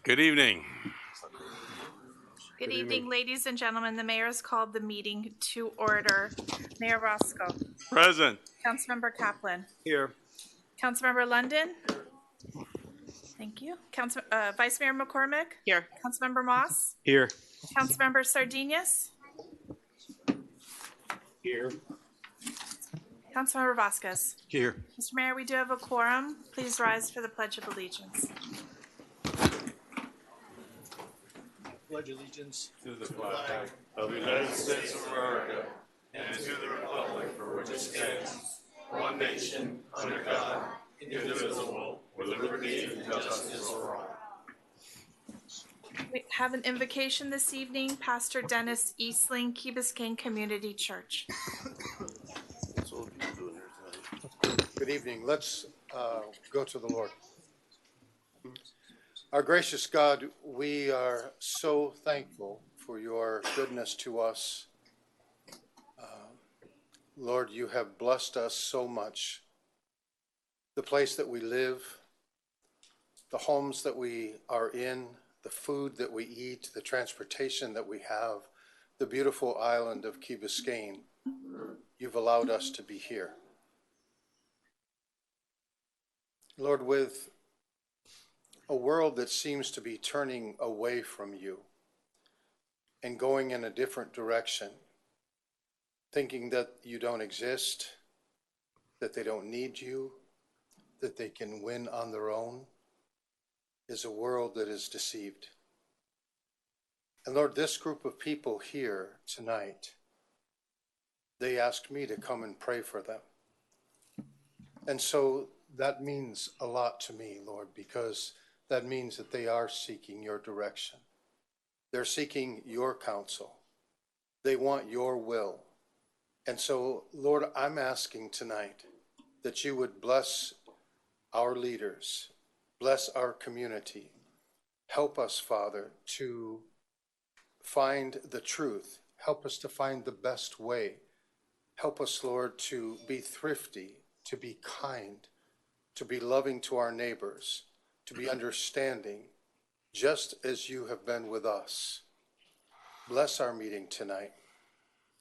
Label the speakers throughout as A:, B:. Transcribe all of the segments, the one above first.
A: Good evening.
B: Good evening, ladies and gentlemen. The mayor has called the meeting to order. Mayor Roscoe.
A: Present.
B: Councilmember Kaplan.
A: Here.
B: Councilmember London. Thank you. Vice Mayor McCormick.
C: Here.
B: Councilmember Moss.
A: Here.
B: Councilmember Sardinius.
A: Here.
B: Councilmember Vasquez.
A: Here.
B: Mr. Mayor, we do have a quorum. Please rise for the Pledge of Allegiance.
D: Pledge allegiance
A: To the flag of the United States of America and to the republic for which it stands, one nation, under God, indivisible, with liberty and justice for all.
B: We have an invocation this evening. Pastor Dennis Eastling, Key Biscayne Community Church.
E: Good evening. Let's go to the Lord. Our gracious God, we are so thankful for your goodness to us. Lord, you have blessed us so much. The place that we live, the homes that we are in, the food that we eat, the transportation that we have, the beautiful island of Key Biscayne. You've allowed us to be here. Lord, with a world that seems to be turning away from you and going in a different direction, thinking that you don't exist, that they don't need you, that they can win on their own, is a world that is deceived. And Lord, this group of people here tonight, they asked me to come and pray for them. And so that means a lot to me, Lord, because that means that they are seeking your direction. They're seeking your counsel. They want your will. And so, Lord, I'm asking tonight that you would bless our leaders, bless our community. Help us, Father, to find the truth. Help us to find the best way. Help us, Lord, to be thrifty, to be kind, to be loving to our neighbors, to be understanding, just as you have been with us. Bless our meeting tonight.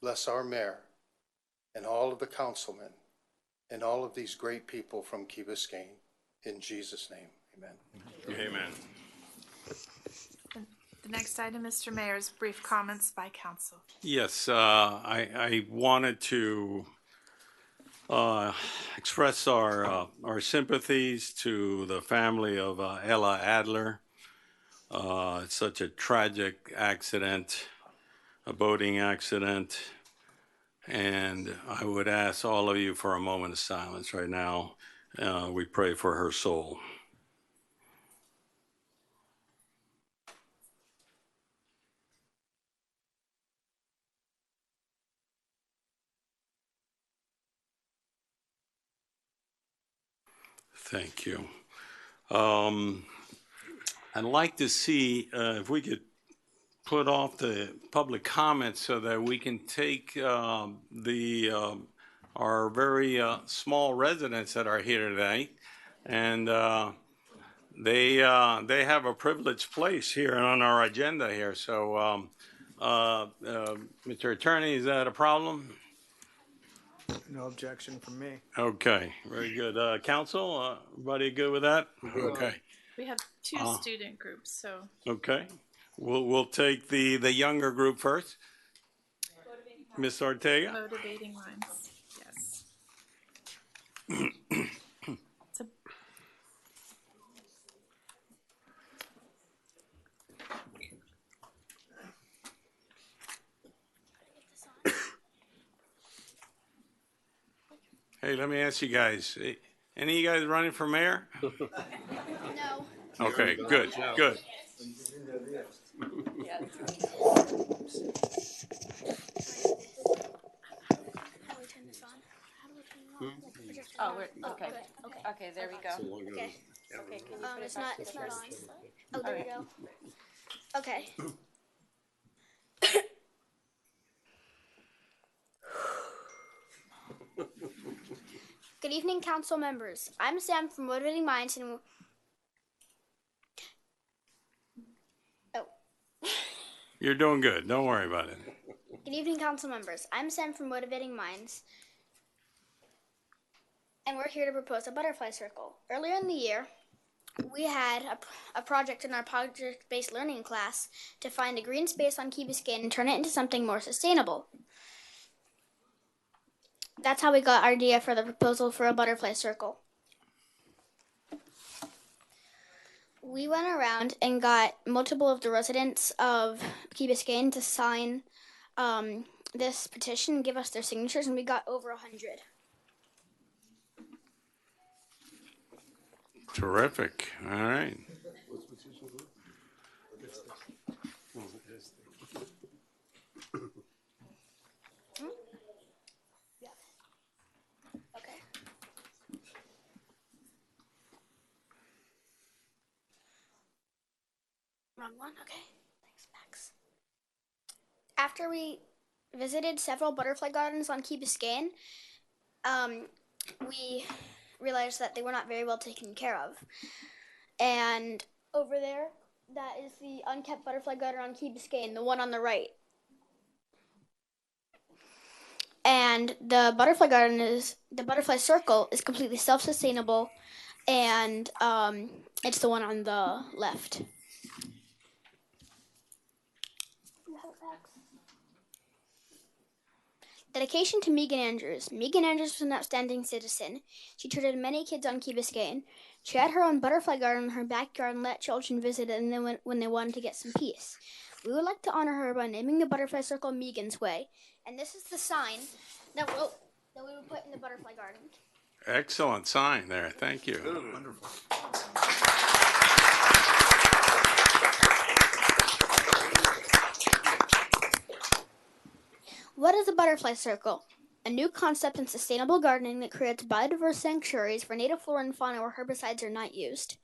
E: Bless our mayor and all of the councilmen and all of these great people from Key Biscayne. In Jesus' name, amen.
A: Amen.
B: The next item, Mr. Mayor, is brief comments by council.
A: Yes, I wanted to express our sympathies to the family of Ella Adler. It's such a tragic accident, a boating accident. And I would ask all of you for a moment of silence right now. We pray for her soul. Thank you. I'd like to see if we could put off the public comments so that we can take our very small residents that are here today, and they have a privileged place here on our agenda here. So, Mr. Attorney, is that a problem?
D: No objection from me.
A: Okay, very good. Council, everybody good with that? Okay.
B: We have two student groups, so.
A: Okay. We'll take the younger group first. Ms. Ortega.
B: Motivating lines, yes.
A: Hey, let me ask you guys, any of you guys running for mayor?
F: No.
A: Okay, good, good.
F: How do we turn this on? How do we turn it on? Like the projector.
C: Oh, we're, okay.
F: Okay.
C: Okay, there we go.
F: Okay.
C: Okay, can you put it
F: It's
C: back
F: not
C: to
F: on.
C: first?
F: Oh, there we go. Okay. Good evening, council members. I'm Sam from Motivating Minds, and
A: You're doing good. Don't worry about it.
F: Good evening, council members. I'm Sam from Motivating Minds, and we're here to propose a butterfly circle. Earlier in the year, we had a project in our project-based learning class to find a green space on Key Biscayne and turn it into something more sustainable. That's how we got our idea for the proposal for a butterfly circle. We went around and got multiple of the residents of Key Biscayne to sign this petition and give us their signatures, and we got over 100.
A: Terrific. All right.
F: Okay. Wrong one? Okay. Thanks, Max. After we visited several butterfly gardens on Key Biscayne, we realized that they were not very well taken care of. And over there, that is the unkept butterfly garden on Key Biscayne, the one on the right. And the butterfly circle is completely self-sustainable, and it's the one on the left. Dedication to Megan Andrews. Megan Andrews was an outstanding citizen. She tutored many kids on Key Biscayne. She had her own butterfly garden in her backyard and let children visit it and then when they wanted to get some peace. We would like to honor her by naming the butterfly circle Megan's Way. And this is the sign that we would put in the butterfly garden.
A: Excellent sign there. Thank you.
E: Wonderful.
F: What is a butterfly circle? A new concept in sustainable gardening that creates biodiverse sanctuaries for native flora and fauna where herbicides are not used.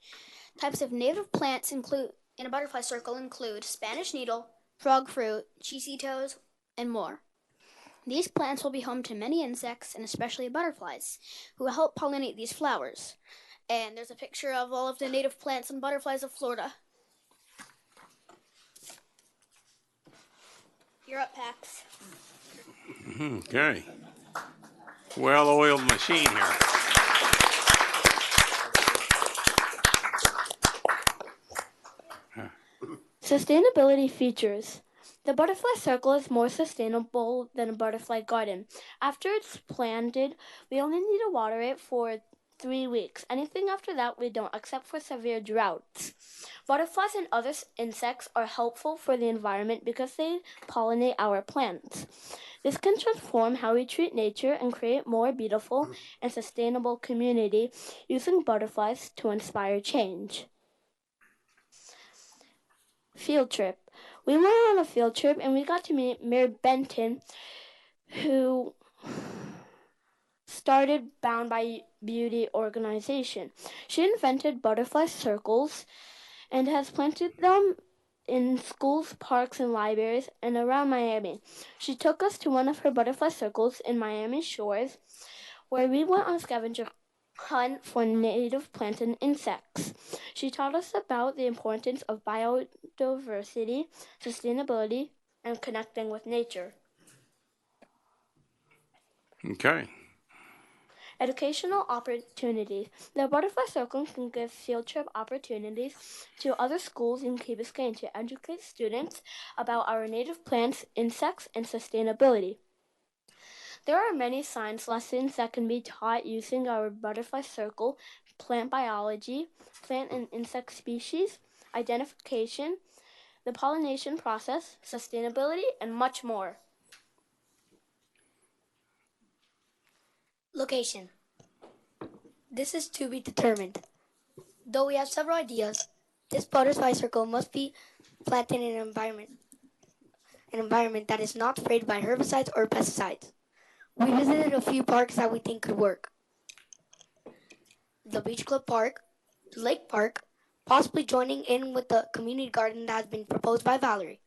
F: Types of native plants in a butterfly circle include Spanish needle, frog fruit, chisito, and more. These plants will be home to many insects and especially butterflies, who will help pollinate these flowers. And there's a picture of all of the native plants and butterflies of Florida. You're up, Pax.
A: Okay. Well-oiled machine here.
G: Sustainability features. The butterfly circle is more sustainable than a butterfly garden. After it's planted, we only need to water it for 3 weeks. Anything after that we don't, except for severe droughts. Butterflies and other insects are helpful for the environment because they pollinate our plants. This can transform how we treat nature and create more beautiful and sustainable community using butterflies to inspire change. Field trip. We went on a field trip and we got to meet Mayor Benton, who started Bound by Beauty organization. She invented butterfly circles and has planted them in schools, parks, and libraries and around Miami. She took us to one of her butterfly circles in Miami Shores, where we went on a scavenger hunt for native plants and insects. She taught us about the importance of biodiversity, sustainability, and connecting with nature.
A: Okay.
G: Educational opportunities. The Butterfly Circle can give field trip opportunities to other schools in Key Biscayne to educate students about our native plants, insects, and sustainability. There are many science lessons that can be taught using our Butterfly Circle: plant biology, plant and insect species, identification, the pollination process, sustainability, and much more.
H: Location. This is to be determined. Though we have several ideas, this butterfly circle must be planted in an environment that is not sprayed by herbicides or pesticides. We visited a few parks that we think could work. The Beach Club Park, Lake Park, possibly joining in with the community garden that has been proposed by Valerie.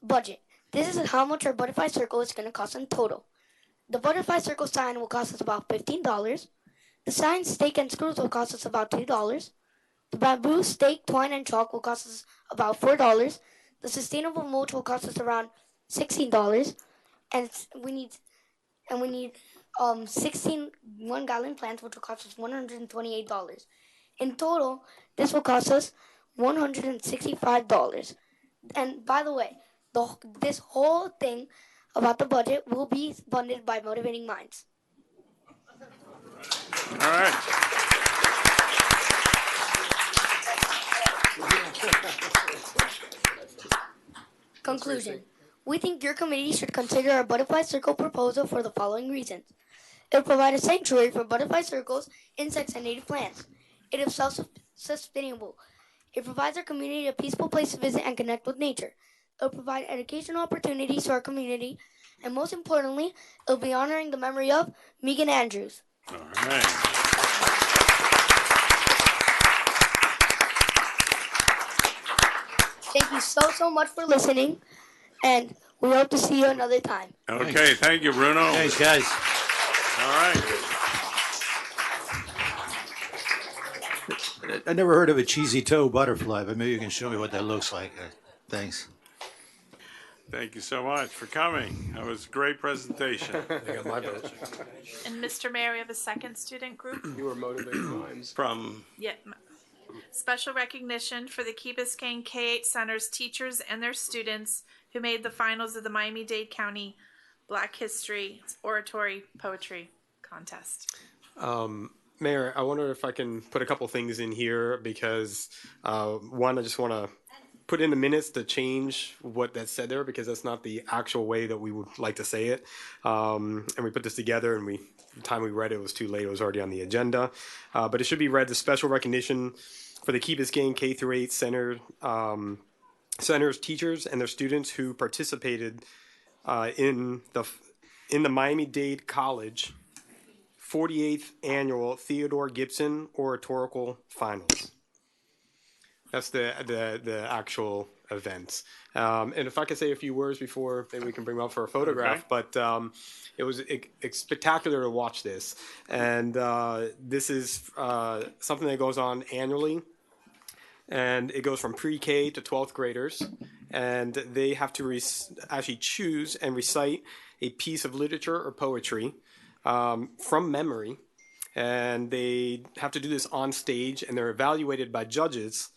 H: Budget. This is how much our butterfly circle is going to cost in total. The butterfly circle sign will cost us about $15. The sign, stake, and screws will cost us about $2. The bamboo, stake, twine, and chalk will cost us about $4. The sustainable mulch will cost us around $16, and we need 16 1-gallon plants, which will cost us $128. In total, this will cost us $165. And by the way, this whole thing about the budget will be funded by Motivating Minds.
A: All right.
H: Conclusion. We think your committee should consider our butterfly circle proposal for the following reasons. It will provide a sanctuary for butterfly circles, insects, and native plants. It is self-sustainable. It provides our community a peaceful place to visit and connect with nature. It will provide educational opportunities to our community. And most importantly, it will be honoring the memory of Megan Andrews.
A: All right.
H: Thank you so much for listening, and we hope to see you another time.
A: Okay, thank you, Bruno.
I: Thanks, guys.
A: All right.
I: I never heard of a cheesy toe butterfly, but maybe you can show me what that looks like. Thanks.
A: Thank you so much for coming. That was a great presentation.
B: And Mr. Mayor, we have a second student group.
D: You were Motivating Minds.
A: From,
B: Special recognition for the Key Biscayne K-8 Center's teachers and their students who made the finals of the Miami-Dade County Black History Oratory Poetry Contest.
J: Mayor, I wonder if I can put a couple things in here because, one, I just want to put in the minutes to change what that said there because that's not the actual way that we would like to say it. And we put this together and the time we read it was too late. It was already on the agenda. But it should be read the special recognition for the Key Biscayne K-8 centers, teachers, and their students who participated in the Miami-Dade College 48th Annual Theodore Gibson Oratorical Finals. That's the actual event. And if I could say a few words before maybe we can bring them up for a photograph, but it was spectacular to watch this. And this is something that goes on annually. And it goes from pre-K to 12th graders. And they have to actually choose and recite a piece of literature or poetry from memory. And they have to do this on stage, and they're evaluated by judges.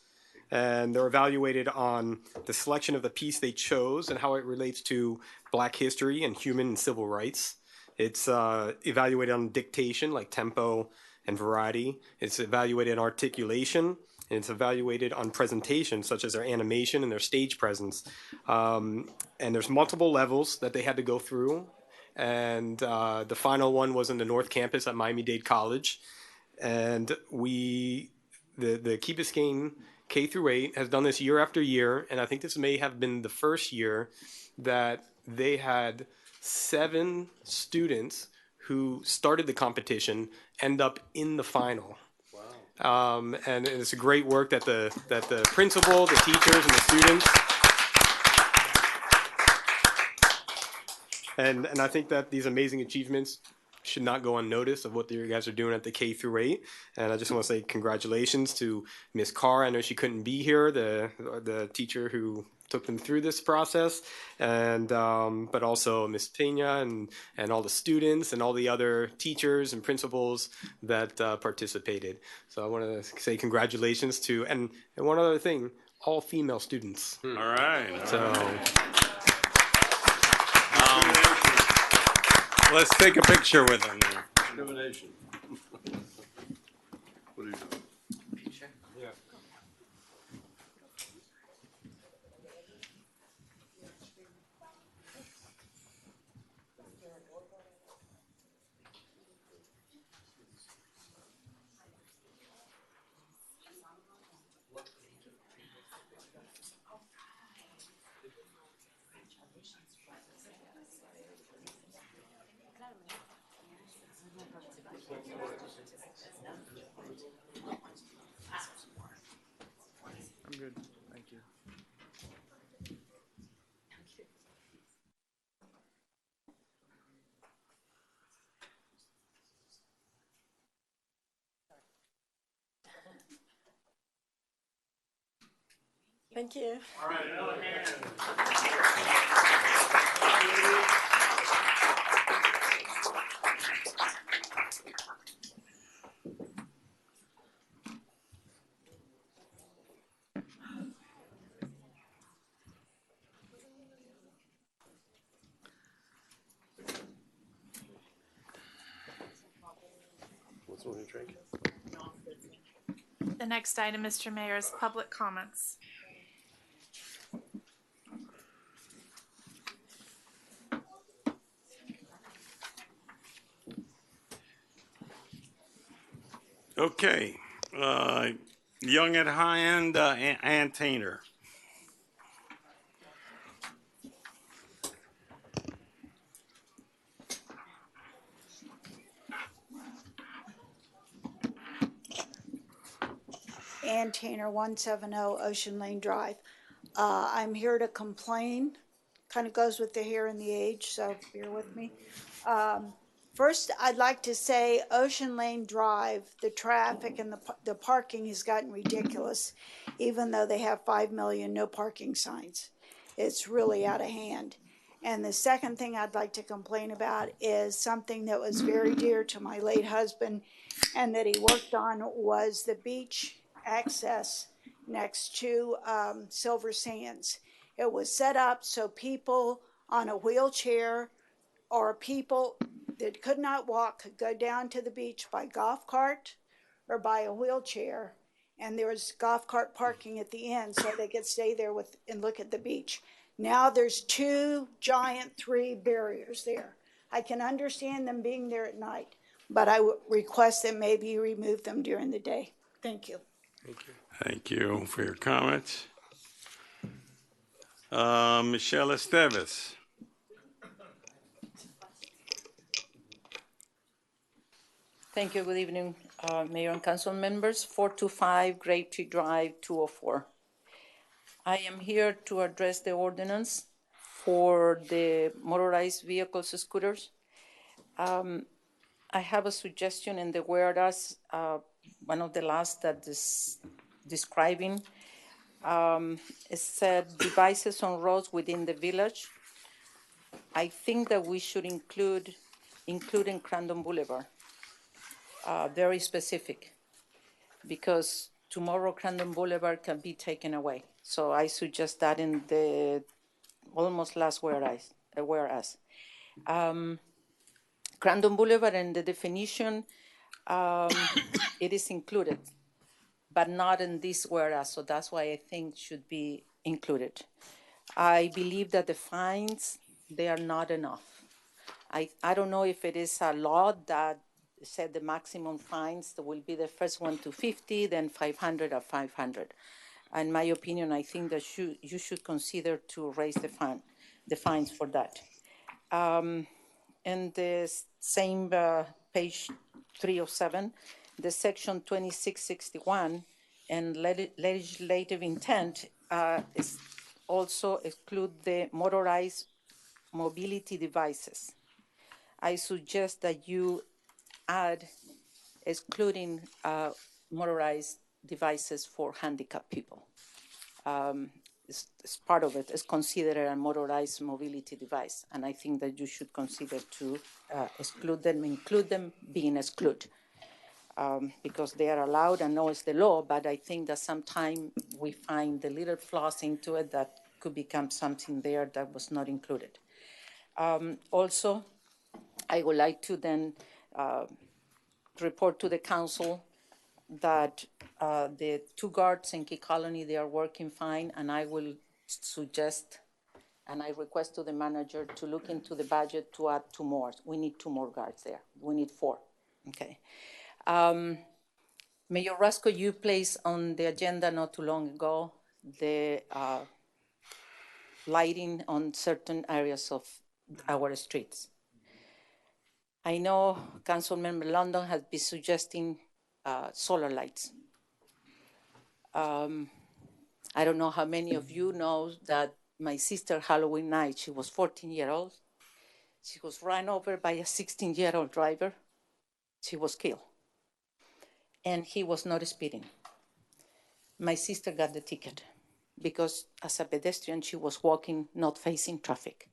J: And they're evaluated on the selection of the piece they chose and how it relates to Black history and human and civil rights. It's evaluated on dictation, like tempo and variety. It's evaluated on articulation. And it's evaluated on presentation, such as their animation and their stage presence. And there's multiple levels that they had to go through. And the final one was in the North Campus at Miami-Dade College. And the Key Biscayne K-8 has done this year after year. And I think this may have been the first year that they had 7 students who started the competition end up in the final. And it's a great work that the principal, the teachers, and the students. And I think that these amazing achievements should not go unnoticed of what you guys are doing at the K-8. And I just want to say congratulations to Miss Carr. I know she couldn't be here, the teacher who took them through this process, and but also Miss Pena and all the students and all the other teachers and principals that participated. So I want to say congratulations to, and one other thing, all female students.
A: all right. Let's take a picture with them.
I: Discrimination. What are you doing?
D: I'm good. Thank you.
C: Thank you.
D: What's one to drink?
B: The next item, Mr. Mayor, is public comments.
A: Okay, Young at High End, Ann Tainer.
K: Ann Tanner, 170 Ocean Lane Drive. I'm here to complain, kind of goes with the hair and the age, so bear with me. First, I'd like to say Ocean Lane Drive, the traffic and the parking has gotten ridiculous, even though they have 5 million no parking signs. It's really out of hand. And the second thing I'd like to complain about is something that was very dear to my late husband and that he worked on was the beach access next to Silver Sands. It was set up so people on a wheelchair or people that could not walk could go down to the beach by golf cart or by a wheelchair, and there was golf cart parking at the end so they could stay there and look at the beach. Now there's 2 giant 3 barriers there. I can understand them being there at night, but I would request that maybe you remove them during the day. Thank you.
D: Thank you.
A: Thank you for your comments. Michelle Esteves.
L: Thank you. Good evening, Mayor and Council members. 425 Great Tree Drive, 204. I am here to address the ordinance for the motorized vehicles, scooters. I have a suggestion in the whereas, one of the last that is describing. It said devices on roads within the village. I think that we should including Crandon Boulevard. Very specific, because tomorrow Crandon Boulevard can be taken away. So I suggest that in the almost last whereas. Crandon Boulevard and the definition, it is included, but not in this whereas. So that's why I think should be included. I believe that the fines, they are not enough. I don't know if it is a law that said the maximum fines will be the first one to 50, then 500 or 500. In my opinion, I think that you should consider to raise the fines for that. And the same page 307, the section 2661 and legislative intent is also exclude the motorized mobility devices. I suggest that you add excluding motorized devices for handicapped people. It's part of it. It's considered a motorized mobility device, and I think that you should consider to exclude them, include them being excluded, because they are allowed. I know it's the law, but I think that sometimes we find the little flaws into it that could become something there that was not included. Also, I would like to then report to the council that the 2 guards in Key Colony, they are working fine, and I will suggest and I request to the manager to look into the budget to add 2 more. We need 2 more guards there. We need 4. Okay. Mayor Rasco, you placed on the agenda not too long ago the lighting on certain areas of our streets. I know Councilmember London has been suggesting solar lights. I don't know how many of you know that my sister Halloween night, she was 14 years old. She was run over by a 16-year-old driver. She was killed. And he was not speeding. My sister got the ticket. because as a pedestrian, she was walking, not facing traffic.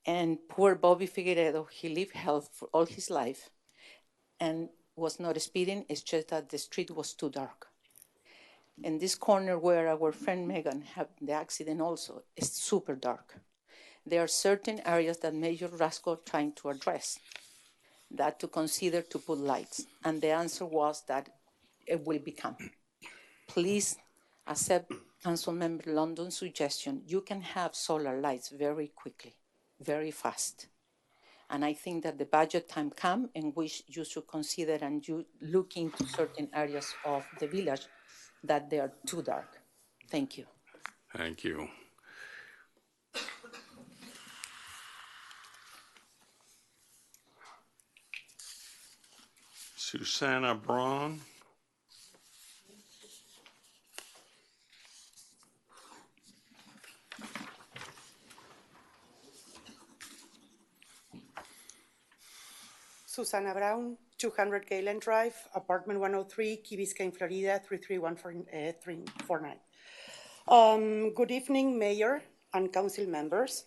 L: And poor Bobby Figueredo, he lived health for all his life and was not speeding, it's just that the street was too dark. And this corner where our friend Megan had the accident also is super dark. There are certain areas that Major Rasco trying to address, that to consider to put lights. And the answer was that it will become. Please accept Councilmember London's suggestion. You can have solar lights very quickly, very fast. And I think that the budget time come in which you should consider and you look into certain areas of the village that they are too dark. Thank you.
A: Thank you. Susanna Braun.
M: Susana Brown, 200 Galen Drive, apartment 103, Key Biscayne, Florida, 33149. Good evening, Mayor and Council members.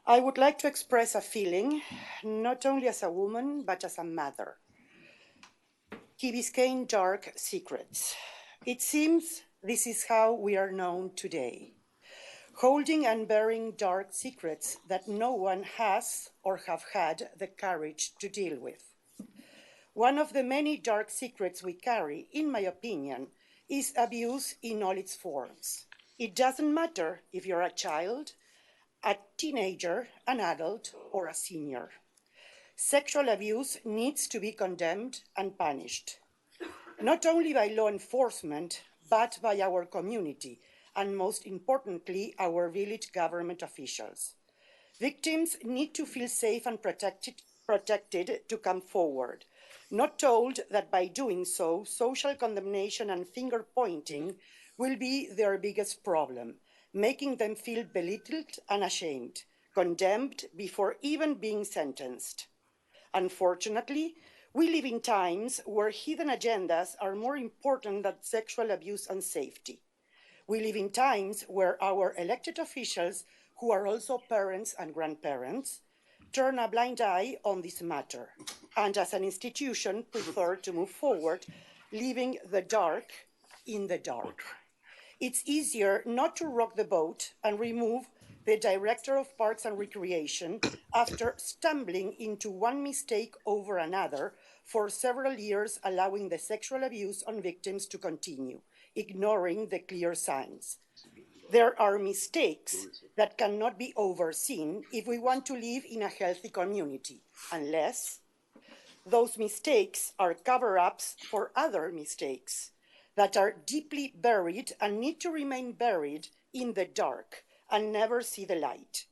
M: I would like to express a feeling, not only as a woman, but as a mother. Key Biscayne dark secrets. It seems this is how we are known today. Holding and bearing dark secrets that no one has or have had the courage to deal with. One of the many dark secrets we carry, in my opinion, is abuse in all its forms. It doesn't matter if you're a child, a teenager, an adult, or a senior. Sexual abuse needs to be condemned and punished, not only by law enforcement, but by our community, and most importantly, our village government officials. Victims need to feel safe and protected to come forward, not told that by doing so, social condemnation and finger pointing will be their biggest problem, making them feel belittled and ashamed, condemned before even being sentenced. Unfortunately, we live in times where hidden agendas are more important than sexual abuse and safety. We live in times where our elected officials, who are also parents and grandparents, turn a blind eye on this matter, and as an institution prefer to move forward, leaving the dark in the dark. It's easier not to rock the boat and remove the Director of Parks and Recreation after stumbling into one mistake over another for several years, allowing the sexual abuse on victims to continue, ignoring the clear signs. There are mistakes that cannot be overseen if we want to live in a healthy community, unless those mistakes are cover-ups for other mistakes that are deeply buried and need to remain buried in the dark and never see the light.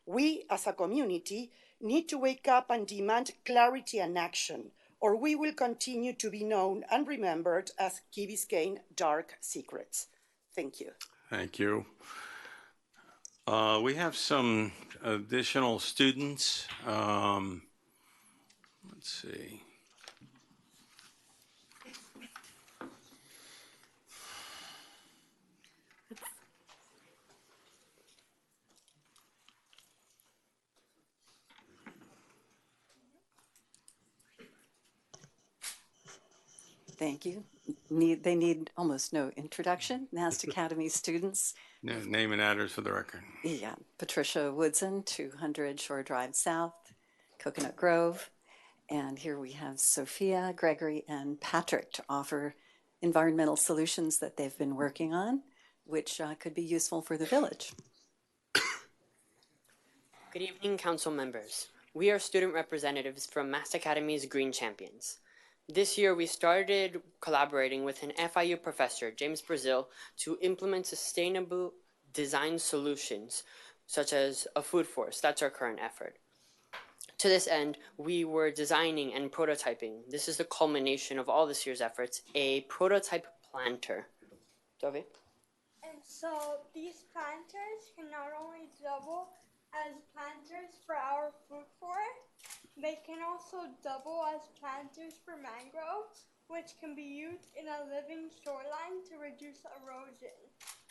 M: We, as a community, need to wake up and demand clarity and action, or we will continue to be known and remembered as Key Biscayne dark secrets. Thank you.
A: Thank you. We have some additional students. Let's see.
N: Thank you. They need almost no introduction. Nast Academy students.
A: Name and address for the record.
N: Yeah, Patricia Woodson, 200 Shore Drive South, Coconut Grove. And here we have Sophia, Gregory, and Patrick to offer environmental solutions that they've been working on, which could be useful for the village.
O: Good evening, council members. We are student representatives from Mast Academy's Green Champions. This year, we started collaborating with an FIU professor, James Brazil, to implement sustainable design solutions, such as a food forest. That's our current effort. To this end, we were designing and prototyping. This is the culmination of all this year's efforts, a prototype planter. Dove?
P: And so these planters can not only double as planters for our food forest, they can also double as planters for mangroves, which can be used in a living shoreline to reduce erosion.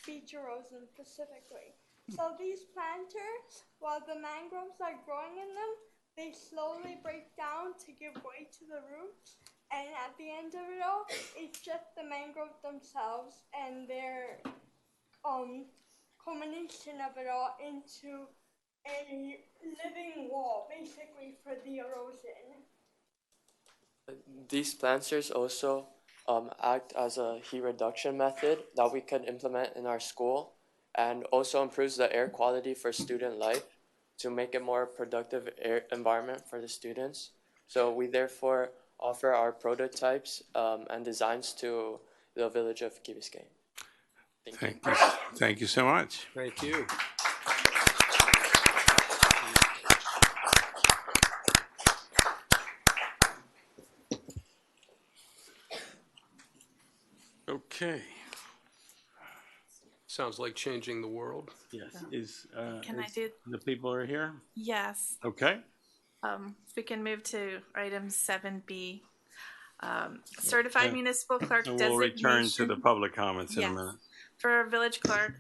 P: beach erosion specifically. So these planters, while the mangroves are growing in them, they slowly break down to give way to the roots. And at the end of it all, it's just the mangrove themselves and their culmination of it all into a living wall, basically, for the erosion.
Q: These planters also act as a heat reduction method that we can implement in our school, and also improves the air quality for student life to make it more productive air environment for the students. So we therefore offer our prototypes and designs to the village of Key Biscayne.
A: Thank you. Thank you so much.
J: Thank you.
A: Okay.
D: Sounds like changing the world.
A: Yes.
B: Can I do?
A: The people are here?
B: Yes.
A: Okay.
B: We can move to item 7B. Certified municipal clerk
A: And
B: designation.
A: we'll return to the public comments in a
B: Yes.
A: minute.
B: For village clerk,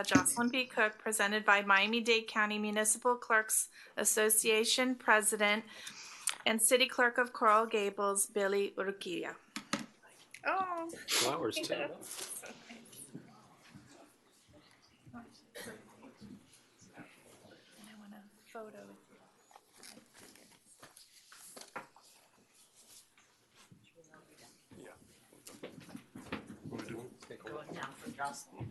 B: Jocelyn P. Cook, presented by Miami-Dade County Municipal Clerks Association President and City Clerk of Coral Gables, Billy Urquilla. Oh.
D: Flowers, too.
B: And I want a photo with you.
L: Going down for Jocelyn.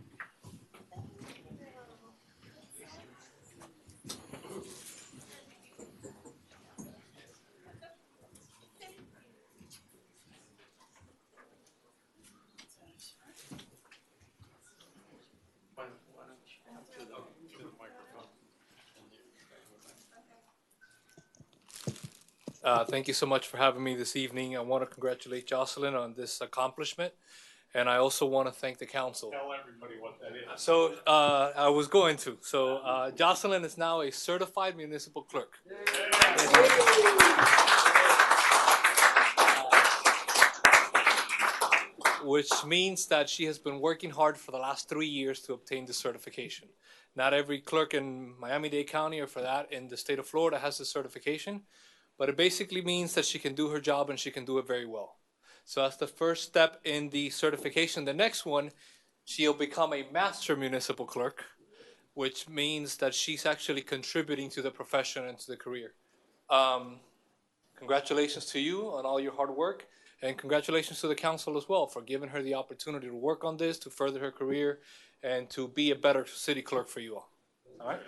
R: Thank you so much for having me this evening. I want to congratulate Jocelyn on this accomplishment, and I also want to thank the council.
A: Tell everybody what that is.
R: So I was going to. So Jocelyn is now a certified municipal clerk. Which means that she has been working hard for the last 3 years to obtain the certification. Not every clerk in Miami-Dade County, or for that in the state of Florida, has this certification, but it basically means that she can do her job and she can do it very well. So that's the first step in the certification. The next one, she'll become a master municipal clerk, which means that she's actually contributing to the profession and to the career. Congratulations to you on all your hard work, and congratulations to the council as well for giving her the opportunity to work on this, to further her career, and to be a better city clerk for you all. All right?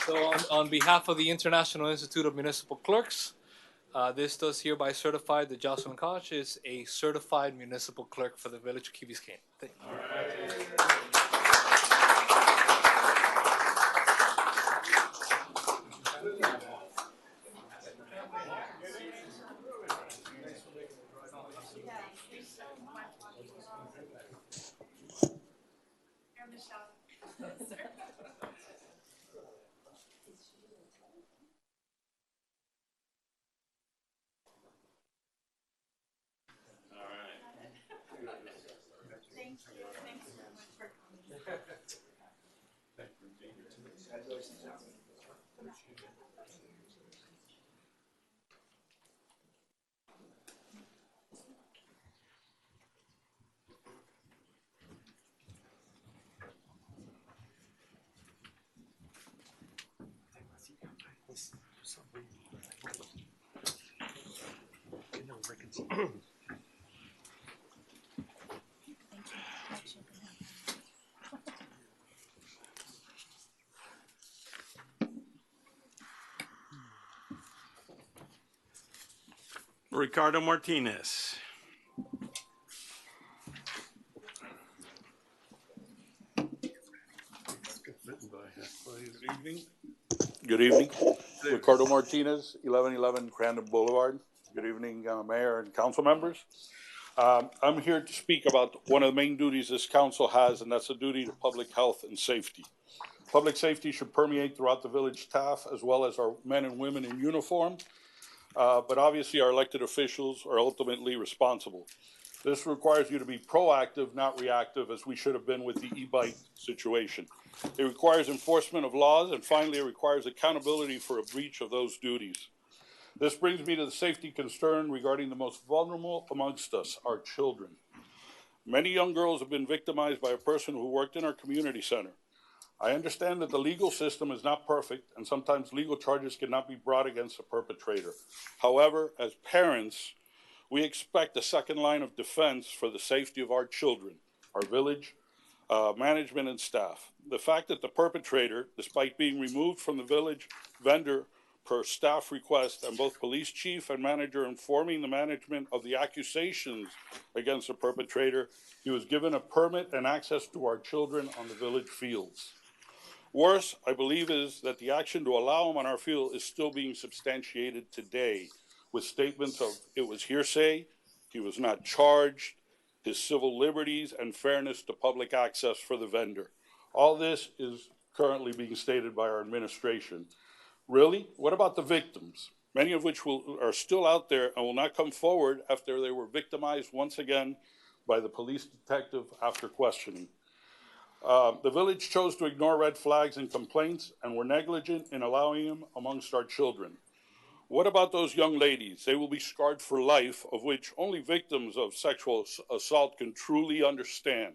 R: So on behalf of the International Institute of Municipal Clerks, this does hereby certify that Jocelyn Koch is a certified municipal clerk for the village of Key Biscayne. Thank you.
A: Ricardo Martinez.
S: Good evening. Ricardo Martinez, 1111 Crandon Boulevard. Good evening, Mayor and council members. I'm here to speak about one of the main duties this council has, and that's the duty to public health and safety. Public safety should permeate throughout the village staff, as well as our men and women in uniform. but obviously our elected officials are ultimately responsible. This requires you to be proactive, not reactive, as we should have been with the e-bike situation. It requires enforcement of laws, and finally, it requires accountability for a breach of those duties. This brings me to the safety concern regarding the most vulnerable amongst us, our children. Many young girls have been victimized by a person who worked in our community center. I understand that the legal system is not perfect, and sometimes legal charges cannot be brought against the perpetrator. However, as parents, we expect a second line of defense for the safety of our children, our village, management, and staff. The fact that the perpetrator, despite being removed from the village vendor per staff request, and both police chief and manager informing the management of the accusations against the perpetrator, he was given a permit and access to our children on the village fields. Worse, I believe, is that the action to allow him on our field is still being substantiated today with statements of it was hearsay, he was not charged, his civil liberties, and fairness to public access for the vendor. All this is currently being stated by our administration. Really? What about the victims? Many of which are still out there and will not come forward after they were victimized once again by the police detective after questioning. The village chose to ignore red flags and complaints and were negligent in allowing him amongst our children. What about those young ladies? They will be scarred for life, of which only victims of sexual assault can truly understand.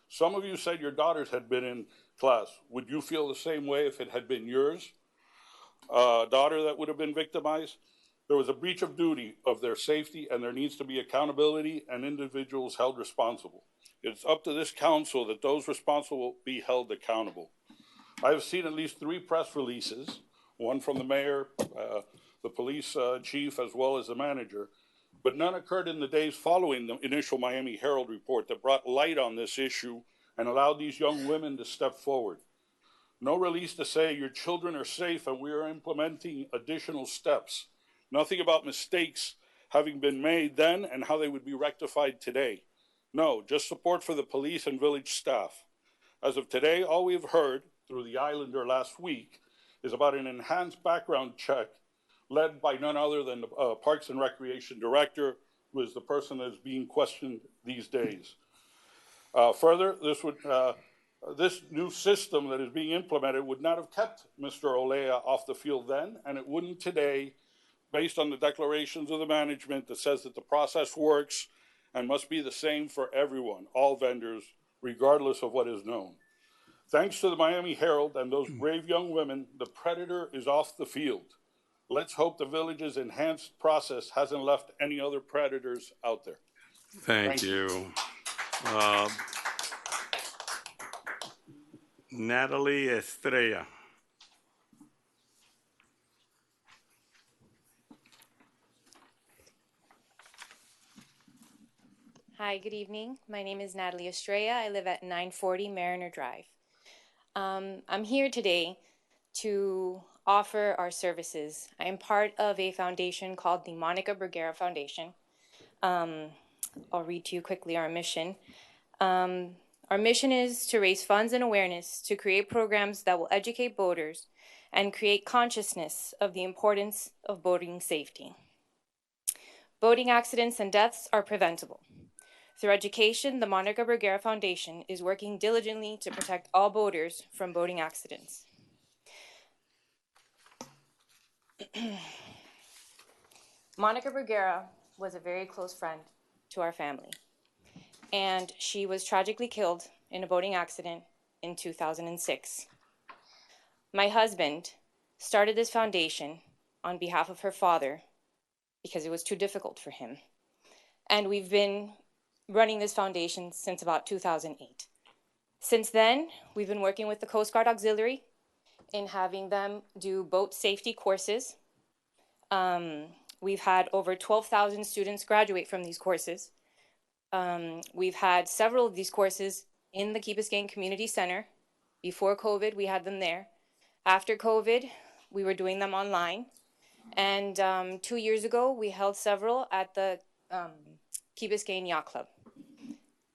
S: Some of you said your daughters had been in class. Would you feel the same way if it had been yours? Daughter that would have been victimized? There was a breach of duty of their safety, and there needs to be accountability and individuals held responsible. It's up to this council that those responsible be held accountable. I have seen at least 3 press releases, one from the mayor, the police chief, as well as the manager, but none occurred in the days following the initial Miami Herald report that brought light on this issue and allowed these young women to step forward. No release to say your children are safe and we are implementing additional steps. Nothing about mistakes having been made then and how they would be rectified today. No, just support for the police and village staff. As of today, all we've heard through the Islander last week is about an enhanced background check led by none other than the Parks and Recreation Director, who is the person that is being questioned these days. Further, this new system that is being implemented would not have kept Mr. Olea off the field then, and it wouldn't today, based on the declarations of the management that says that the process works and must be the same for everyone, all vendors, regardless of what is known. Thanks to the Miami Herald and those brave young women, the predator is off the field. Let's hope the village's enhanced process hasn't left any other predators out there.
A: Thank you. Natalie Estrella.
T: Hi, good evening. My name is Natalie Estrella. I live at 940 Mariner Drive. I'm here today to offer our services. I am part of a foundation called the Monica Bruguera Foundation. I'll read to you quickly our mission. Our mission is to raise funds and awareness to create programs that will educate boaters and create consciousness of the importance of boating safety. Boating accidents and deaths are preventable. Through education, the Monica Bruguera Foundation is working diligently to protect all boaters from boating accidents. Monica Bruguera was a very close friend to our family, and she was tragically killed in a boating accident in 2006. My husband started this foundation on behalf of her father because it was too difficult for him, and we've been running this foundation since about 2008. Since then, we've been working with the Coast Guard Auxiliary in having them do boat safety courses. We've had over 12,000 students graduate from these courses. We've had several of these courses in the Key Biscayne Community Center. Before COVID, we had them there. After COVID, we were doing them online. And 2 years ago, we held several at the Key Biscayne Yacht Club.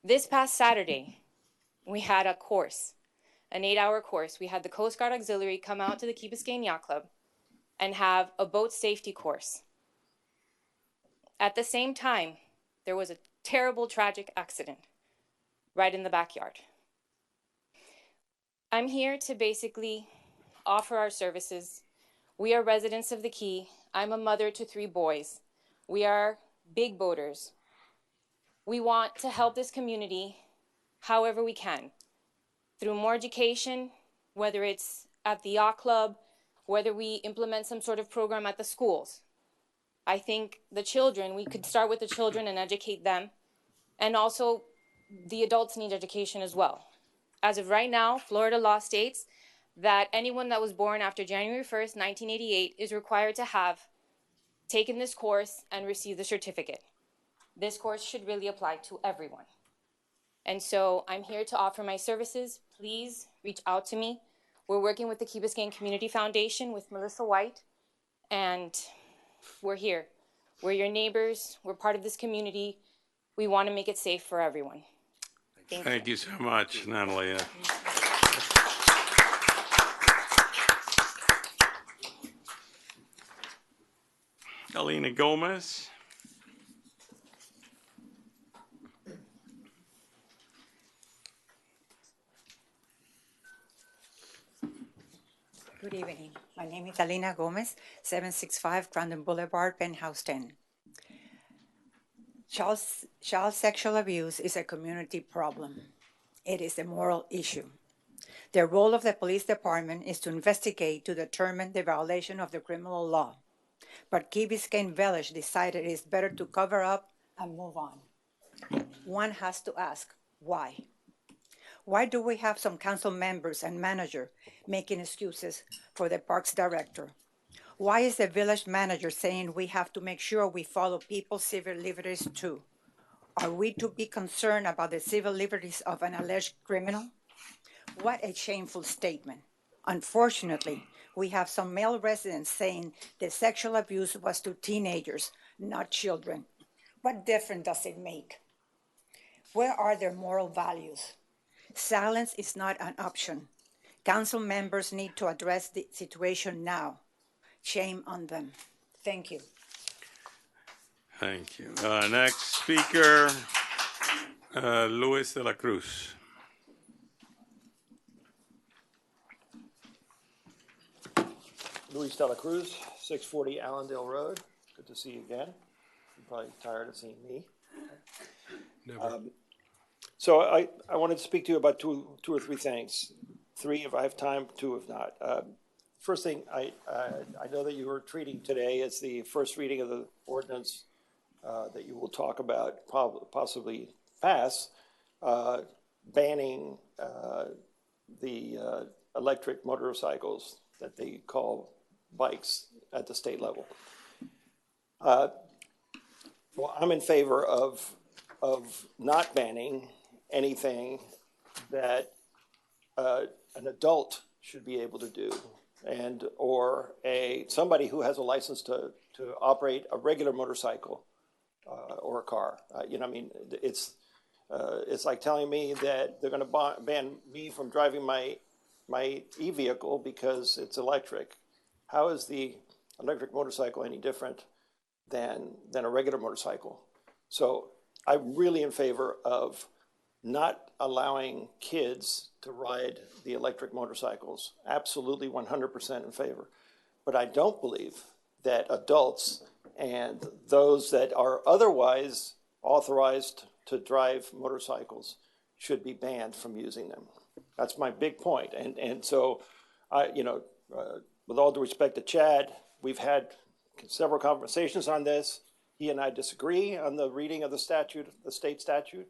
T: This past Saturday, we had a course, an 8-hour course. We had the Coast Guard Auxiliary come out to the Key Biscayne Yacht Club and have a boat safety course At the same time, there was a terrible, tragic accident right in the backyard. I'm here to basically offer our services. We are residents of the Key. I'm a mother to 3 boys. We are big boaters. We want to help this community however we can, through more education, whether it's at the yacht club, whether we implement some sort of program at the schools. I think the children, we could start with the children and educate them, and also the adults need education as well. As of right now, Florida law states that anyone that was born after January 1st, 1988 is required to have taken this course and received the certificate. This course should really apply to everyone. And so I'm here to offer my services. Please reach out to me. We're working with the Key Biscayne Community Foundation with Melissa White, and we're here. We're your neighbors. We're part of this community. We want to make it safe for everyone.
A: Thank you so much, Natalie. Alina Gomez.
U: Good evening. My name is Alina Gomez, 765 Crandon Boulevard, Penthouse 10. Child sexual abuse is a community problem. It is a moral issue. The role of the police department is to investigate to determine the violation of the criminal law. But Key Biscayne Village decided it is better to cover up and move on. One has to ask, why? Why do we have some council members and manager making excuses for the parks director? Why is the village manager saying we have to make sure we follow people's civil liberties too? Are we to be concerned about the civil liberties of an alleged criminal? What a shameful statement. Unfortunately, we have some male residents saying the sexual abuse was to teenagers, not children. What difference does it make? Where are their moral values? Silence is not an option. Council members need to address the situation now. Shame on them. Thank you.
A: Thank you. Next speaker, Luis de la Cruz.
V: Luis de la Cruz, 640 Allendale Road. Good to see you again. You're probably tired of seeing me.
J: Never.
V: So I wanted to speak to you about two or three things. 3 if I have time, 2 if not. First thing, I know that you were treating today as the first reading of the ordinance that you will talk about, possibly pass, banning the electric motorcycles that they call bikes at the state level. Well, I'm in favor of not banning anything that an adult should be able to do, and or somebody who has a license to operate a regular motorcycle or a car. You know, I mean, it's like telling me that they're going to ban me from driving my e-vehicle because it's electric. How is the electric motorcycle any different than a regular motorcycle? So I'm really in favor of not allowing kids to ride the electric motorcycles. Absolutely 100% in favor. But I don't believe that adults and those that are otherwise authorized to drive motorcycles should be banned from using them. That's my big point. And so, with all due respect to Chad, we've had several conversations on this. He and I disagree on the reading of the statute, the state statute.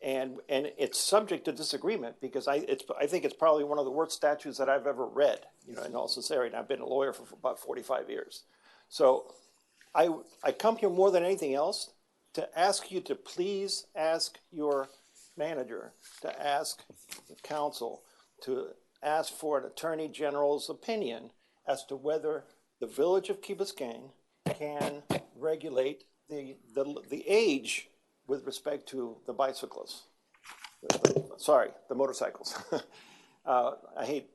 V: And it's subject to disagreement because I think it's probably one of the worst statutes that I've ever read, in all sincerity. And I've been a lawyer for about 45 years. So I come here more than anything else to ask you to please ask your manager, to ask the council, to ask for an attorney general's opinion as to whether the village of Key Biscayne can regulate the age with respect to the bicyclists. The motorcycles. I hate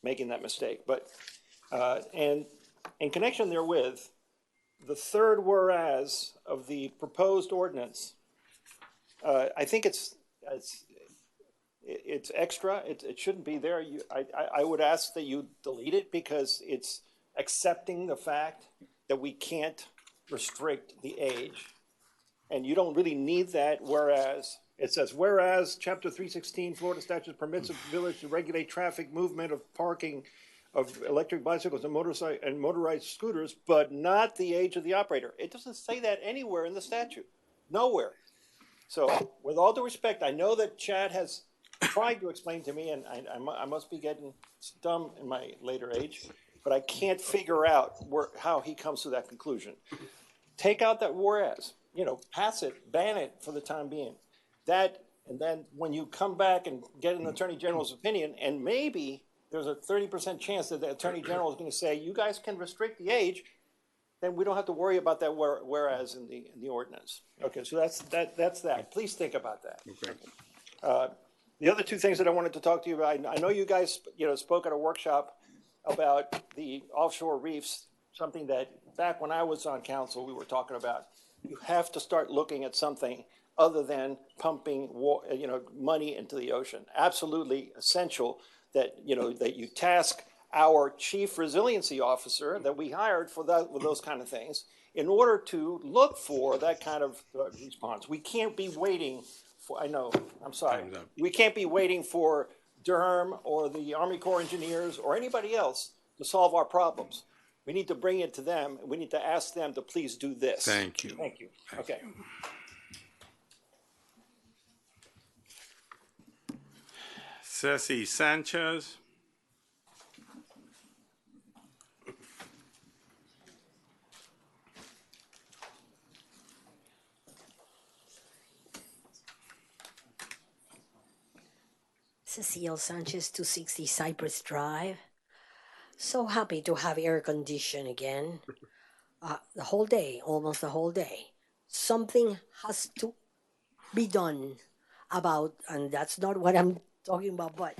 V: making that mistake, but and in connection therewith, the third whereas of the proposed ordinance, I think it's extra. It shouldn't be there. I would ask that you delete it because it's accepting the fact that we can't restrict the age. And you don't really need that whereas. It says, whereas Chapter 316 Florida statute permits a village to regulate traffic movement of parking of electric bicycles and motorized scooters, but not the age of the operator. It doesn't say that anywhere in the statute. Nowhere. So with all due respect, I know that Chad has tried to explain to me, and I must be getting dumb in my later age, but I can't figure out how he comes to that conclusion. Take out that whereas, pass it, ban it for the time being. That, and then when you come back and get an attorney general's opinion, and maybe there's a 30% chance that the attorney general is going to say, you guys can restrict the age, then we don't have to worry about that whereas in the ordinance. Okay, so that's that. Please think about that. Okay. The other two things that I wanted to talk to you about, I know you guys spoke at a workshop about the offshore reefs, something that back when I was on council we were talking about. You have to start looking at something other than pumping money into the ocean. Absolutely essential that that you task our chief resiliency officer that we hired for those kind of things in order to look for that kind of response. We can't be waiting for, I'm sorry, we can't be waiting for Durham or the Army Corps of Engineers or anybody else to solve our problems. We need to bring it to them. We need to ask them to please do this.
A: Thank you.
V: Thank you. Okay.
A: Ceci Sanchez.
E: Cecile Sanchez, 260 Cypress Drive. So happy to have air condition again. The whole day, almost the whole day. Something has to be done about, and that's not what I'm talking about, but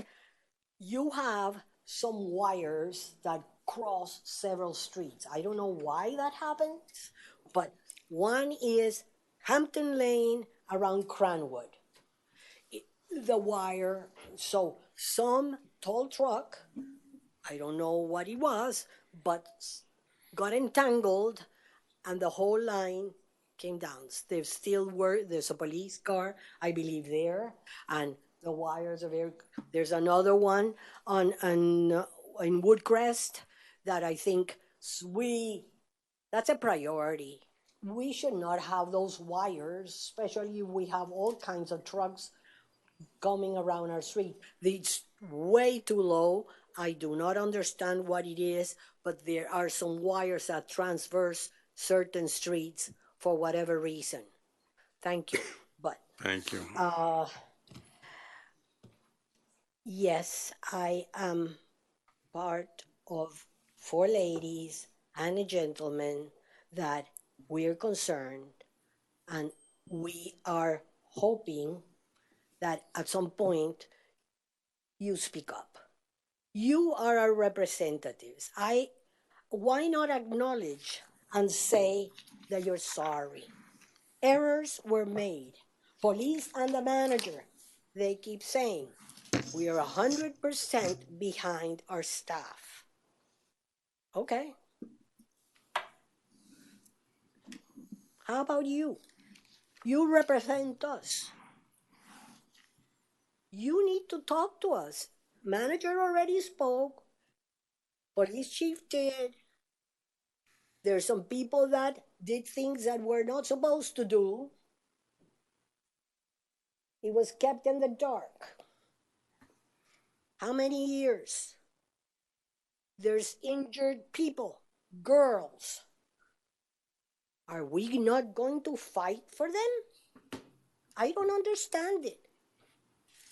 E: you have some wires that cross several streets. I don't know why that happens, but one is Hampton Lane around Cranwood. The wire, so some tall truck, I don't know what it was, but got entangled and the whole line came down. There's a police car, I believe, there, and the wires are very, there's another one in Woodcrest that I think that's a priority. We should not have those wires, especially if we have all kinds of trucks coming around our street. It's way too low. I do not understand what it is, but there are some wires that transverse certain streets for whatever reason. Thank you. But
A: thank you.
E: Yes, I am part of 4 ladies and a gentleman that we're concerned, and we are hoping that at some point you speak up. You are our representatives. Why not acknowledge and say that you're sorry? Errors were made. Police and the manager, they keep saying, we are 100% behind our staff. Okay. How about you? You represent us. You need to talk to us. Manager already spoke. Police chief did. There's some people that did things that we're not supposed to do. It was kept in the dark. How many years? There's injured people, girls. Are we not going to fight for them? I don't understand it.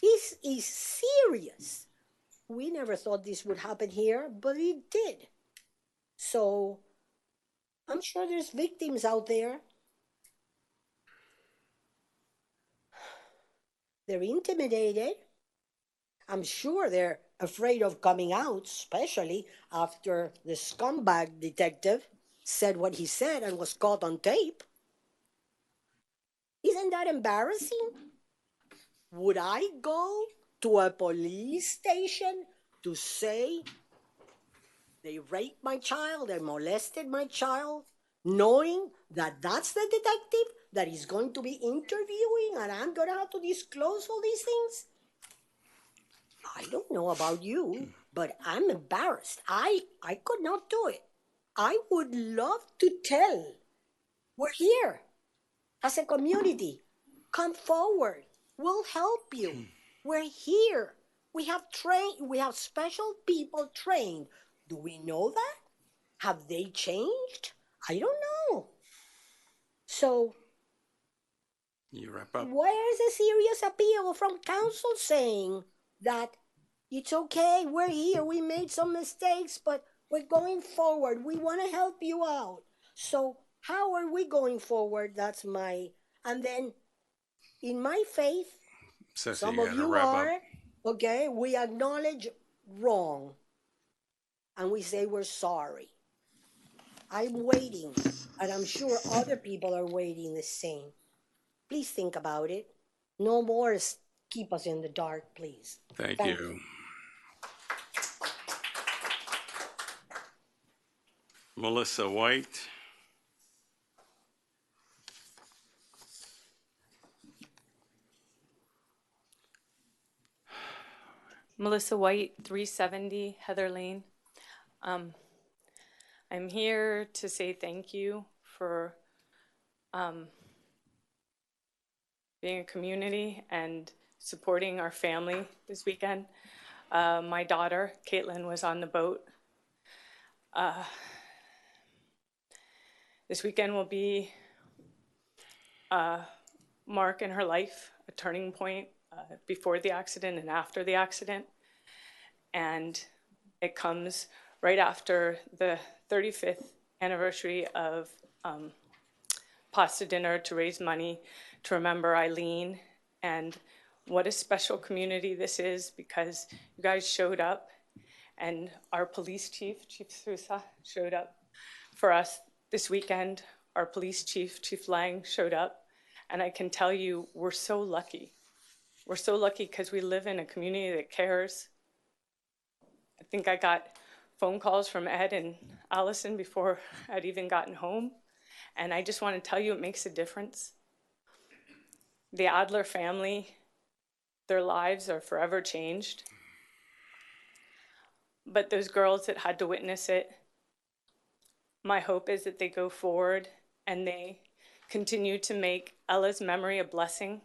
E: This is serious. We never thought this would happen here, but it did. So I'm sure there's victims out there. They're intimidated. I'm sure they're afraid of coming out, especially after the scumbag detective said what he said and was caught on tape. Isn't that embarrassing? Would I go to a police station to say they raped my child, they molested my child, knowing that that's the detective that is going to be interviewing and I'm going to have to disclose all these things? I don't know about you, but I'm embarrassed. I could not do it. I would love to tell. We're here as a community. Come forward. We'll help you. We're here. We have special people trained. Do we know that? Have they changed? I don't know. So,
A: You wrap up.
E: where's a serious appeal from council saying that it's okay, we're here, we made some mistakes, but we're going forward. We want to help you out. So, how are we going forward? And then, in my faith,
A: Ceci,
E: some
A: you
E: of
A: gotta
E: you
A: wrap
E: are,
A: up.
E: okay, we acknowledge wrong. And we say we're sorry. I'm waiting, and I'm sure other people are waiting the same. Please think about it. No more keep us in the dark, please.
A: Thank you. Melissa White.
F: Melissa White, 370 Heather Lane. I'm here to say thank you for being a community and supporting our family this weekend. My daughter, Caitlin, was on the boat. This weekend will be a mark in her life, a turning point before the accident and after the accident. And it comes right after the 35th anniversary of Pasta Dinner to raise money to remember Eileen. And what a special community this is, because you guys showed up, and our police chief, Chief Sousa, showed up for us this weekend. Our police chief, Chief Lang, showed up. And I can tell you, we're so lucky. We're so lucky because we live in a community that cares. I think I got phone calls from Ed and Allison before I'd even gotten home. And I just want to tell you, it makes a difference. The Adler family, their lives are forever changed. But those girls that had to witness it, my hope is that they go forward and they continue to make Ella's memory a blessing.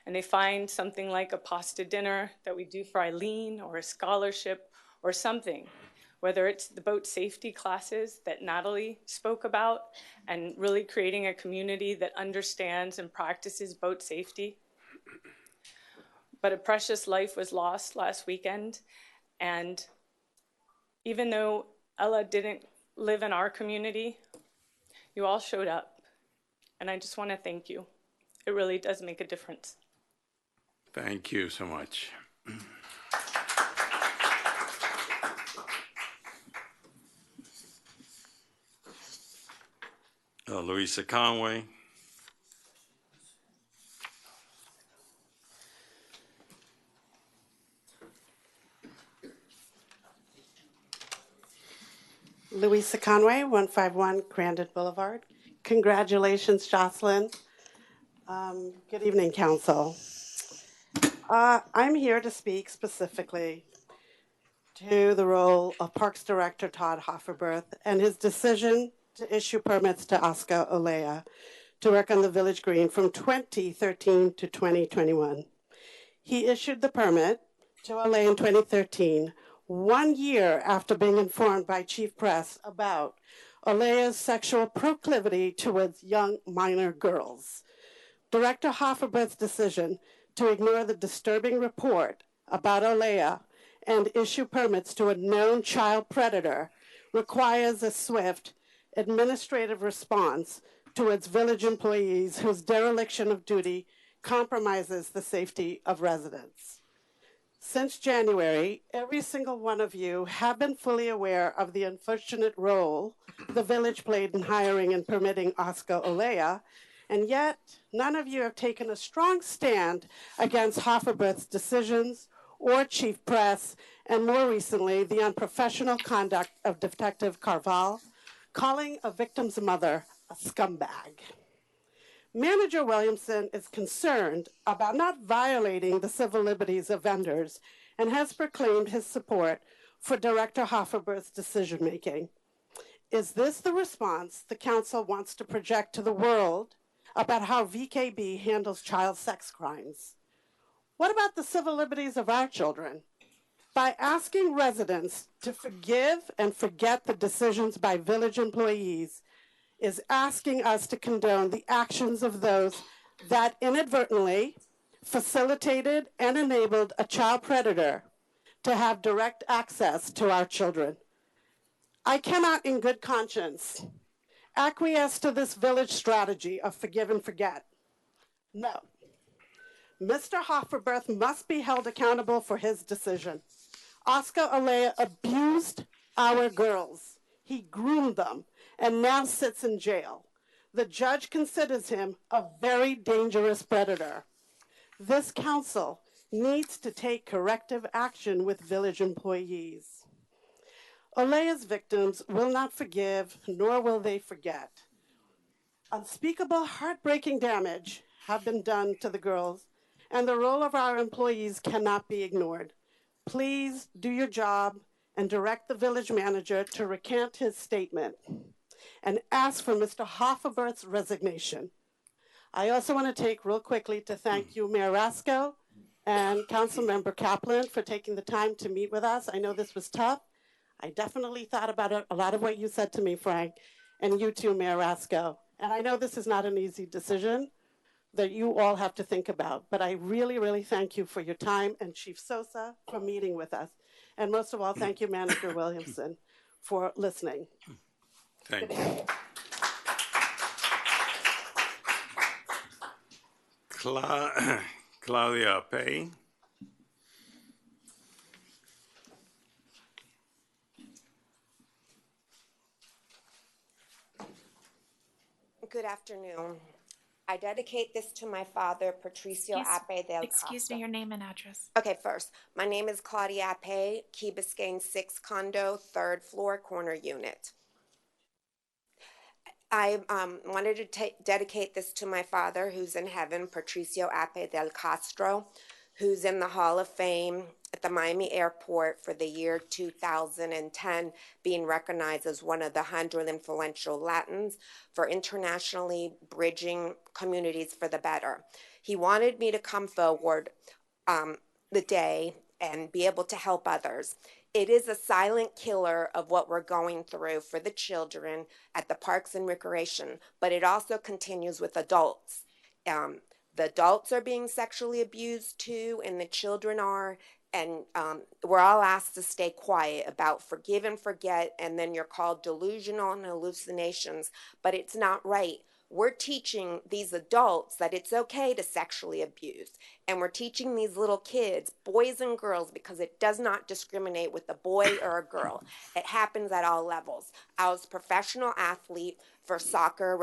F: And they find something like a pasta dinner that we do for Eileen, or a scholarship or something, whether it's the boat safety classes that Natalie spoke about and really creating a community that understands and practices boat safety. But a precious life was lost last weekend. And even though Ella didn't live in our community, you all showed up. And I just want to thank you. It really does make a difference.
A: Thank you so much. Louisa Conway.
G: Louisa Conway, 151 Grandin Boulevard. Congratulations, Jocelyn. Good evening, Council. I'm here to speak specifically to the role of Parks Director Todd Hofferberth and his decision to issue permits to Oscar Olea to work on the Village Green from 2013 to 2021. He issued the permit to Olea in 2013, 1 year after being informed by Chief Press about Olea's sexual proclivity towards young minor girls. Director Hofferberth's decision to ignore the disturbing report about Olea and issue permits to a known child predator requires a swift administrative response towards village employees whose dereliction of duty compromises the safety of residents. Since January, every single one of you have been fully aware of the unfortunate role the village played in hiring and permitting Oscar Olea, and yet none of you have taken a strong stand against Hofferberth's decisions or Chief Press, and more recently, the unprofessional conduct of Detective Carval, calling a victim's mother a scumbag. Manager Williamson is concerned about not violating the civil liberties of vendors and has proclaimed his support for Director Hofferberth's decision-making. Is this the response the council wants to project to the world about how VKB handles child sex crimes? What about the civil liberties of our children? By asking residents to forgive and forget the decisions by village employees is asking us to condone the actions of those that inadvertently facilitated and enabled a child predator to have direct access to our children. I cannot in good conscience acquiesce to this village strategy of forgive and forget. No. Mr. Hofferberth must be held accountable for his decision. Oscar Olea abused our girls. He groomed them and now sits in jail. The judge considers him a very dangerous predator. This council needs to take corrective action with village employees. Olea's victims will not forgive, nor will they forget. Unspeakable, heartbreaking damage have been done to the girls, and the role of our employees cannot be ignored. Please do your job and direct the village manager to recant his statement and ask for Mr. Hofferberth's resignation. I also want to take real quickly to thank you, Mayor Rasco and Councilmember Kaplan, for taking the time to meet with us. I know this was tough. I definitely thought about a lot of what you said to me, Frank, and you too, Mayor Rasco. And I know this is not an easy decision that you all have to think about, but I really, really thank you for your time, and Chief Sosa for meeting with us. And most of all, thank you, Manager Williamson, for listening.
A: Thank you. Claudia Pay.
C: Good afternoon. I dedicate this to my father, Patricio Ape del Costa.
B: Excuse me, your name and address.
C: Okay, first, my name is Claudia Ape, Key Biscayne 6 condo, 3rd floor, corner unit. I wanted to dedicate this to my father, who's in heaven, Patricio Ape del Castro, who's in the Hall of Fame at the Miami Airport for the year 2010, being recognized as one of the 100 influential Latins for internationally bridging communities for the better. He wanted me to come forward the day and be able to help others. It is a silent killer of what we're going through for the children at the Parks and Recreation, but it also continues with adults. The adults are being sexually abused too, and the children are, and we're all asked to stay quiet about forgive and forget, and then you're called delusional and hallucinations, but it's not right. We're teaching these adults that it's okay to sexually abuse, and we're teaching these little kids, boys and girls, because it does not discriminate with a boy or a girl. It happens at all levels. I was a professional athlete for soccer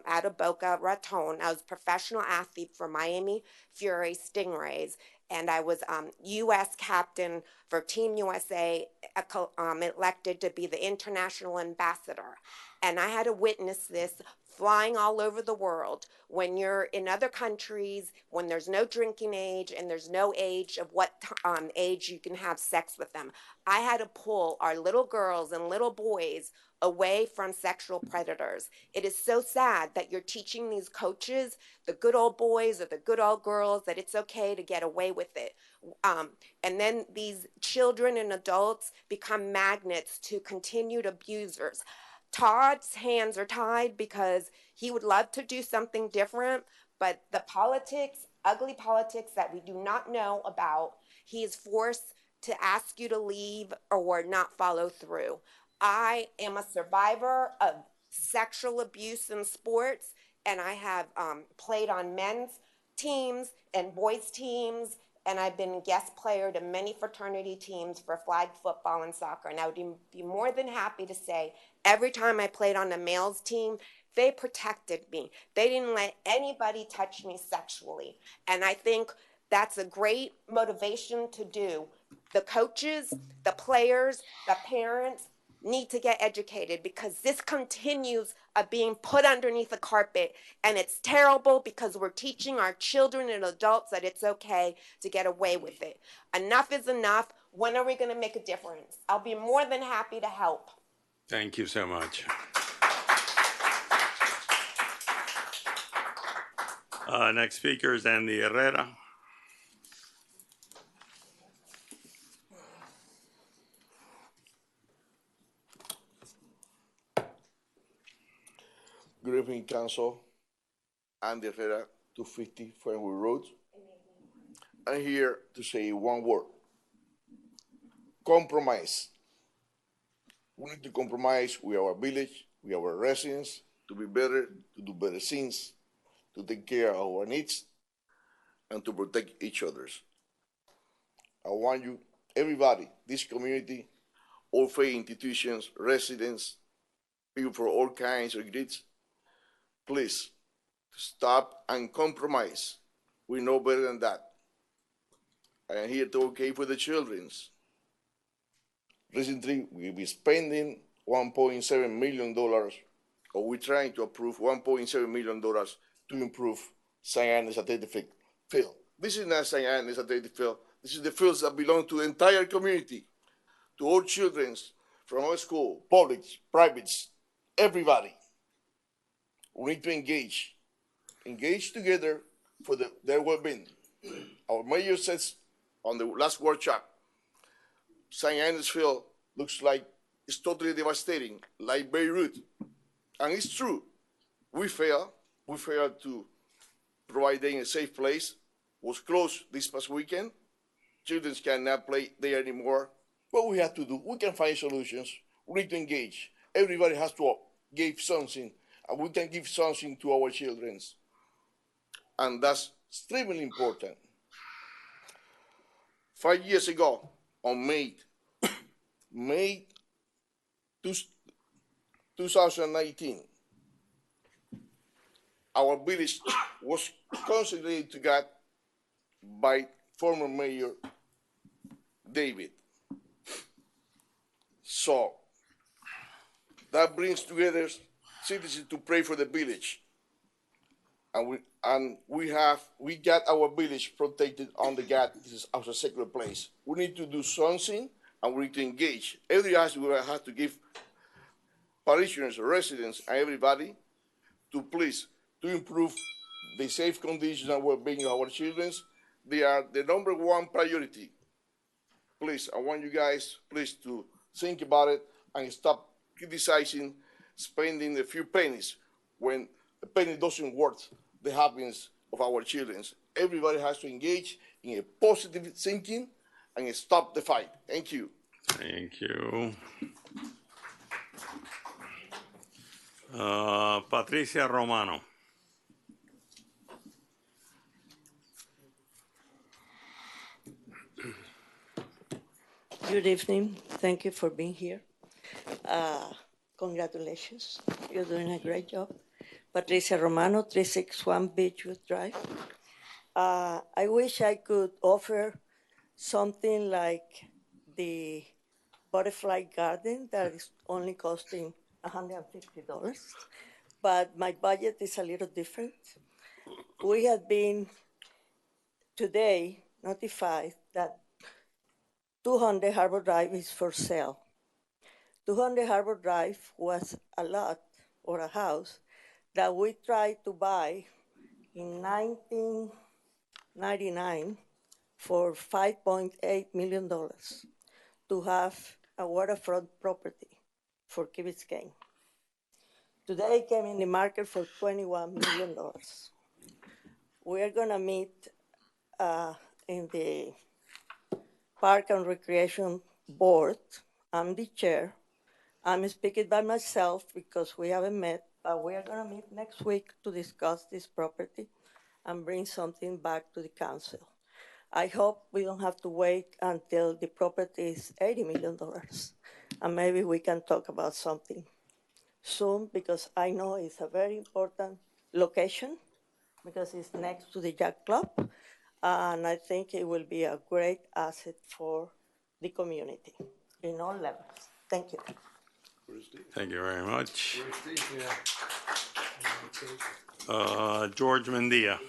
C: out of Boca Raton. I was a professional athlete for Miami Fury Stingrays, and I was U.S. captain for Team USA, elected to be the international ambassador. And I had to witness this flying all over the world. When you're in other countries, when there's no drinking age and there's no age of what age you can have sex with them, I had to pull our little girls and little boys away from sexual predators. It is so sad that you're teaching these coaches, the good old boys or the good old girls, that it's okay to get away with it. And then these children and adults become magnets to continued abusers. Todd's hands are tied because he would love to do something different, but the politics, ugly politics that we do not know about, he is forced to ask you to leave or not follow through. I am a survivor of sexual abuse in sports, and I have played on men's teams and boys' teams and I've been a guest player to many fraternity teams for flag football and soccer. And I would be more than happy to say every time I played on the males team, they protected me. They didn't let anybody touch me sexually. And I think that's a great motivation to do. The coaches, the players, the parents need to get educated, because this continues of being put underneath the carpet, and it's terrible because we're teaching our children and adults that it's okay to get away with it. Enough is enough. When are we going to make a difference? I'll be more than happy to help.
A: Thank you so much. Next speaker is Andy Herrera.
H: Good evening, Council. Andy Herrera, 250 Fernwood Road. I'm here to say one word: compromise. We need to compromise with our village, with our residents, to be better, to do better things, to take care of our needs, and to protect each other's. I want you, everybody, this community, all faith institutions, residents, people for all kinds of needs, please stop and compromise. We know better than that. I am here to advocate for the children's. Recently, we'll be spending $1.7 million, or we're trying to approve $1.7 million to improve St. Agnes Athletic Field. This is not St. Agnes Athletic Field. This is the fields that belong to the entire community, to all children from our school, publics, privates, everybody. We need to engage together for their well-being. Our mayor says on the last workshop, St. Agnes Field looks like it's totally devastating, like Beirut. And it's true. We failed to provide them a safe place. It was closed this past weekend. Children cannot play there anymore. What we have to do, we can find solutions. We need to engage. Everybody has to give something, and we can give something to our children. And that's extremely important. 5 years ago, on May 2019, our village was consecrated to God by former Mayor David. So that brings together citizens to pray for the village. And we got our village protected under God. This is our secular place. We need to do something, and we need to engage. Every house we have to give parishioners, residents, and everybody to improve the safe conditions and well-being of our children. They are the number one priority. Please, I want you guys, please, to think about it and stop criticizing spending a few pennies when a penny doesn't worth the happiness of our children. Everybody has to engage in a positive thinking and stop the fight. Thank you.
A: Thank you. Patricia Romano.
I: Good evening. Thank you for being here. Congratulations. You're doing a great job. Patricia Romano, 361 Beechwood Drive. I wish I could offer something like the butterfly garden that is only costing $150, but my budget is a little different. We have been today notified that 200 Harbor Drive is for sale. 200 Harbor Drive was a lot or a house that we tried to buy in 1999 for $5.8 million to have a waterfront property for Key Biscayne. Today it came in the market for $21 million. We are gonna meet in the Park and Recreation Board. I'm the chair. I'm speaking by myself because we haven't met, but we are going to meet next week to discuss this property and bring something back to the council. I hope we don't have to wait until the property is $80 million. And maybe we can talk about something soon, because I know it's a very important location because it's next to the Yacht Club. And I think it will be a great asset for the community in all levels. Thank you.
A: Thank you very much. George Mendia.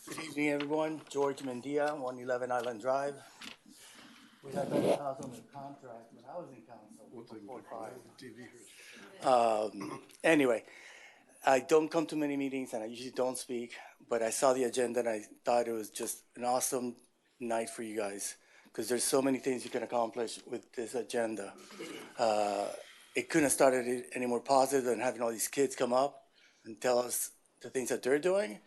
K: Good evening, everyone. George Mendia, 111 Island Drive. We had that house on the contract when I was in council. 45. Anyway, I don't come to many meetings and I usually don't speak, but I saw the agenda and I thought it was just an awesome night for you guys because there's so many things you can accomplish with this agenda. It couldn't have started any more positive than having all these kids come up and tell us the things that they're doing,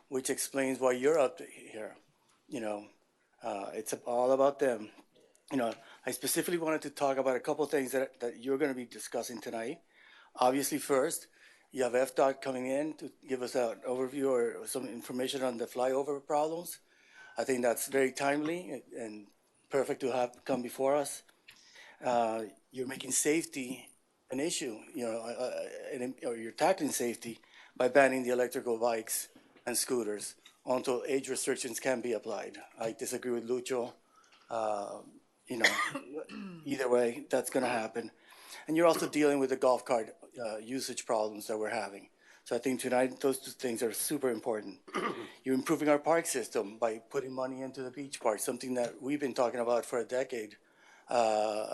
K: which explains why you're up here. You know, it's all about them. You know, I specifically wanted to talk about a couple of things that you're going to be discussing tonight. Obviously, first, you have FDOT coming in to give us an overview or some information on the flyover problems. I think that's very timely and perfect to have come before us. You're making safety an issue, you know, or you're tackling safety by banning the electrical bikes and scooters until age restrictions can be applied. I disagree with Lucho. You know, either way, that's going to happen. And you're also dealing with the golf cart usage problems that we're having. So I think tonight, those two things are super important. You're improving our park system by putting money into the beach park, something that we've been talking about for a decade. And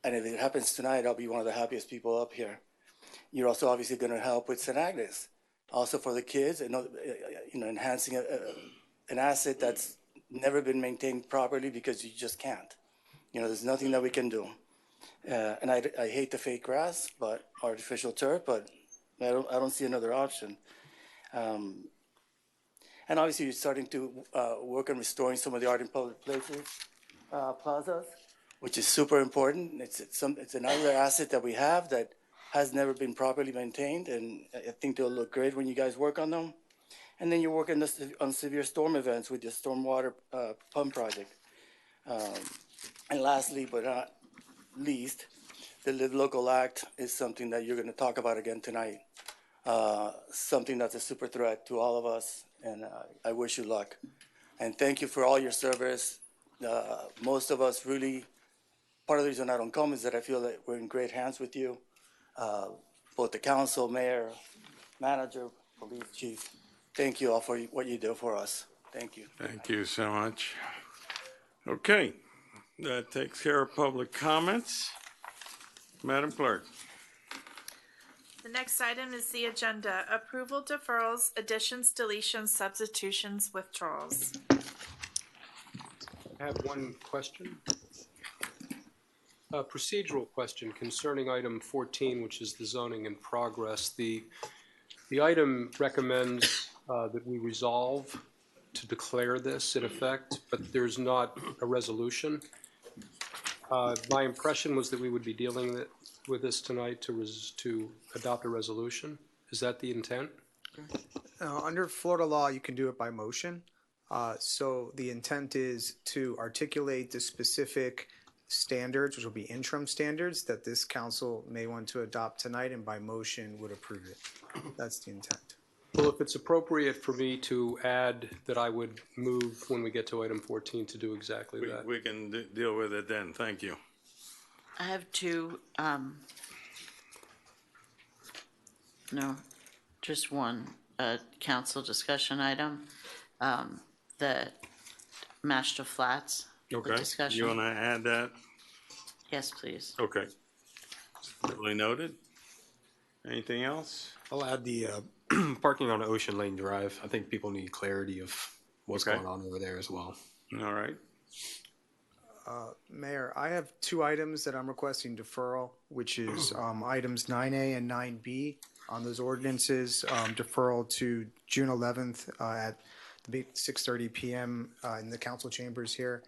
K: if it happens tonight, I'll be one of the happiest people up here. You're also obviously going to help with St. Agnes, also for the kids, and you know, enhancing an asset that's never been maintained properly because you just can't. You know, there's nothing that we can do. And I hate the fake grass, but artificial turf, but I don't see another option. And obviously, you're starting to work on restoring some of the art in public places, plazas, which is super important. It's another asset that we have that has never been properly maintained, and I think they'll look great when you guys work on them. And then you're working on severe storm events with the stormwater pump project. And lastly, but not least, the Live Local Act is something that you're going to talk about again tonight. Something that's a super threat to all of us, and I wish you luck. And thank you for all your service. Most of us really, part of the reason I don't come is that I feel that we're in great hands with you, both the council, mayor, manager, police chief. Thank you all for what you do for us. Thank you.
A: Thank you so much. Okay, that takes care of public comments. Madam Clerk.
B: The next item is the agenda. Approval, deferrals, additions, deletions, substitutions, withdrawals.
D: I have one question. A procedural question concerning item 14, which is the zoning in progress. The item recommends that we resolve to declare this in effect, but there's not a resolution. My impression was that we would be dealing with this tonight to adopt a resolution. Is that the intent?
M: Under Florida law, you can do it by motion. So the intent is to articulate the specific standards, which will be interim standards, that this council may want to adopt tonight and by motion would approve it. That's the intent.
D: Well, if it's appropriate for me to add that I would move when we get to item 14 to do exactly that.
A: We can deal with it then. Thank you.
W: I have two, no, just one council discussion item. The Mashta Flats
A: Okay.
W: discussion.
A: You want to add that?
W: Yes, please.
A: Okay. Duly noted. Anything else?
J: I'll add the parking on Ocean Lane Drive. I think people need clarity of what's going on over there as well.
A: All right.
M: Mayor, I have two items that I'm requesting deferral, which is items 9A and 9B on those ordinances, deferral to June 11th at 6:30 p.m. In the council chambers here.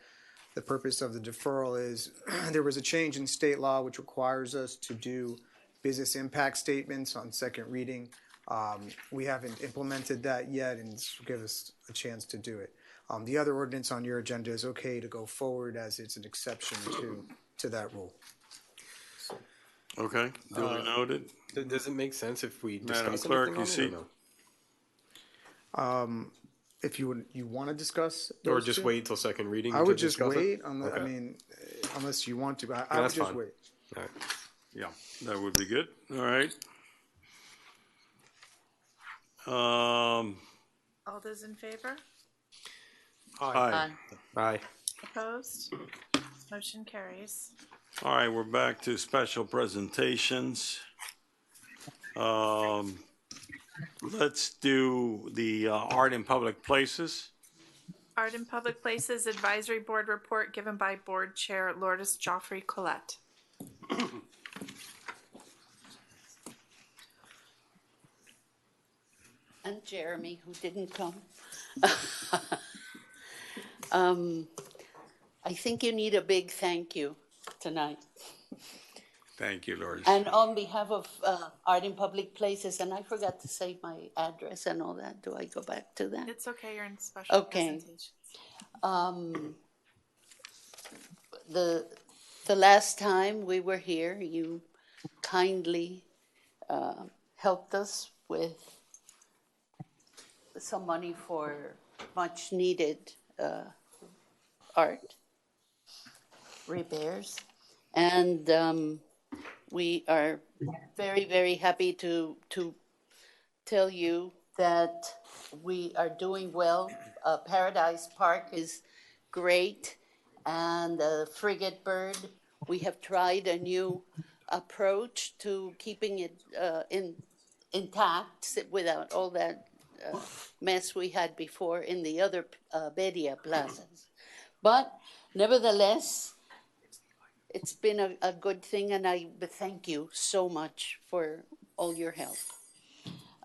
M: The purpose of the deferral is there was a change in state law which requires us to do business impact statements on second reading. We haven't implemented that yet, and this will give us a chance to do it. The other ordinance on your agenda is okay to go forward as it's an exception to that rule.
A: Okay, duly noted.
J: Does it make sense if we
A: Madam
J: discuss
A: Clerk,
J: anything
A: you
J: on it or
A: see?
J: no?
M: If you want to discuss
J: Or
M: those
J: just
M: two?
J: wait till second reading?
M: I
J: to
M: would just
J: discuss it?
M: wait. I
J: Okay.
M: mean, unless you want to, but I would
J: That's
M: just
J: fine.
M: wait.
J: All right.
A: Yeah, that would be good. All right.
B: All those in favor?
A: Aye.
J: Aye.
B: Opposed? Motion carries.
A: All right, we're back to special presentations. Let's do the art in public places.
B: Art in Public Places Advisory Board Report given by Board Chair Lourdes Joffrey Collette.
N: And Jeremy, who didn't come. I think you need a big thank you tonight.
A: Thank you, Lourdes.
N: And on behalf of Art in Public Places, and I forgot to say my address and all that. Do I go back to that?
B: It's okay, you're in special
N: Okay.
B: presentation.
N: The last time we were here, you kindly helped us with some money for much needed art repairs. And we are very, very happy to tell you that we are doing well. Paradise Park is great, and Frigate Bird, we have tried a new approach to keeping it intact without all that mess we had before in the other Bedia plazas. But nevertheless, it's been a good thing, and I thank you so much for all your help.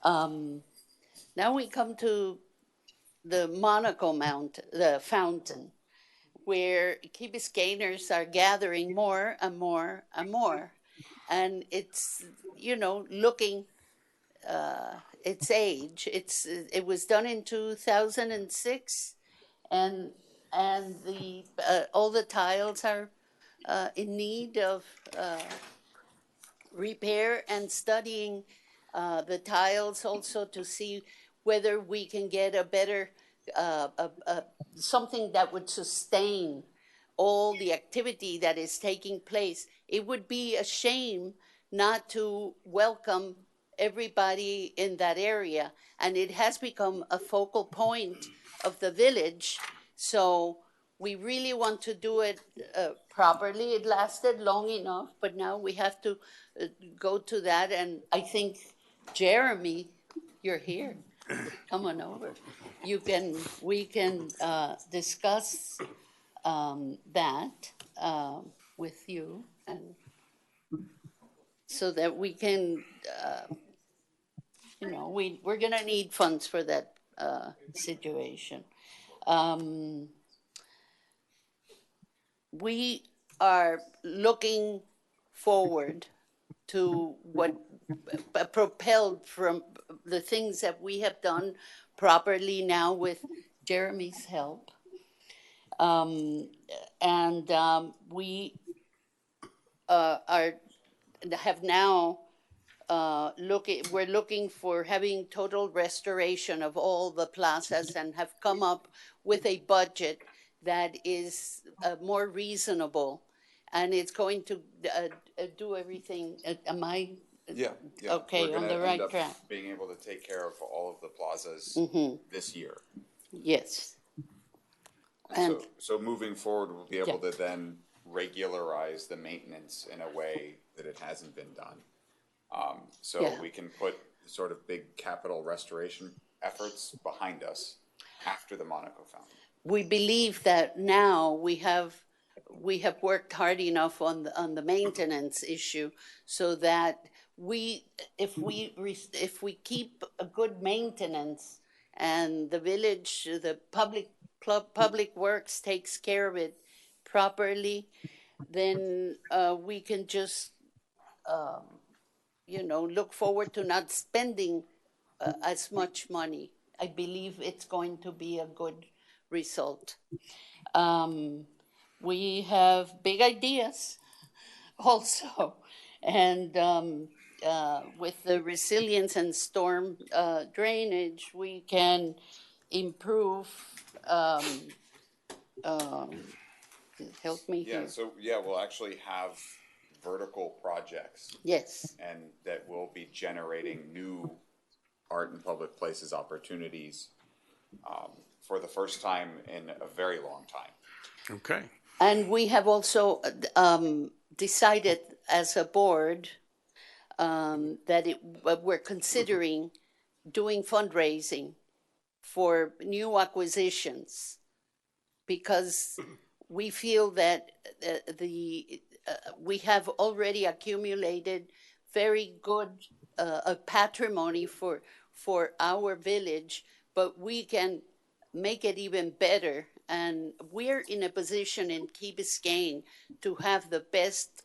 N: Now we come to the Monaco the fountain, where Key Biscayners are gathering more and more and more. And it's, looking its age. It was done in 2006, and all the tiles are in need of repair, and studying the tiles also to see whether we can get a better something that would sustain all the activity that is taking place. It would be a shame not to welcome everybody in that area, and it has become a focal point of the village. So we really want to do it properly. It lasted long enough, but now we have to go to that. And I think, Jeremy, you're here. Come on over. We can discuss that with you, and so that we can, we're gonna need funds for that situation. We are looking forward to what propelled from the things that we have done properly now with Jeremy's help. We have now we're looking for having total restoration of all the plazas, and have come up with a budget that is more reasonable, and it's going to do everything. Am I?
O: Yeah.
N: Okay,
O: We're
N: on
O: gonna
N: the right
O: end up
N: track.
O: being able to take care of all of the plazas this year.
N: Yes.
O: So moving forward, we'll be able to then regularize the maintenance in a way that it hasn't been done. We can put sort of big capital restoration efforts behind us after the Monaco fountain.
N: We believe that now we have worked hard enough on the maintenance issue, so that if we keep a good maintenance, and the village, the public works takes care of it properly, then we can just look forward to not spending as much money. I believe it's going to be a good result. We have big ideas also, and with the resilience and storm drainage, we can improve. Help me
O: Yeah,
N: here.
O: so, we'll actually have vertical projects.
N: Yes.
O: And that will be generating new art in public places opportunities for the first time in a very long time.
A: Okay.
N: And we have also decided as a board that we're considering doing fundraising for new acquisitions, because we feel that we have already accumulated very good patrimony for our village, but we can make it even better. And we're in a position in Key Biscayne to have the best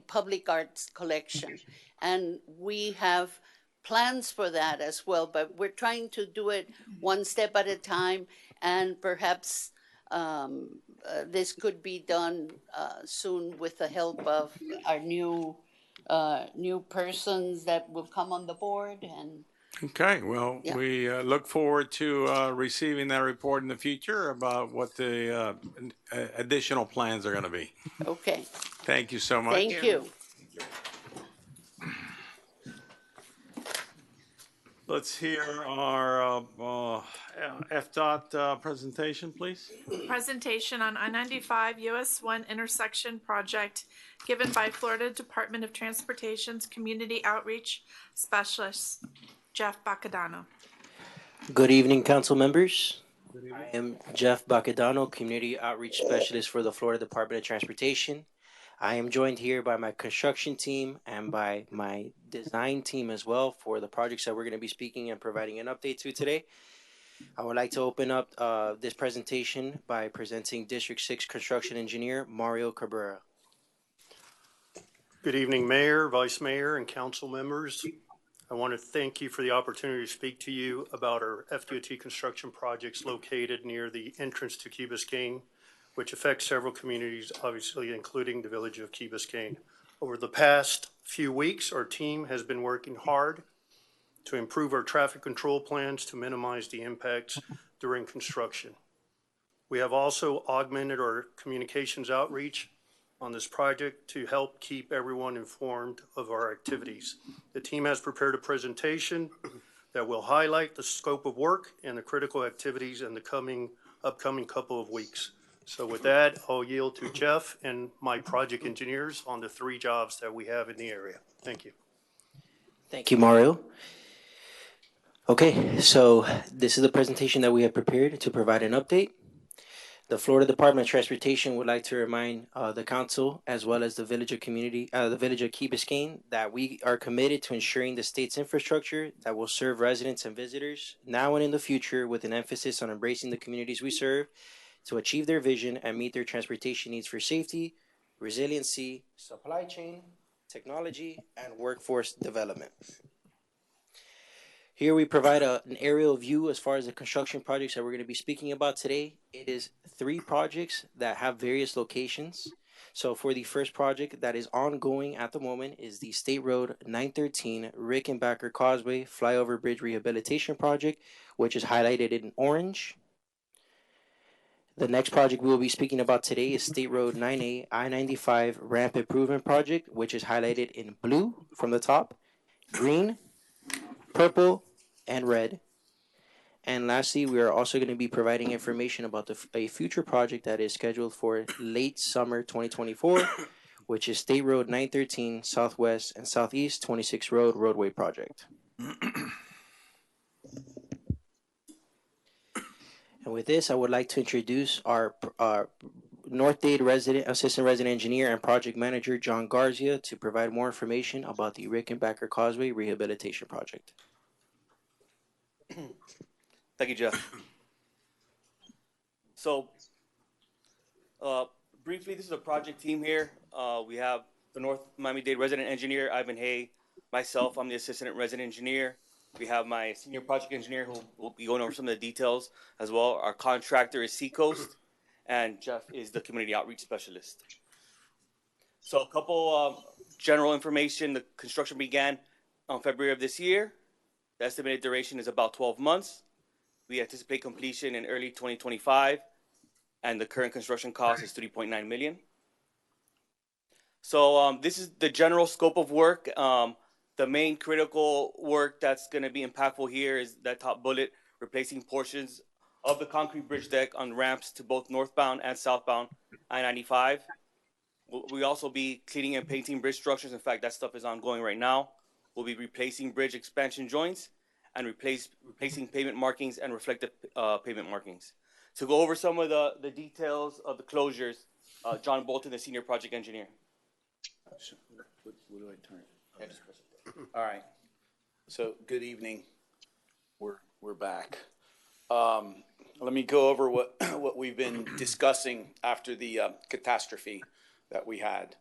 N: public arts collection. And we have plans for that as well, but we're trying to do it one step at a time, and perhaps this could be done soon with the help of our new persons that will come on the board. And
A: Okay, well, we look forward to receiving that report in the future about what the additional plans are going to be.
N: Okay.
A: Thank you so much.
N: Thank you.
A: Let's hear our FDOT presentation, please.
B: Presentation on I-95 US 1 intersection project given by Florida Department of Transportation's Community Outreach Specialist, Jeff Bacadano.
L: Good evening, council members. I am Jeff Bacadano, Community Outreach Specialist for the Florida Department of Transportation. I am joined here by my construction team and by my design team as well for the projects that we're going to be speaking and providing an update to today. I would like to open up this presentation by presenting District 6 Construction Engineer Mario Cabrera.
P: Good evening, Mayor, Vice Mayor, and council members. I want to thank you for the opportunity to speak to you about our FDOT construction projects located near the entrance to Key Biscayne, which affects several communities, obviously including the village of Key Biscayne. Over the past few weeks, our team has been working hard to improve our traffic control plans to minimize the impacts during construction. We have also augmented our communications outreach on this project to help keep everyone informed of our activities. The team has prepared a presentation that will highlight the scope of work and the critical activities in the upcoming couple of weeks. So with that, I'll yield to Jeff and my project engineers on the 3 jobs that we have in the area. Thank you.
L: Thank you, Mario. Okay, so this is the presentation that we have prepared to provide an update. The Florida Department of Transportation would like to remind the council, as well as the village of Key Biscayne, that we are committed to ensuring the state's infrastructure that will serve residents and visitors now and in the future, with an emphasis on embracing the communities we serve to achieve their vision and meet their transportation needs for safety, resiliency, supply chain, technology, and workforce development. Here we provide an aerial view as far as the construction projects that we're going to be speaking about today. It is 3 projects that have various locations. So for the first project that is ongoing at the moment is the State Road 913 Rickenbacker Causeway Flyover Bridge Rehabilitation Project, which is highlighted in orange. The next project we will be speaking about today is State Road 9A I-95 Ramp Improvement Project, which is highlighted in blue from the top, green, purple, and red. And lastly, we are also going to be providing information about a future project that is scheduled for late summer 2024, which is State Road 913 Southwest and Southeast 26 Road Roadway Project. And with this, I would like to introduce our North Dade Assistant Resident Engineer and Project Manager, John Garcia, to provide more information about the Rickenbacker Causeway Rehabilitation Project.
Q: Thank you, Jeff. So, briefly, this is a project team here. We have the North Miami-Dade Resident Engineer, Ivan Hay, Myself, I'm the assistant resident engineer. We have my senior project engineer who will be going over some of the details as well. Our contractor is Seacoast, and Jeff is the community outreach specialist. So a couple general information. The construction began on February of this year. The estimated duration is about 12 months. We anticipate completion in early 2025, and the current construction cost is $3.9 million. So this is the general scope of work. The main critical work that's going to be impactful here is that top bullet, replacing portions of the concrete bridge deck on ramps to both northbound and southbound I-95. We'll also be cleaning and painting bridge structures. In fact, that stuff is ongoing right now. We'll be replacing bridge expansion joints and replacing pavement markings and reflective pavement markings. To go over some of the details of the closures, John Bolton, the senior project engineer.
R: What do I turn? All right. So good evening. We're back. Let me go over what we've been discussing after the catastrophe that we had.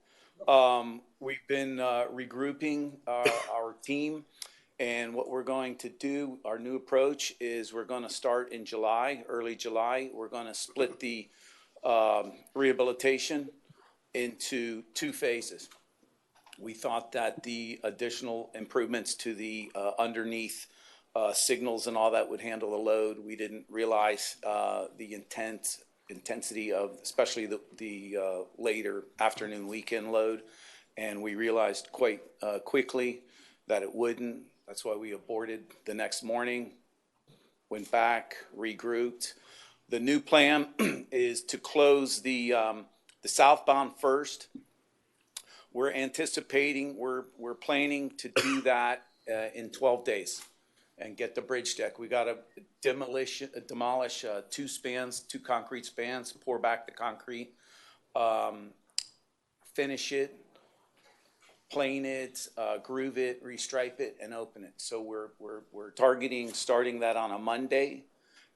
R: We've been regrouping our team, and what we're going to do, our new approach is we're going to start in July, early July. We're going to split the rehabilitation into 2 phases. We thought that the additional improvements to the underneath signals and all that would handle the load. We didn't realize the intensity of, especially the later afternoon weekend load, and we realized quite quickly that it wouldn't. That's why we aborted the next morning, went back, regrouped. The new plan is to close the southbound first. We're anticipating, we're planning to do that in 12 days and get the bridge deck. We got to demolish 2 spans, 2 concrete spans, pour back the concrete, finish it, plane it, groove it, restripe it, and open it. So we're targeting starting that on a Monday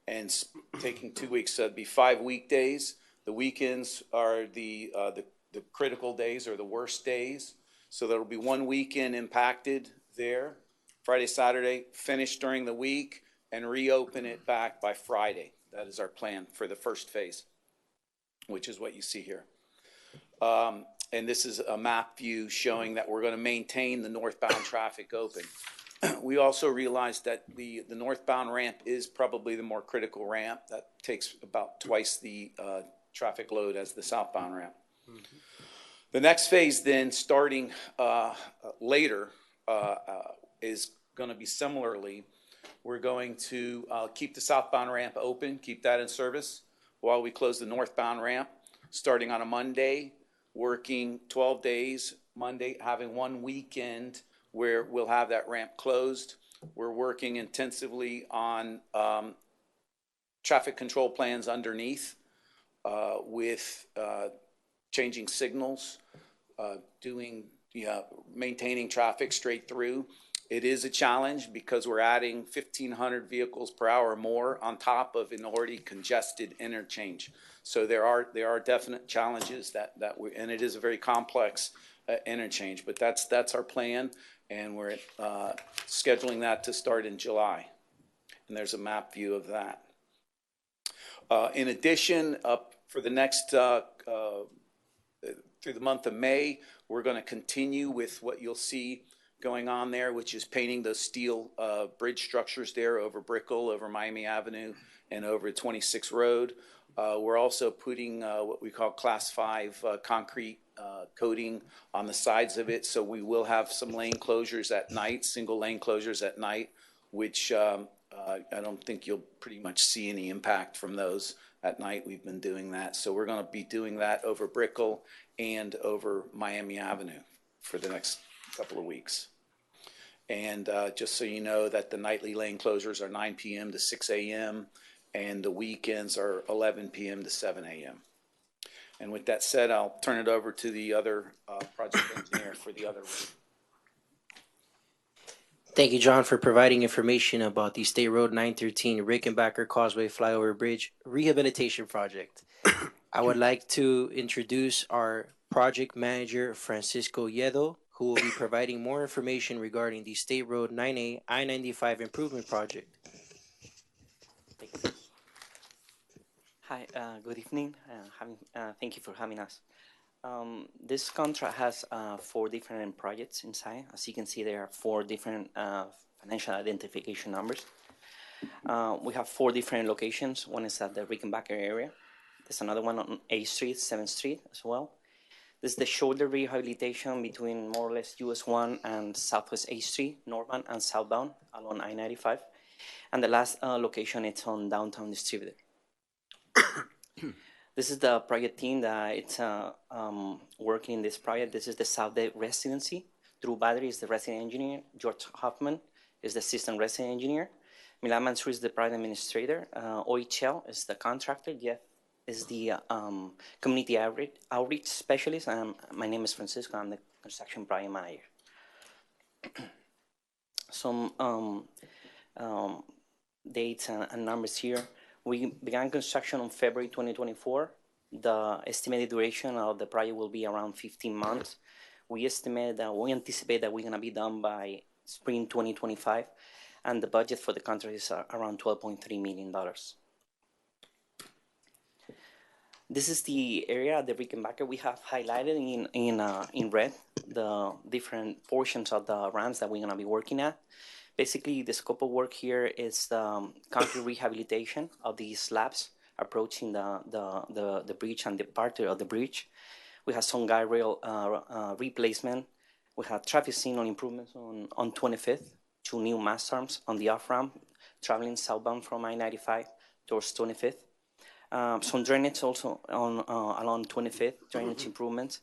R: and taking 2 weeks. So it'd be 5 weekdays. The weekends are the critical days or the worst days. So there'll be 1 weekend impacted there. Friday, Saturday, finish during the week and reopen it back by Friday. That is our plan for the first phase, which is what you see here. And this is a map view showing that we're going to maintain the northbound traffic open. We also realized that the northbound ramp is probably the more critical ramp. That takes about twice the traffic load as the southbound ramp. Mm-hmm. The next phase then, starting later, is going to be similarly. We're going to keep the southbound ramp open, keep that in service, while we close the northbound ramp, starting on a Monday, working 12 days, Monday, having 1 weekend where we'll have that ramp closed. We're working intensively on traffic control plans underneath with changing signals, maintaining traffic straight through. It is a challenge because we're adding 1,500 vehicles per hour more on top of an already congested interchange. So there are definite challenges and it is a very complex interchange. But that's our plan, and we're scheduling that to start in July. And there's a map view of that. In addition, for the next through the month of May, we're going to continue with what you'll see going on there, which is painting those steel bridge structures there over Brickell, over Miami Avenue, and over 26 Road. We're also putting what we call Class 5 concrete coating on the sides of it, so we will have some lane closures at night, single lane closures at night, which I don't think you'll pretty much see any impact from those at night. We've been doing that. So we're going to be doing that over Brickell and over Miami Avenue for the next couple of weeks. And just so you know that the nightly lane closures are 9 p.m. to 6 a.m. and the weekends are 11 p.m. to 7 a.m. And with that said, I'll turn it over to the other project engineer for the other one.
L: Thank you, John, for providing information about the State Road 913 Rickenbacker Causeway Flyover Bridge Rehabilitation Project. I would like to introduce our project manager, Francisco Yedo, who who will be providing more information regarding the State Road 9A I-95 improvement project.
S: Hi, good evening. Thank you for having us. This contract has 4 different projects inside. As you can see, there are 4 different financial identification numbers. We have 4 different locations. One is at the Rickenbacker area. There's another one on 8th Street, 7th Street as well. This is the shoulder rehabilitation between more or less US 1 and Southwest 8th Street, northbound and southbound along I-95. And the last location, it's on downtown Distributor. This is the project team that it's working in this project. This is the South Day Residency. Drew Badri is the resident engineer. George Hoffman is the assistant resident engineer. Milan Mansur is the project administrator. OHL is the contractor. Jeff is the community outreach specialist. My name is Francisco. I'm the construction project manager. Some dates and numbers here. We began construction on February 2024. The estimated duration of the project will be around 15 months. We anticipate that we're gonna be done by spring 2025, and the budget for the contract is around $12.3 million. This is the area, the Rickenbacker, we have highlighted in red, the different portions of the ramps that we're gonna be working at. Basically, the scope of work here is concrete rehabilitation of these slabs approaching the bridge and the part of the bridge. We have some guide rail replacement. We have traffic signal improvements on 25th, 2 new mast arms on the off-ramp, traveling southbound from I-95 towards 25th. Some drainage also along 25th, drainage improvements.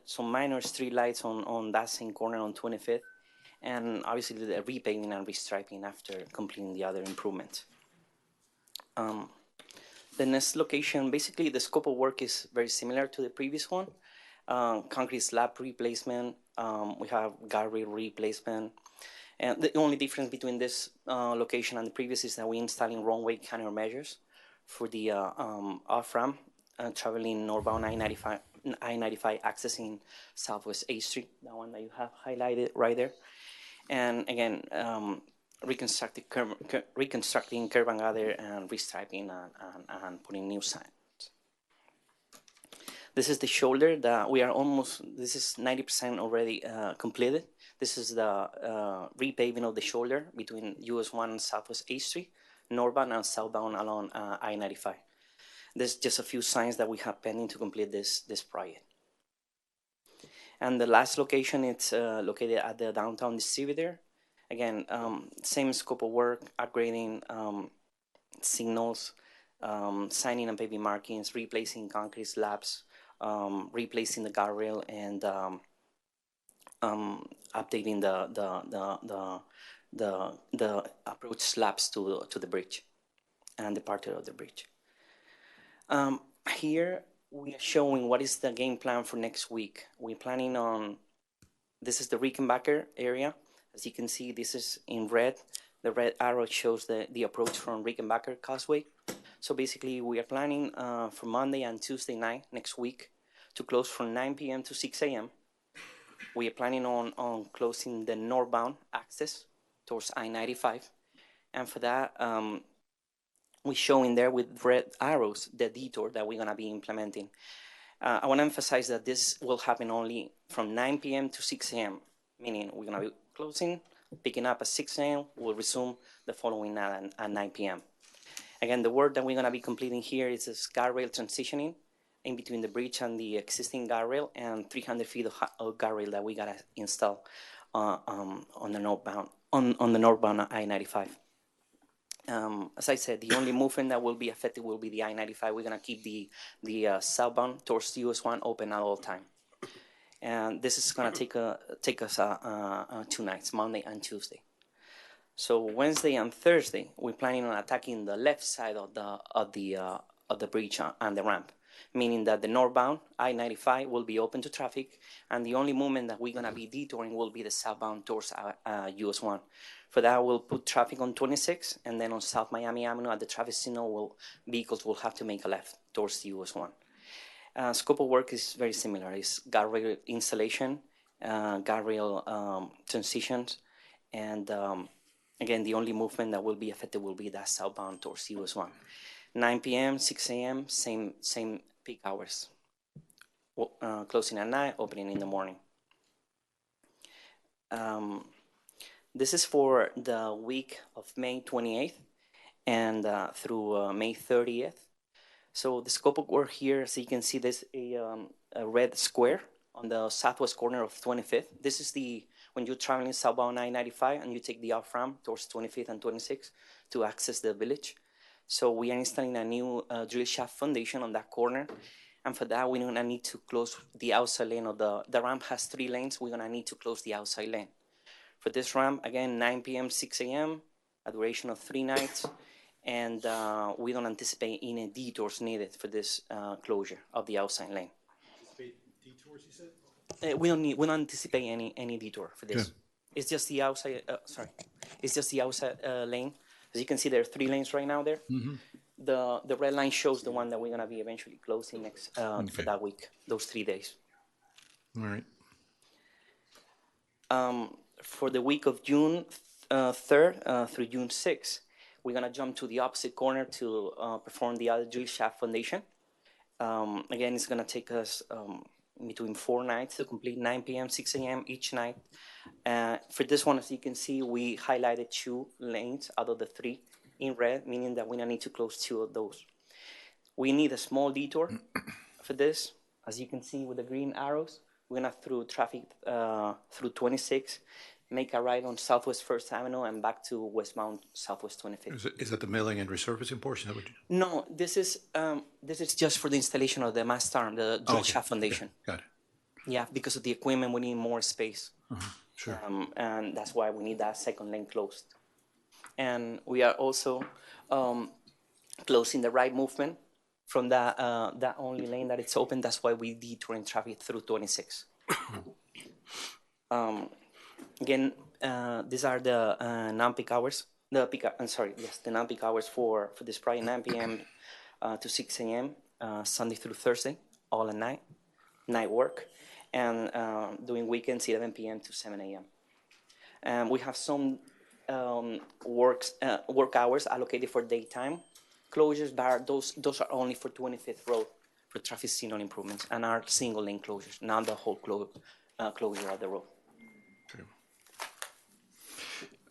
S: Some minor street lights on that same corner on 25th. And obviously the repaving and restriping after completing the other improvements. The next location, basically the scope of work is very similar to the previous one. Concrete slab replacement, we have guardrail replacement. And the only difference between this location and the previous is that we're installing runway countermeasures for the off-ramp traveling northbound I-95 accessing Southwest 8th Street, that one that you have highlighted right there. And again, reconstructing curb and gutter and restriping and putting new signs. This is the shoulder that we are almost, this is 90% already completed. This is the repaving of the shoulder between US 1 and Southwest 8th Street, northbound and southbound along I-95. There's just a few signs that we have pending to complete this project. And the last location, it's located at the downtown Distributor. Again, same scope of work, upgrading signals, signing and paving markings, replacing concrete slabs, replacing the guardrail, and updating the approach slabs to the bridge and the part of the bridge. Here we are showing what is the game plan for next week. We're planning on, this is the Rickenbacker area. As you can see, this is in red. The red arrow shows the approach from Rickenbacker Causeway. So basically we are planning for Monday and Tuesday night next week to close from 9 p.m. to 6 a.m. We are planning on closing the northbound access towards I-95. And for that, we're showing there with red arrows the detour that we're gonna be implementing. I wanna emphasize that this will happen only from 9 p.m. to 6 a.m., meaning we're gonna be closing, picking up at 6 a.m., we'll resume the following night at 9 p.m. Again, the work that we're gonna be completing here is this guardrail transitioning in between the bridge and the existing guardrail, and 300 feet of guardrail that we gotta install on the northbound I-95. As I said, the only movement that will be affected will be the I-95. We're gonna keep the southbound towards US 1 open at all time. And this is gonna take us 2 nights, Monday and Tuesday. So Wednesday and Thursday, we're planning on attacking the left side of the bridge and the ramp, meaning that the northbound I-95 will be open to traffic, and the only movement that we're gonna be detouring will be the southbound towards US 1. For that, we'll put traffic on 26, and then on South Miami Avenue at the traffic signal, vehicles will have to make a left towards the US 1. Scope of work is very similar. It's guardrail installation, guardrail transitions, and again, the only movement that will be affected will be that southbound towards US 1. 9 p.m., 6 a.m., same peak hours. Closing at night, opening in the morning. This is for the week of May 28th and through May 30th. So the scope of work here, so you can see there's a red square on the southwest corner of 25th. This is when you're traveling southbound I-95 and you take the off-ramp towards 25th and 26th to access the village. So we are installing a new drill shaft foundation on that corner. And for that, we're gonna need to close the outside lane of the ramp has 3 lanes. We're gonna need to close the outside lane. For this ramp, again, 9 p.m., 6 a.m., a duration of 3 nights. And we don't anticipate any detours needed for this closure of the outside lane.
T: Detours, you said?
S: We don't anticipate any detour for this.
T: Good.
S: It's just the outside, it's just the outside lane. As you can see, there are 3 lanes right now there.
T: Mm-hmm.
S: The red line shows the one that we're gonna be eventually closing next for that week, those 3 days.
T: All right.
S: For the week of June 3rd through June 6th, we're gonna jump to the opposite corner to perform the other drill shaft foundation. Again, it's gonna take us between 4 nights to complete 9 p.m., 6 a.m. each night. For this one, as you can see, we highlighted 2 lanes out of the 3 in red, meaning that we're gonna need to close 2 of those. We need a small detour for this. As you can see with the green arrows, we're gonna through traffic through 26, make a right on Southwest 1st Avenue and back to westbound Southwest 25th.
T: Is that the milling and resurfacing portion?
S: No, this is just for the installation of the mast arm, the drill shaft foundation.
T: Got it.
S: Yeah, because of the equipment, we need more space.
T: Sure.
S: And that's why we need that second lane closed. And we are also closing the right movement from that only lane that it's open. That's why we detouring traffic through 26. Again, these are the non-peak hours. The non-peak hours for this project, 9 p.m. To 6 a.m. Sunday through Thursday, all at night work, and doing weekends 11 p.m. to 7 a.m. We have some work hours allocated for daytime closures, but those are only for 25th Road for traffic signal improvements and are single lane closures, not the whole closure of the road.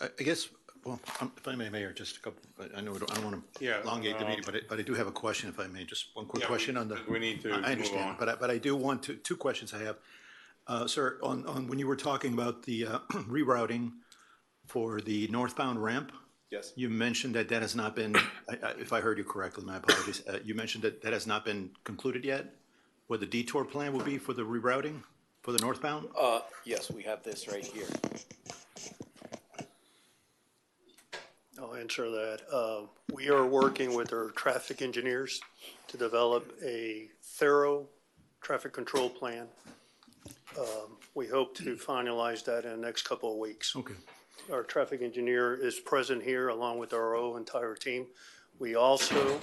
T: I guess, well, if I may, Mayor, just a couple, I know I don't want to elongate the meeting, but I do have a question, if I may, just one quick question on the.
A: We need to
T: I understand, but I do want to, 2 questions I have. Sir, on when you were talking about the rerouting for the northbound ramp.
O: Yes.
T: You mentioned that has not been, if I heard you correctly, my apologies, you mentioned that has not been concluded yet? What the detour plan will be for the rerouting for the northbound?
R: Yes, we have this right here.
P: I'll answer that. We are working with our traffic engineers to develop a thorough traffic control plan. We hope to finalize that in the next couple of weeks.
T: Okay.
P: Our traffic engineer is present here along with our entire team. We also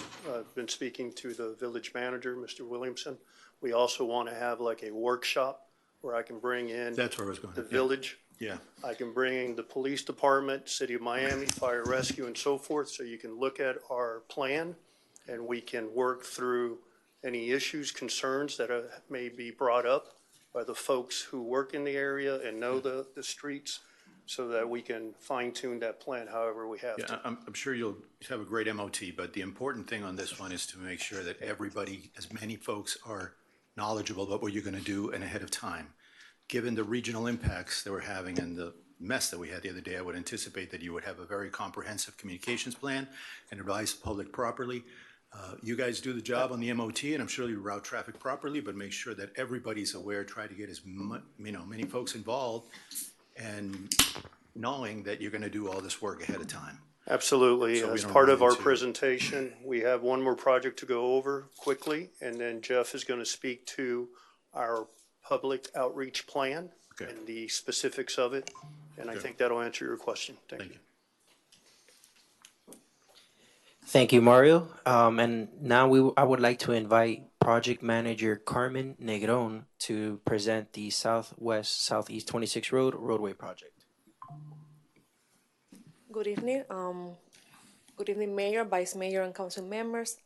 P: been speaking to the village manager, Mr. Williamson. We also want to have like a workshop where I can bring in
T: That's where I was going.
P: the village.
T: Yeah.
P: I can bring in the police department, City of Miami, fire rescue, and so forth, so you can look at our plan and we can work through any issues, concerns that may be brought up by the folks who work in the area and know the streets, so that we can fine tune that plan however we have to.
T: I'm sure you'll have a great MOT, but the important thing on this one is to make sure that everybody, as many folks, are knowledgeable about what you're going to do and ahead of time. Given the regional impacts that we're having and the mess that we had the other day, I would anticipate that you would have a very comprehensive communications plan and advise the public properly. You guys do the job on the MOT, and I'm sure you route traffic properly, but make sure that everybody's aware, try to get as many folks involved, and knowing that you're going to do all this work ahead of time.
P: Absolutely.
T: So
P: As part of our presentation, we have one more project to go over quickly, and then Jeff is going to speak to our public outreach plan and the specifics of it, and I think that'll answer your question. Thank you.
L: Thank you, Mario. And now I would like to invite Project Manager Carmen Negron to present the Southwest Southeast 26 Road roadway project.
E: Good evening. Good evening, Mayor, Vice Mayor, and Council members.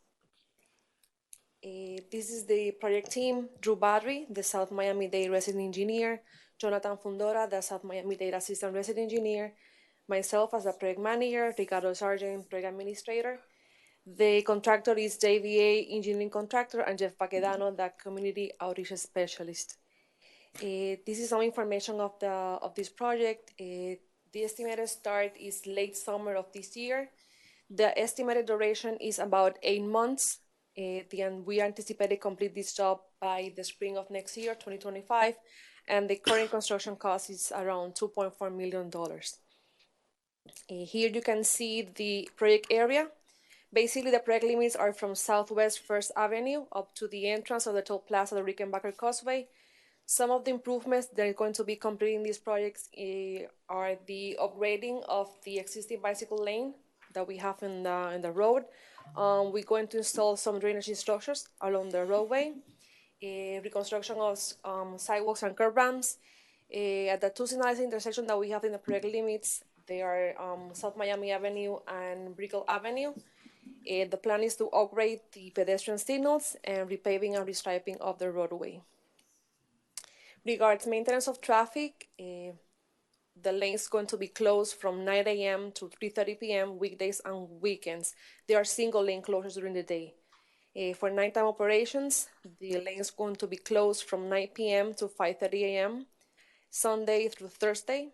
E: This is the project team: Drew Badry, the South Miami-Dade resident engineer; Jonathan Fundora, the South Miami-Dade assistant resident engineer; myself as the project manager; Ricardo Sargent, project administrator. The contractor is JVA engineering contractor, and Jeff Paquedano, the community outreach specialist. This is some information of this project. The estimated start is late summer of this year. The estimated duration is about 8 months. We anticipate to complete this job by the spring of next year, 2025, and the current construction cost is around $2.4 million. Here you can see the project area. Basically, the project limits are from Southwest First Avenue up to the entrance of the toll plaza, the Rickenbacker Causeway. Some of the improvements that are going to be completing these projects are the upgrading of the existing bicycle lane that we have in the road. We're going to install some drainage structures along the roadway, reconstruction of sidewalks and curb ramps. At the two signalized intersections that we have in the project limits, they are South Miami Avenue and Brickell Avenue. The plan is to upgrade the pedestrian signals and repaving and restriping of the roadway. Regards maintenance of traffic, the lane is going to be closed from 9 a.m. to 3:30 p.m. weekdays and weekends. There are single lane closures during the day. For nighttime operations, the lane is going to be closed from 9 p.m. to 5:30 a.m. Sunday through Thursday.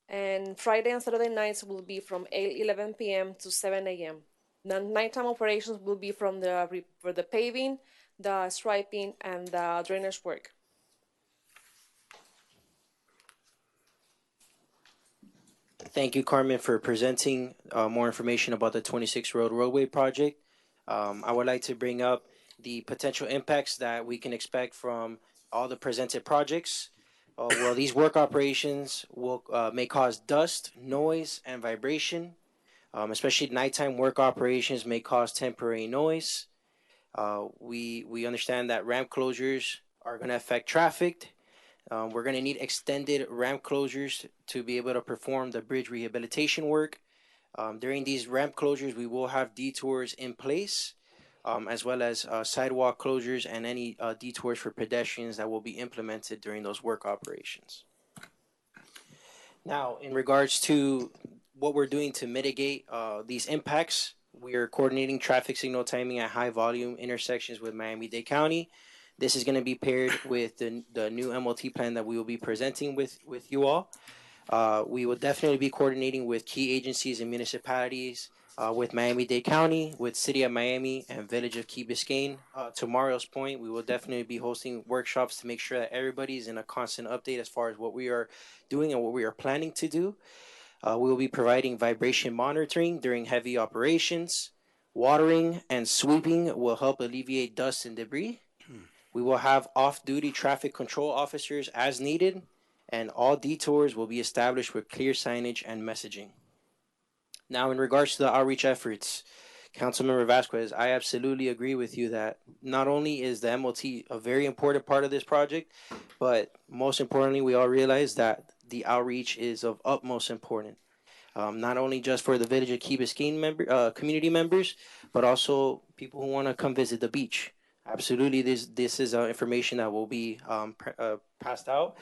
E: And Friday and Saturday nights will be from 11 p.m. to 7 a.m. The nighttime operations will be for the paving, the striping, and the drainage work.
L: Thank you, Carmen, for presenting more information about the 26 Road roadway project. I would like to bring up the potential impacts that we can expect from all the presented projects. Well, these work operations may cause dust, noise, and vibration. Especially nighttime work operations may cause temporary noise. We understand that ramp closures are going to affect traffic. We're going to need extended ramp closures to be able to perform the bridge rehabilitation work. During these ramp closures, we will have detours in place, as well as sidewalk closures and any detours for pedestrians that will be implemented during those work operations. Now, in regards to what we're doing to mitigate these impacts, we are coordinating traffic signal timing at high volume intersections with Miami-Dade County. This is going to be paired with the new MOT plan that we will be presenting with you all. We will definitely be coordinating with key agencies and municipalities, with Miami-Dade County, with City of Miami, and Village of Key Biscayne. To Mario's point, we will definitely be hosting workshops to make sure that everybody is in a constant update as far as what we are doing and what we are planning to do. We will be providing vibration monitoring during heavy operations. Watering and sweeping will help alleviate dust and debris. We will have off-duty traffic control officers as needed, and all detours will be established with clear signage and messaging. Now, in regards to the outreach efforts, Councilmember Vasquez, I absolutely agree with you that not only is the MOT a very important part of this project, but most importantly, we all realize that the outreach is of utmost importance. Not only just for the Village of Key Biscayne community members, but also people who want to come visit the beach. Absolutely, this is information that will be passed out.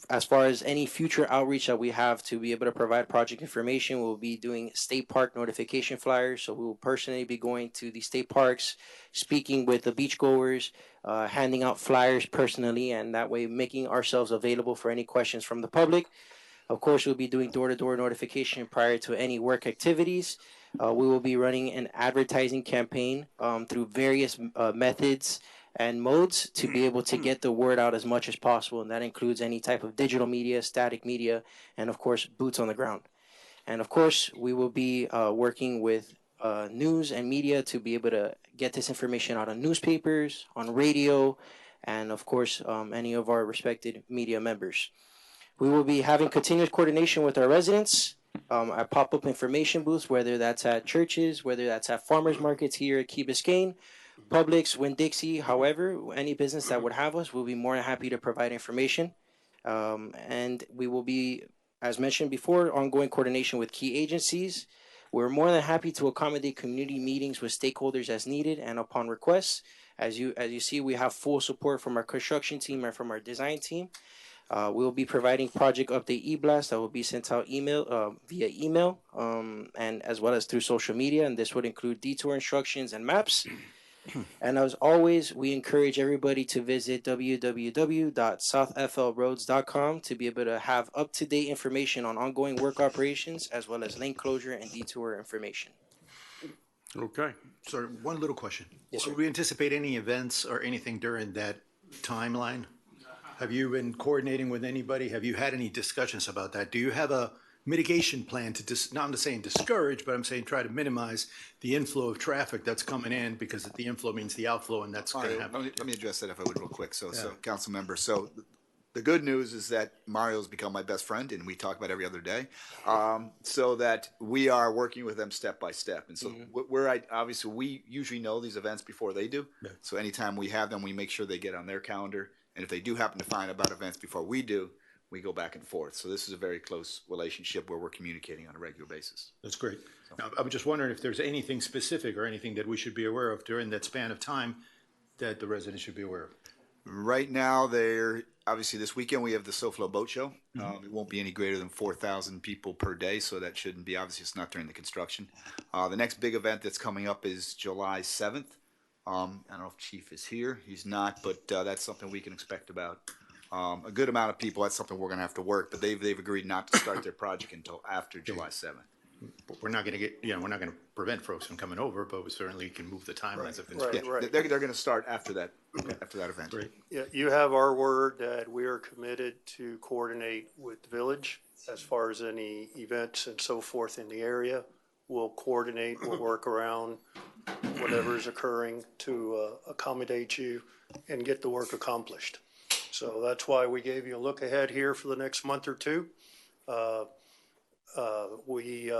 L: As far as any future outreach that we have to be able to provide project information, we'll be doing state park notification flyers. So we will personally be going to the state parks, speaking with the beachgoers, handing out flyers personally, and that way making ourselves available for any questions from the public. Of course, we'll be doing door-to-door notification prior to any work activities. We will be running an advertising campaign through various methods and modes to be able to get the word out as much as possible. And that includes any type of digital media, static media, and of course, boots on the ground. And of course, we will be working with news and media to be able to get this information out on newspapers, on radio, and of course, any of our respected media members. We will be having continuous coordination with our residents at pop-up information booths, whether that's at churches, whether that's at farmers markets here at Key Biscayne, Publix, Winn-Dixie, however, any business that would have us, we'll be more than happy to provide information. And we will be, as mentioned before, ongoing coordination with key agencies. We're more than happy to accommodate community meetings with stakeholders as needed and upon request. As you see, we have full support from our construction team and from our design team. We'll be providing project update e-blast that will be sent out via email, and as well as through social media. And this would include detour instructions and maps. And as always, we encourage everybody to visit www.southflroads.com to be able to have up-to-date information on ongoing work operations, as well as lane closure and detour information.
A: Okay.
T: Sorry, one little question.
L: Yes, sir.
T: Do we anticipate any events or anything during that timeline? Have you been coordinating with anybody? Have you had any discussions about that? Do you have a mitigation plan to not I'm saying discourage, but I'm saying try to minimize the inflow of traffic that's coming in, because the inflow means the outflow, and that's going to happen.
F: Let me address that if I would real quick. So council member, so the good news is that Mario's become my best friend, and we talk about every other day. So that we are working with them step by step. And so obviously we usually know these events before they do. Yeah. So anytime we have them, we make sure they get on their calendar. And if they do happen to find about events before we do, we go back and forth. So this is a very close relationship where we're communicating on a regular basis.
T: That's great. Now, I'm just wondering if there's anything specific or anything that we should be aware of during that span of time that the residents should be aware of.
F: Right now, obviously this weekend we have the SoFlo Boat Show. It won't be any greater than 4,000 people per day, so that shouldn't be, obviously it's not during the construction. The next big event that's coming up is July 7th. I don't know if Chief is here. He's not, but that's something we can expect about. A good amount of people, that's something we're going to have to work, but they've agreed not to start their project until after July 7th.
T: We're not going to we're not going to prevent folks from coming over, but we certainly can move the timelines if it's
F: Right. They're going to start after that event.
T: Great.
P: Yeah, you have our word that we are committed to coordinate with the village as far as any events and so forth in the area. We'll coordinate, we'll work around whatever is occurring to accommodate you and get the work accomplished. So that's why we gave you a look ahead here for the next month or two. We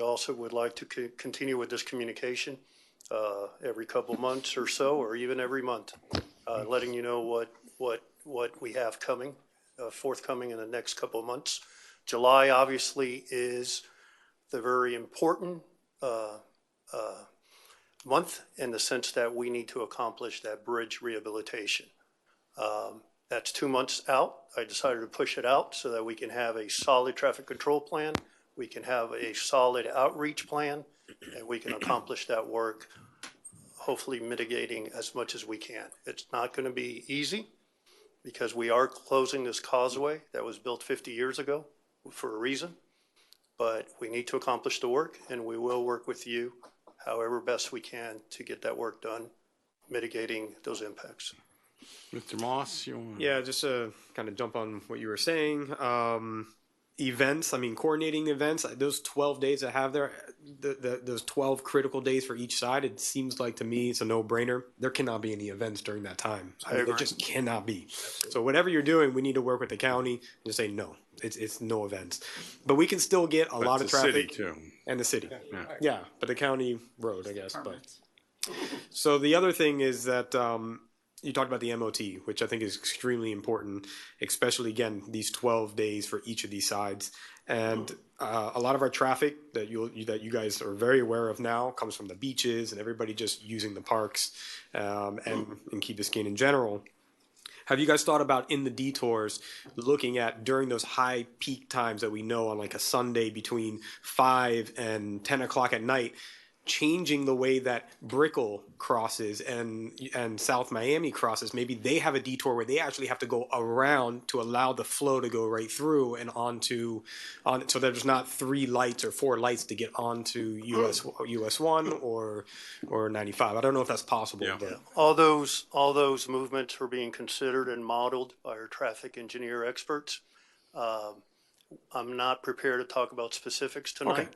P: also would like to continue with this communication every couple months or so, or even every month, letting you know what we have coming, forthcoming in the next couple of months. July obviously is the very important month in the sense that we need to accomplish that bridge rehabilitation. That's 2 months out. I decided to push it out so that we can have a solid traffic control plan, we can have a solid outreach plan, and we can accomplish that work, hopefully mitigating as much as we can. It's not going to be easy because we are closing this causeway that was built 50 years ago for a reason, but we need to accomplish the work, and we will work with you however best we can to get that work done, mitigating those impacts.
A: Mr. Moss, you want?
J: Yeah, just to kind of jump on what you were saying. Events, coordinating events, those 12 days I have there, those 12 critical days for each side, it seems like to me it's a no-brainer. There cannot be any events during that time. There just cannot be. So whatever you're doing, we need to work with the county and just say no, it's no events. But we can still get a lot of traffic.
A: The city too.
J: And the city. Yeah, but the county road, I guess. But so the other thing is that you talked about the MOT, which I think is extremely important, especially, again, these 12 days for each of these sides. And a lot of our traffic that you guys are very aware of now comes from the beaches and everybody just using the parks and in Key Biscayne in general. Have you guys thought about in the detours looking at during those high peak times that we know on like a Sunday between 5 and 10 o'clock at night, changing the way that Brickell crosses and South Miami crosses? Maybe they have a detour where they actually have to go around to allow the flow to go right through and so there's not 3 lights or 4 lights to get onto US 1 or 95. I don't know if that's possible.
P: Yeah. But all those movements are being considered and modeled by our traffic engineer experts. I'm not prepared to talk about specifics tonight. Okay.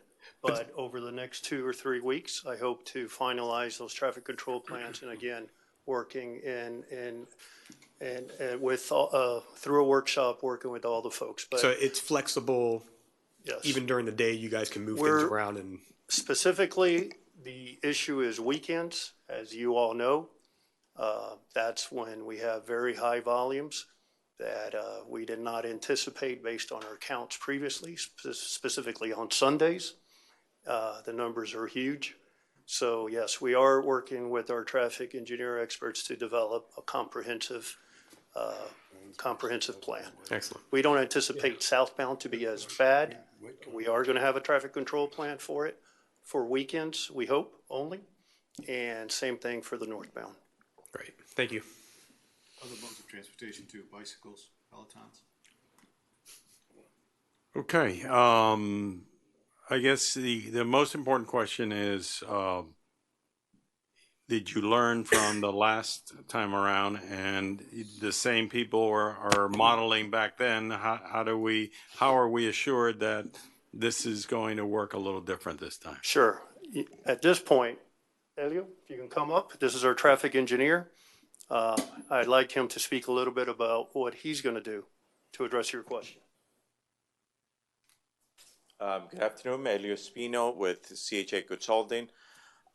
P: But over the next 2 or 3 weeks, I hope to finalize those traffic control plans, and again, working with through a workshop, working with all the folks. But
J: so it's flexible
P: Yes.
J: Even during the day, you guys can move
P: We're-
J: things around and.
P: Specifically, the issue is weekends, as you all know. That's when we have very high volumes that we did not anticipate based on our counts previously, specifically on Sundays. The numbers are huge. So yes, we are working with our traffic engineer experts to develop a comprehensive plan.
J: Excellent.
P: We don't anticipate southbound to be as bad. We are going to have a traffic control plan for it for weekends, we hope, only. And same thing for the northbound.
J: Great. Thank you.
T: Other modes of transportation too, bicycles, Pelotons.
A: Okay, I guess the most important question is, did you learn from the last time around, and the same people are modeling back then? How are we assured that this is going to work a little different this time?
P: Sure. At this point, Elio, if you can come up, this is our traffic engineer. I'd like him to speak a little bit about what he's going to do to address your question.
G: Good afternoon, Elio Spino with CHA Consulting.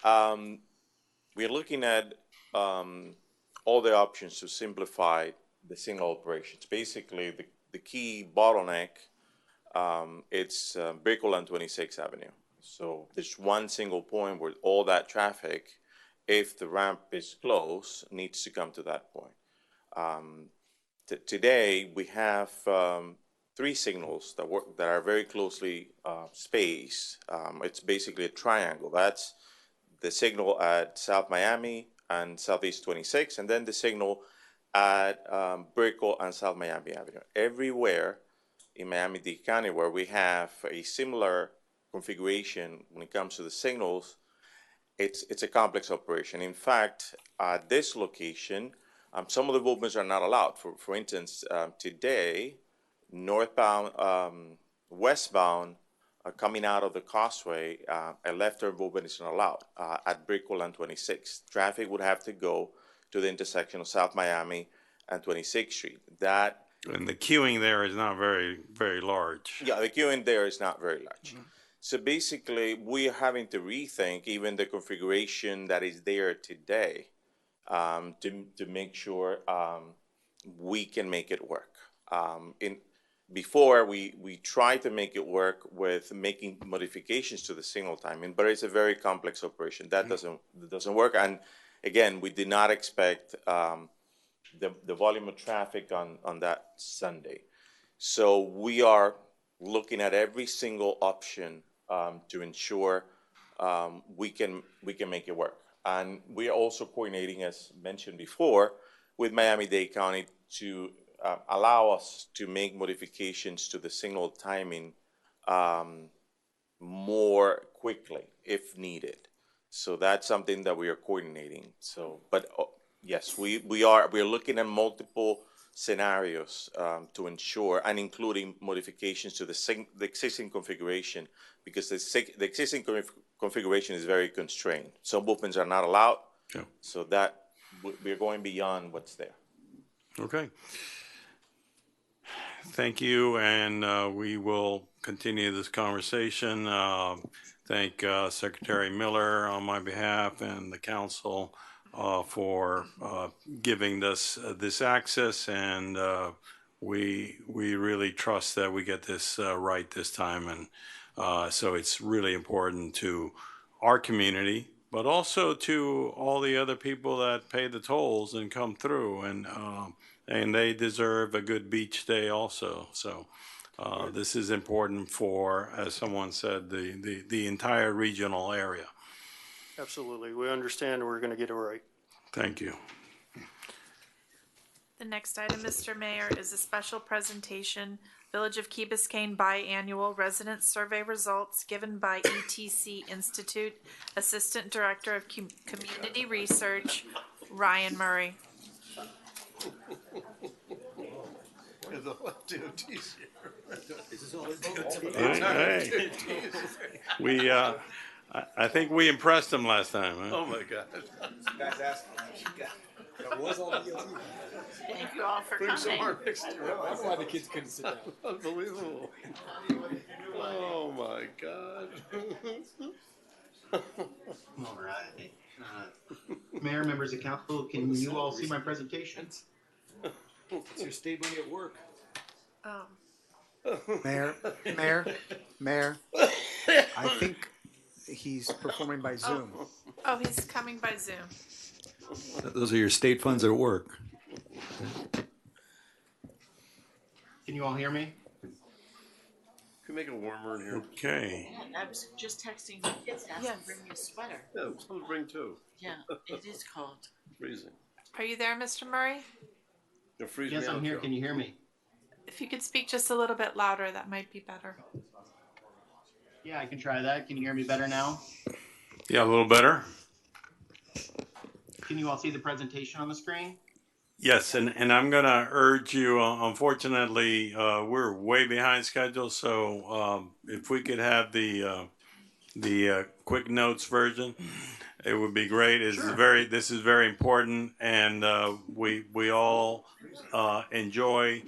G: We're looking at all the options to simplify the signal operations. Basically, the key bottleneck, it's Brickell and 26th Avenue. So there's one single point where all that traffic, if the ramp is closed, needs to come to that point. Today, we have three signals that are very closely spaced. It's basically a triangle. That's the signal at South Miami and Southeast 26, and then the signal at Brickell and South Miami Avenue. Everywhere in Miami-Dade County where we have a similar configuration when it comes to the signals, it's a complex operation. In fact, at this location, some of the movements are not allowed. For instance, today, northbound, westbound, coming out of the causeway, a left-turn movement is not allowed at Brickell and 26. Traffic would have to go to the intersection of South Miami and 26th Street.
A: And the queuing there is not very, very large.
G: Yeah, the queuing there is not very large. Mm-hmm. So basically, we are having to rethink even the configuration that is there today to make sure we can make it work. Before, we tried to make it work with making modifications to the signal timing, but it's a very complex operation. That doesn't work. And again, we did not expect the volume of traffic on that Sunday. So we are looking at every single option to ensure we can make it work. And we are also coordinating, as mentioned before, with Miami-Dade County to allow us to make modifications to the signal timing more quickly if needed. So that's something that we are coordinating. So, but yes, we are looking at multiple scenarios to ensure, and including modifications to the existing configuration, because the existing configuration is very constrained. Some movements are not allowed. Yeah. So that we're going beyond what's there.
A: Okay. Thank you, and we will continue this conversation. Thank Secretary Miller on my behalf and the council for giving us this access, and we really trust that we get this right this time. And so it's really important to our community, but also to all the other people that pay the tolls and come through, and they deserve a good beach day also. So this is important for, as someone said, the entire regional area.
P: Absolutely. We understand we're going to get it right.
A: Thank you.
B: The next item, Mr. Mayor, is a special presentation, Village of Key Biscayne Biannual Resident Survey Results given by ETC Institute, Assistant Director of Community Research, Ryan Murray.
A: Hey. I think we impressed them last time. Huh?
T: Oh my God.
C: That was on DOT.
W: Thank you all for
C: Bring some
W: coming.
C: more next year. That's why the kids couldn't sit down.
U: Unbelievable. Oh, my God.
V: All right. Mayor, members of council, can you all see my presentation?
C: It's your state money at work.
M: Mayor, I think he's performing by Zoom.
B: Oh, he's coming by Zoom.
T: Those are your state funds at work.
V: Can you all hear me?
U: Can make it warmer in here.
A: Okay.
W: Yeah, I was just texting the kids, asking to bring me a sweater.
U: Yeah, someone bring two.
W: Yeah, it is cold.
U: Freezing.
B: Are you there, Mr. Murray?
U: They're freezing
V: Yes,
U: me
V: I'm
U: out,
V: here.
U: Joe.
V: Can you hear me?
B: If you could speak just a little bit louder, that might be better.
V: Yeah, I can try that. Can you hear me better now?
A: Yeah, a little better.
V: Can you all see the presentation on the screen?
A: Yes, and I'm going to urge you, unfortunately, we're way behind schedule, so if we could have the quick notes version, it would be great. This is very important, and we all enjoy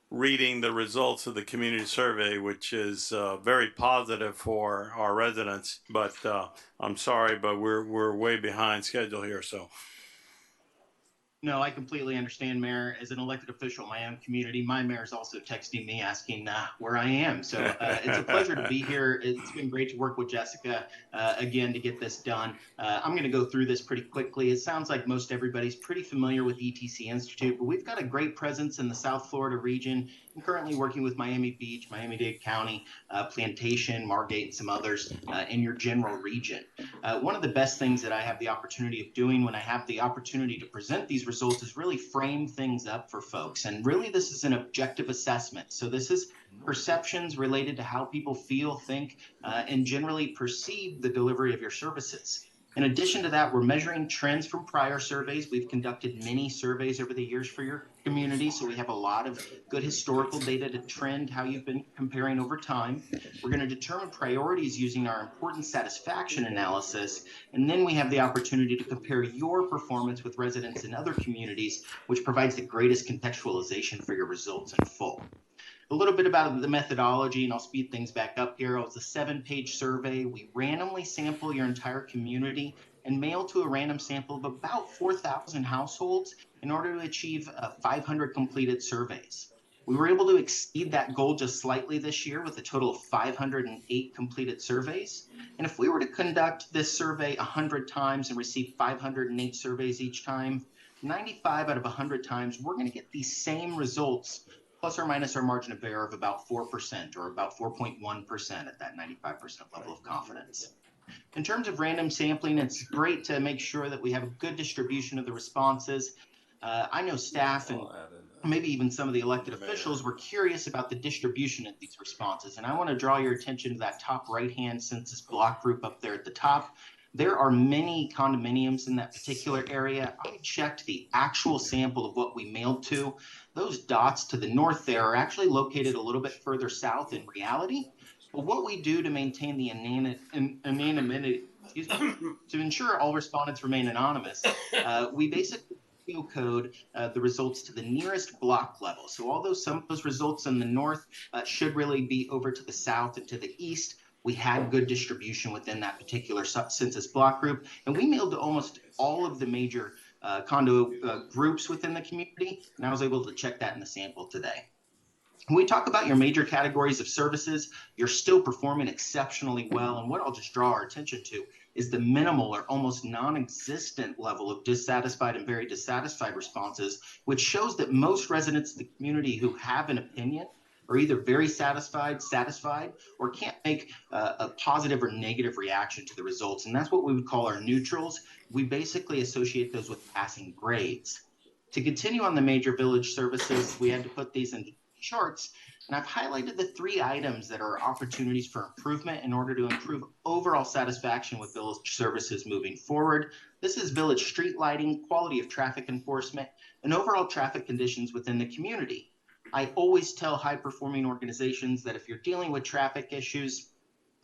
A: reading the results of the community survey, which is very positive for our residents. But I'm sorry, but we're way behind schedule here, so.
V: No, I completely understand, Mayor. As an elected official in my own community, my mayor's also texting me asking where I am. So it's a pleasure to be here. It's been great to work with Jessica again to get this done. I'm going to go through this pretty quickly. It sounds like most everybody's pretty familiar with ETC Institute, but we've got a great presence in the South Florida region. I'm currently working with Miami Beach, Miami-Dade County, Plantation, Margate, and some others in your general region. One of the best things that I have the opportunity of doing when I have the opportunity to present these results is really frame things up for folks. And really, this is an objective assessment. So this is perceptions related to how people feel, think, and generally perceive the delivery of your services. In addition to that, we're measuring trends from prior surveys. We've conducted many surveys over the years for your community, so we have a lot of good historical data to trend how you've been comparing over time. We're going to determine priorities using our important satisfaction analysis, and then we have the opportunity to compare your performance with residents in other communities, which provides the greatest contextualization for your results in full. A little bit about the methodology, and I'll speed things back up here. It's a 7-page survey. We randomly sample your entire community and mail to a random sample of about 4,000 households in order to achieve 500 completed surveys. We were able to exceed that goal just slightly this year with a total of 508 completed surveys. And if we were to conduct this survey 100 times and receive 508 surveys each time, 95 out of 100 times, we're going to get these same results, plus or minus our margin of error of about 4% or about 4.1% at that 95% level of confidence. In terms of random sampling, it's great to make sure that we have a good distribution of the responses. I know staff and maybe even some of the elected officials were curious about the distribution of these responses. And I want to draw your attention to that top right-hand census block group up there at the top. There are many condominiums in that particular area. I checked the actual sample of what we mailed to. Those dots to the north there are actually located a little bit further south in reality. But what we do to maintain the anonymity, to ensure all respondents remain anonymous, we basically code the results to the nearest block level. So although some of those results in the north should really be over to the south and to the east, we had good distribution within that particular census block group, and we mailed to almost all of the major condo groups within the community, and I was able to check that in the sample today. When we talk about your major categories of services, you're still performing exceptionally well, and what I'll just draw our attention to is the minimal or almost non-existent level of dissatisfied and very dissatisfied responses, which shows that most residents of the community who have an opinion are either very satisfied, or can't make a positive or negative reaction to the results. And that's what we would call our neutrals. We basically associate those with passing grades. To continue on the major village services, we had to put these into charts. And I've highlighted the 3 items that are opportunities for improvement in order to improve overall satisfaction with village services moving forward. This is village street lighting, quality of traffic enforcement, and overall traffic conditions within the community. I always tell high-performing organizations that if you're dealing with traffic issues,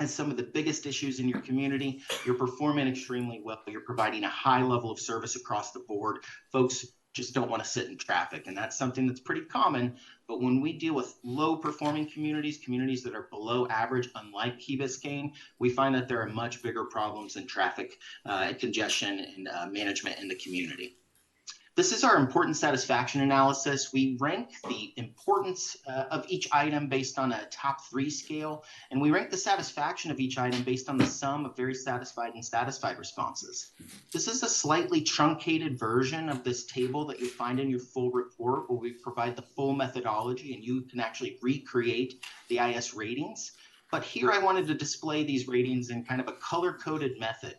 V: has some of the biggest issues in your community, you're performing extremely well. You're providing a high level of service across the board. Folks just don't want to sit in traffic, and that's something that's pretty common. But when we deal with low performing communities, communities that are below average, unlike Key Biscayne, we find that there are much bigger problems in traffic congestion and management in the community. This is our importance satisfaction analysis. We rank the importance of each item based on a top 3 scale, and we rank the satisfaction of each item based on the sum of very satisfied and satisfied responses. This is a slightly truncated version of this table that you'll find in your full report, where we provide the full methodology and you can actually recreate the IS ratings. But here I wanted to display these ratings in kind of a color-coded method.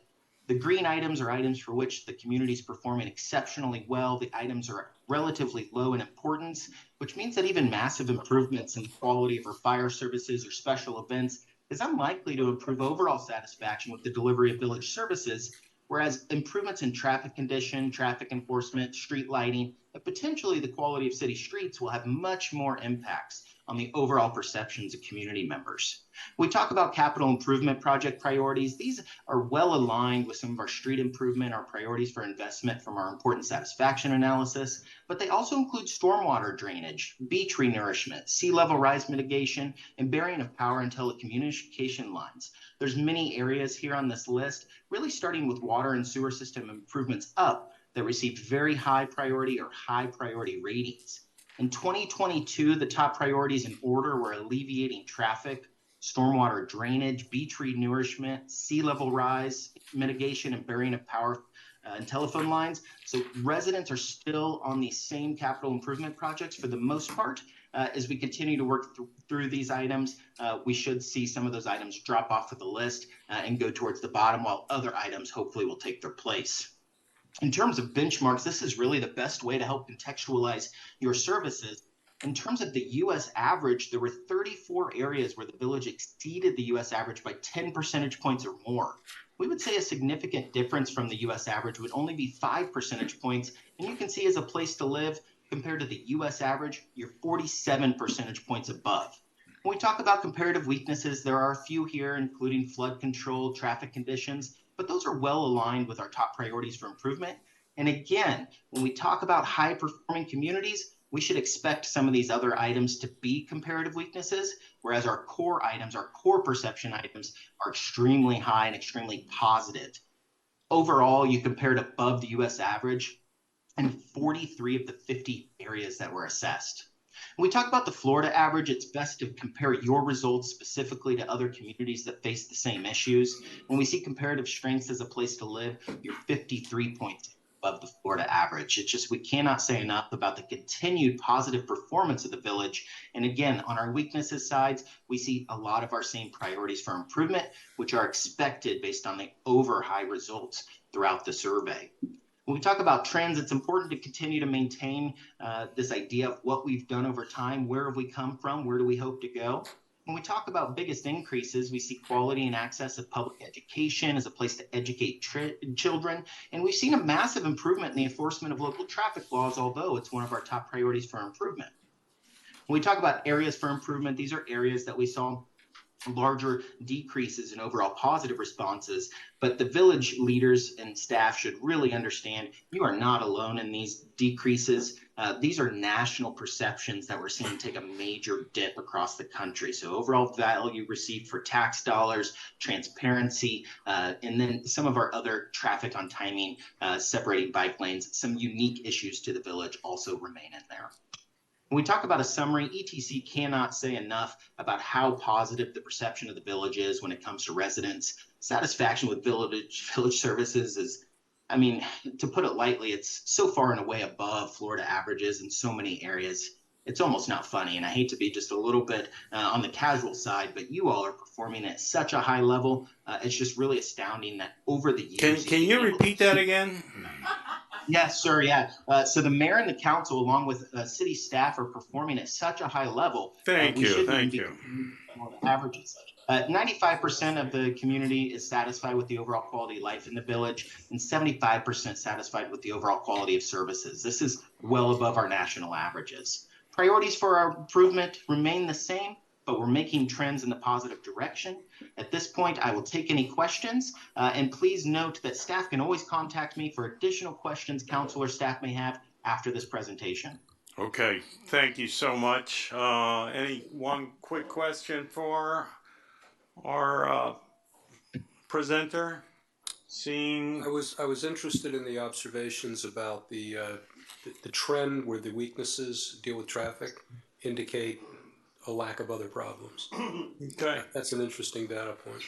V: The green items are items for which the community is performing exceptionally well. The items are relatively low in importance, which means that even massive improvements in the quality of our fire services or special events is unlikely to improve overall satisfaction with the delivery of village services, whereas improvements in traffic condition, traffic enforcement, street lighting, and potentially the quality of city streets will have much more impacts on the overall perceptions of community members. We talk about capital improvement project priorities. These are well aligned with some of our street improvement, our priorities for investment from our important satisfaction analysis, but they also include stormwater drainage, beach renourishment, sea level rise mitigation, and burying of power and telecommunication lines. There's many areas here on this list, really starting with water and sewer system improvements up, that received very high priority or high priority ratings. In 2022, the top priorities in order were alleviating traffic, stormwater drainage, beach renourishment, sea level rise mitigation, and burying of power and telephone lines. So residents are still on these same capital improvement projects for the most part. As we continue to work through these items, we should see some of those items drop off of the list and go towards the bottom, while other items hopefully will take their place. In terms of benchmarks, this is really the best way to help contextualize your services. In terms of the U.S. average, there were 34 areas where the village exceeded the U.S. average by 10 percentage points or more. We would say a significant difference from the U.S. average would only be 5 percentage points, and you can see as a place to live, compared to the U.S. average, you're 47 percentage points above. When we talk about comparative weaknesses, there are a few here, including flood control, traffic conditions, but those are well aligned with our top priorities for improvement. And again, when we talk about high performing communities, we should expect some of these other items to be comparative weaknesses, whereas our core items, our core perception items, are extremely high and extremely positive. Overall, you compared above the U.S. average in 43 of the 50 areas that were assessed. When we talk about the Florida average, it's best to compare your results specifically to other communities that face the same issues. When we see comparative strengths as a place to live, you're 53 points above the Florida average. It's just, we cannot say enough about the continued positive performance of the village. And again, on our weaknesses sides, we see a lot of our same priorities for improvement, which are expected based on the over high results throughout the survey. When we talk about trends, it's important to continue to maintain this idea of what we've done over time. Where have we come from? Where do we hope to go? When we talk about biggest increases, we see quality and access of public education as a place to educate children. And we've seen a massive improvement in the enforcement of local traffic laws, although it's one of our top priorities for improvement. When we talk about areas for improvement, these are areas that we saw larger decreases in overall positive responses, but the village leaders and staff should really understand you are not alone in these decreases. These are national perceptions that we're seeing take a major dip across the country. So overall value received for tax dollars, transparency, and then some of our other traffic on timing, separating bike lanes, some unique issues to the village also remain in there. When we talk about a summary, ETC cannot say enough about how positive the perception of the village is when it comes to residents. Satisfaction with village services is, I mean, to put it lightly, it's so far and away above Florida averages in so many areas. It's almost not funny, and I hate to be just a little bit on the casual side, but you all are performing at such a high level. It's just really astounding that over the years.
A: Can you repeat that again?
V: Yes, sir. Yeah. So the mayor and the council, along with city staff, are performing at such a high level.
A: Thank you.
V: 95% of the community is satisfied with the overall quality of life in the village, and 75% satisfied with the overall quality of services. This is well above our national averages. Priorities for our improvement remain the same. but we're making trends in the positive direction. At this point, I will take any questions, and please note that staff can always contact me for additional questions council or staff may have after this presentation.
A: Okay, thank you so much. Any one quick question for our presenter? Seeing,
D: I was interested in the observations about the trend where the weaknesses deal with traffic indicate a lack of other problems.
A: Okay.
D: That's an interesting data point.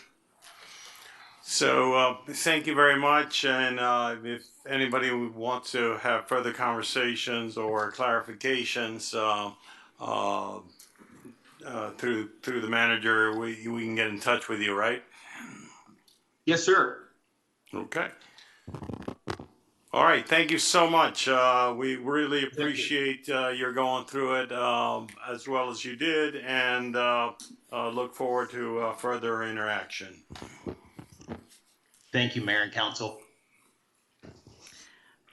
A: So thank you very much. And if anybody would want to have further conversations or clarifications through the manager, we can get in touch with you, right?
V: Yes, sir.
A: Okay. All right. Thank you so much. We really appreciate your going through it as well as you did, and look forward to further interaction.
V: Thank you, Mayor and Council.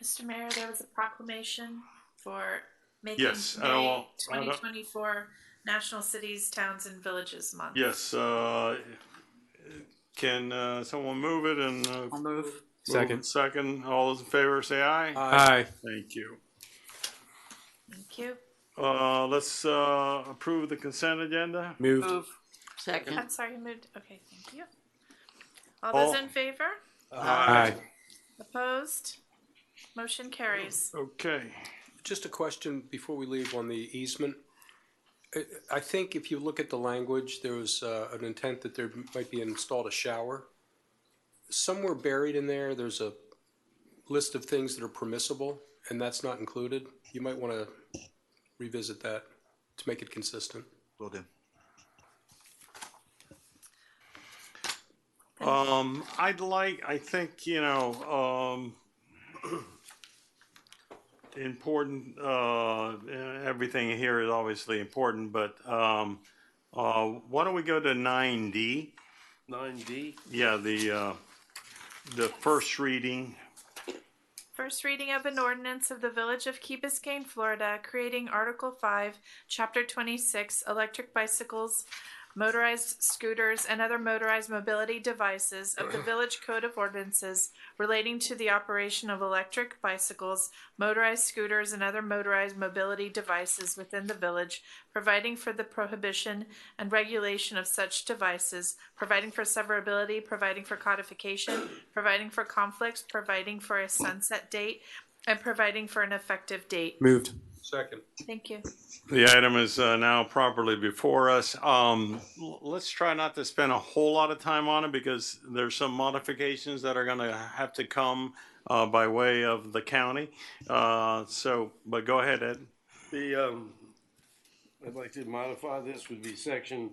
B: Mr. Mayor, there was a proclamation for making
A: Yes,
B: May 2024 National Cities, Towns, and Villages Month.
A: Yes. Can someone move it? And
J: I'll move.
A: Second. Second. All those in favor say aye.
J: Aye.
A: Thank you.
B: Thank you.
A: Let's approve the consent agenda.
J: Move.
W: Second.
B: I'm sorry, you moved. Okay, thank you. All those in favor?
J: Aye.
B: Opposed? Motion carries.
A: Okay.
D: Just a question before we leave on the easement. I think if you look at the language, there was an intent that there might be installed a shower. Somewhere buried in there, there's a list of things that are permissible, and that's not included. You might want to revisit that to make it consistent.
F: Will do.
A: I think, important, everything here is obviously important, but why don't we go to 9D?
U: 9D?
A: Yeah, the first reading.
B: First reading of an ordinance of the Village of Key Biscayne, Florida, creating Article 5, Chapter 26, electric bicycles, motorized scooters, and other motorized mobility devices of the Village Code of Ordinances relating to the operation of electric bicycles, motorized scooters, and other motorized mobility devices within the village, providing for the prohibition and regulation of such devices, providing for severability, providing for codification, providing for conflicts, providing for a sunset date, and providing for an effective date.
J: Moved.
D: Second.
B: Thank you.
A: The item is now properly before us. Let's try not to spend a whole lot of time on it because there's some modifications that are going to have to come by way of the county. But go ahead, Ed.
U: I'd like to modify this would be section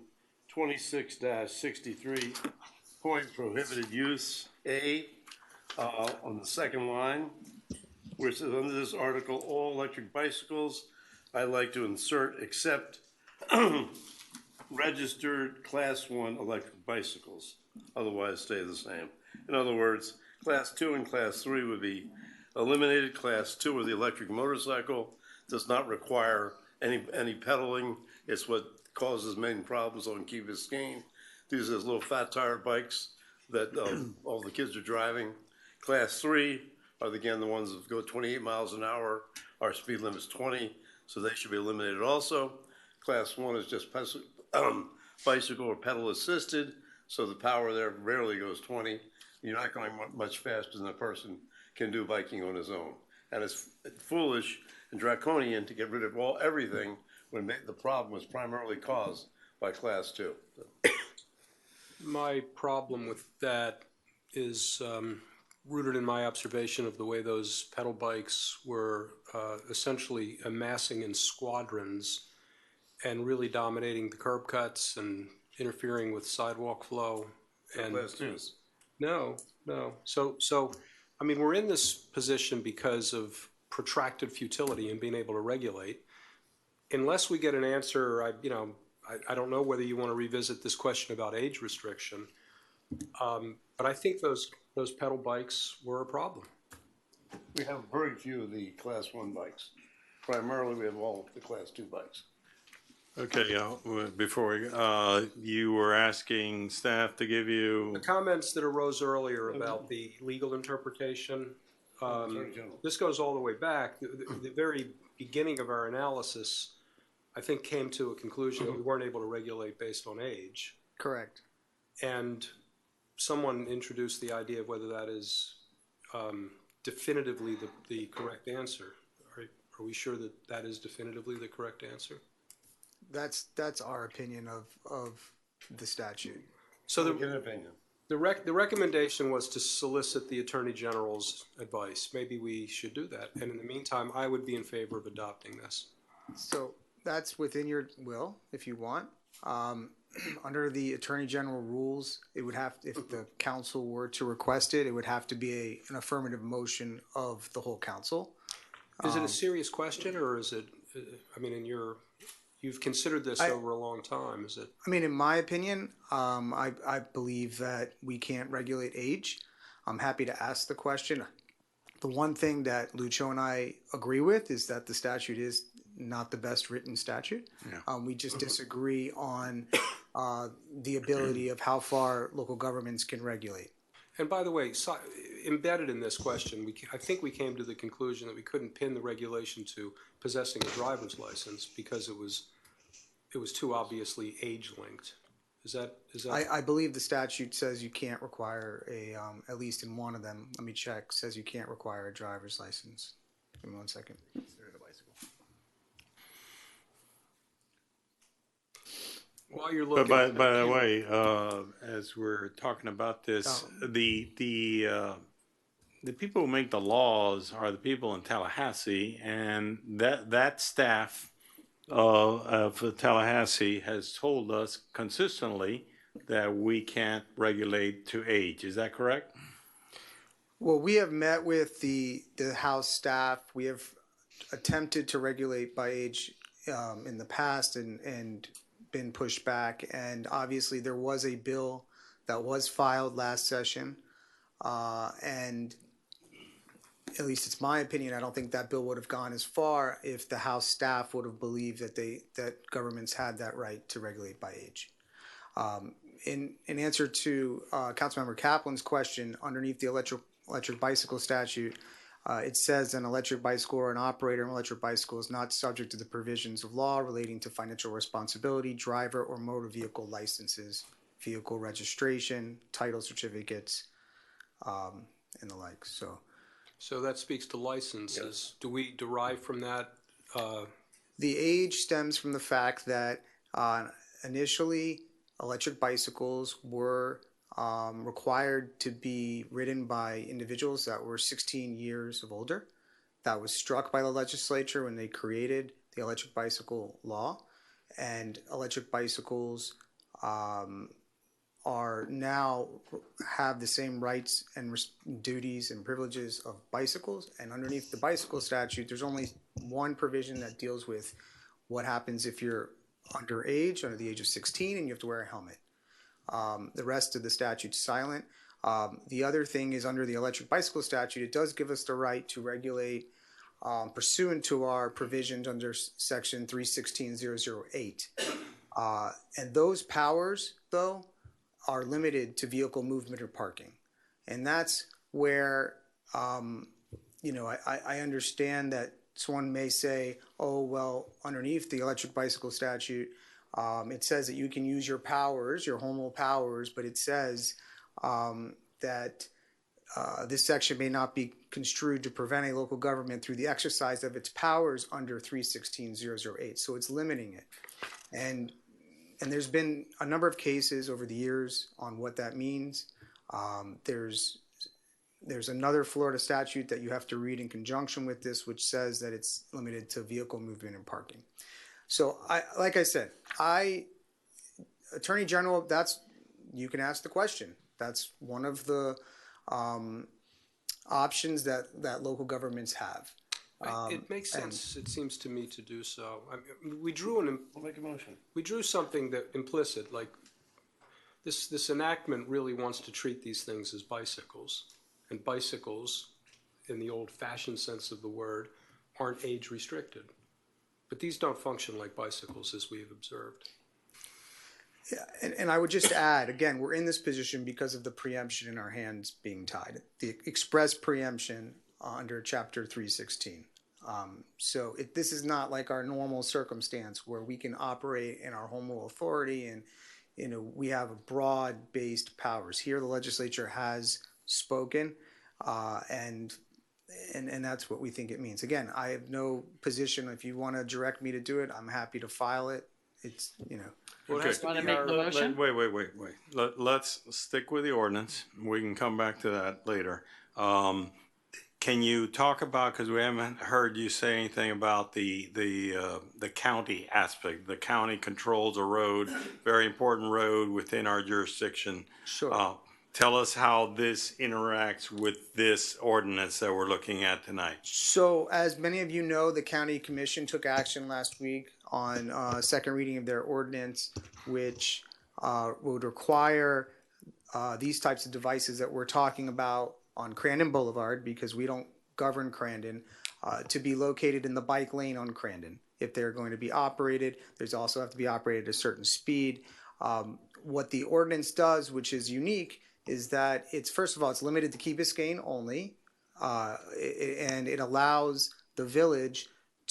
U: 26-63, point prohibited use A, on the second line, where it says under this article, all electric bicycles, I'd like to insert except registered class 1 electric bicycles, otherwise stay the same. In other words, class 2 and class 3 would be eliminated. Class 2 of the electric motorcycle does not require any pedaling. It's what causes main problems on Key Biscayne. These are those little fat tire bikes that all the kids are driving. Class 3 are again the ones that go 28 miles an hour. Our speed limit is 20, so they should be eliminated also. Class 1 is just bicycle or pedal assisted, so the power there rarely goes 20. You're not going much faster than a person can do biking on his own. And it's foolish and draconian to get rid of everything when the problem was primarily caused by class 2.
D: My problem with that is rooted in my observation of the way those pedal bikes were essentially amassing in squadrons and really dominating the curb cuts and interfering with sidewalk flow. And
U: class 2s.
D: No. So, I mean, we're in this position because of protracted futility in being able to regulate. Unless we get an answer, I don't know whether you want to revisit this question about age restriction, but I think those pedal bikes were a problem.
U: We have very few of the class 1 bikes. Primarily, we have all the class 2 bikes.
A: Okay, before you were asking staff to give you.
D: The comments that arose earlier about the legal interpretation, this goes all the way back. The very beginning of our analysis, I think, came to a conclusion that we weren't able to regulate based on age.
M: Correct.
D: And someone introduced the idea of whether that is definitively the correct answer. Are we sure that that is definitively the correct answer?
M: That's our opinion of the statute.
D: So the recommendation was to solicit the Attorney General's advice. Maybe we should do that. And in the meantime, I would be in favor of adopting this.
M: So that's within your will, if you want. Under the Attorney General rules, it would have, if the council were to request it, it would have to be an affirmative motion of the whole council.
D: Is it a serious question, or is it, I mean, you've considered this over a long time, is it?
M: I mean, in my opinion, I believe that we can't regulate age. I'm happy to ask the question. The one thing that Lucho and I agree with is that the statute is not the best written statute.
A: Yeah.
M: We just disagree on the ability of how far local governments can regulate.
D: And by the way, embedded in this question, I think we came to the conclusion that we couldn't pin the regulation to possessing a driver's license because it was too obviously age linked. Is that?
M: I believe the statute says you can't require a, at least in one of them, let me check, says you can't require a driver's license. Give me 1 second.
D: While you're looking.
A: But by the way, as we're talking about this, the people who make the laws are the people in Tallahassee, and that staff of Tallahassee has told us consistently that we can't regulate to age. Is that correct?
M: Well, we have met with the House staff. We have attempted to regulate by age in the past and been pushed back. And obviously there was a bill that was filed last session. And at least it's my opinion, I don't think that bill would have gone as far if the House staff would have believed that governments had that right to regulate by age. In answer to Councilmember Kaplan's question, underneath the electric bicycle statute, it says an electric bicycle or an operator of an electric bicycle is not subject to the provisions of law relating to financial responsibility, driver or motor vehicle licenses, vehicle registration, title certificates, and the like.
D: So that speaks to licenses. Yes. Do we derive from that?
M: The age stems from the fact that initially electric bicycles were required to be ridden by individuals that were 16 years of older. That was struck by the legislature when they created the electric bicycle law. And electric bicycles are now have the same rights and duties and privileges of bicycles. And underneath the bicycle statute, there's only one provision that deals with what happens if you're underage, under the age of 16, and you have to wear a helmet. The rest of the statute's silent. The other thing is under the electric bicycle statute, it does give us the right to regulate pursuant to our provisions under section 316.008. And those powers, though, are limited to vehicle movement or parking. And that's where, I understand that someone may say, oh, well, underneath the electric bicycle statute, it says that you can use your powers, your home rule powers, but it says that this section may not be construed to prevent a local government through the exercise of its powers under 316.008. So it's limiting it. And there's been a number of cases over the years on what that means. There's another Florida statute that you have to read in conjunction with this, which says that it's limited to vehicle movement and parking. So, like I said, Attorney General, you can ask the question. That's one of the options that local governments have.
D: It makes sense, it seems to me, to do so. I mean, we'll make a motion. We drew something that implicit, like this enactment really wants to treat these things as bicycles. And bicycles, in the old-fashioned sense of the word, aren't age restricted. But these don't function like bicycles, as we have observed.
M: Yeah, and I would just add, again, we're in this position because of the preemption in our hands being tied. The express preemption under Chapter 316. So this is not like our normal circumstance where we can operate in our home rule authority and we have a broad-based powers. Here, the legislature has spoken, and that's what we think it means. Again, I have no position. If you want to direct me to do it, I'm happy to file it. It's
A: Well,
W: motion?
A: Wait. Let's stick with the ordinance. We can come back to that later. Can you talk about, because we haven't heard you say anything about the county aspect. The county controls a road, very important road within our jurisdiction.
M: Sure.
A: Tell us how this interacts with this ordinance that we're looking at tonight.
M: So, as many of you know, the county commission took action last week on second reading of their ordinance, which would require these types of devices that we're talking about on Crandon Boulevard, because we don't govern Crandon, to be located in the bike lane on Crandon. If they're going to be operated, there's also have to be operated at a certain speed. What the ordinance does, which is unique, is that it's, first of all, it's limited to Key Biscayne only, and it allows the village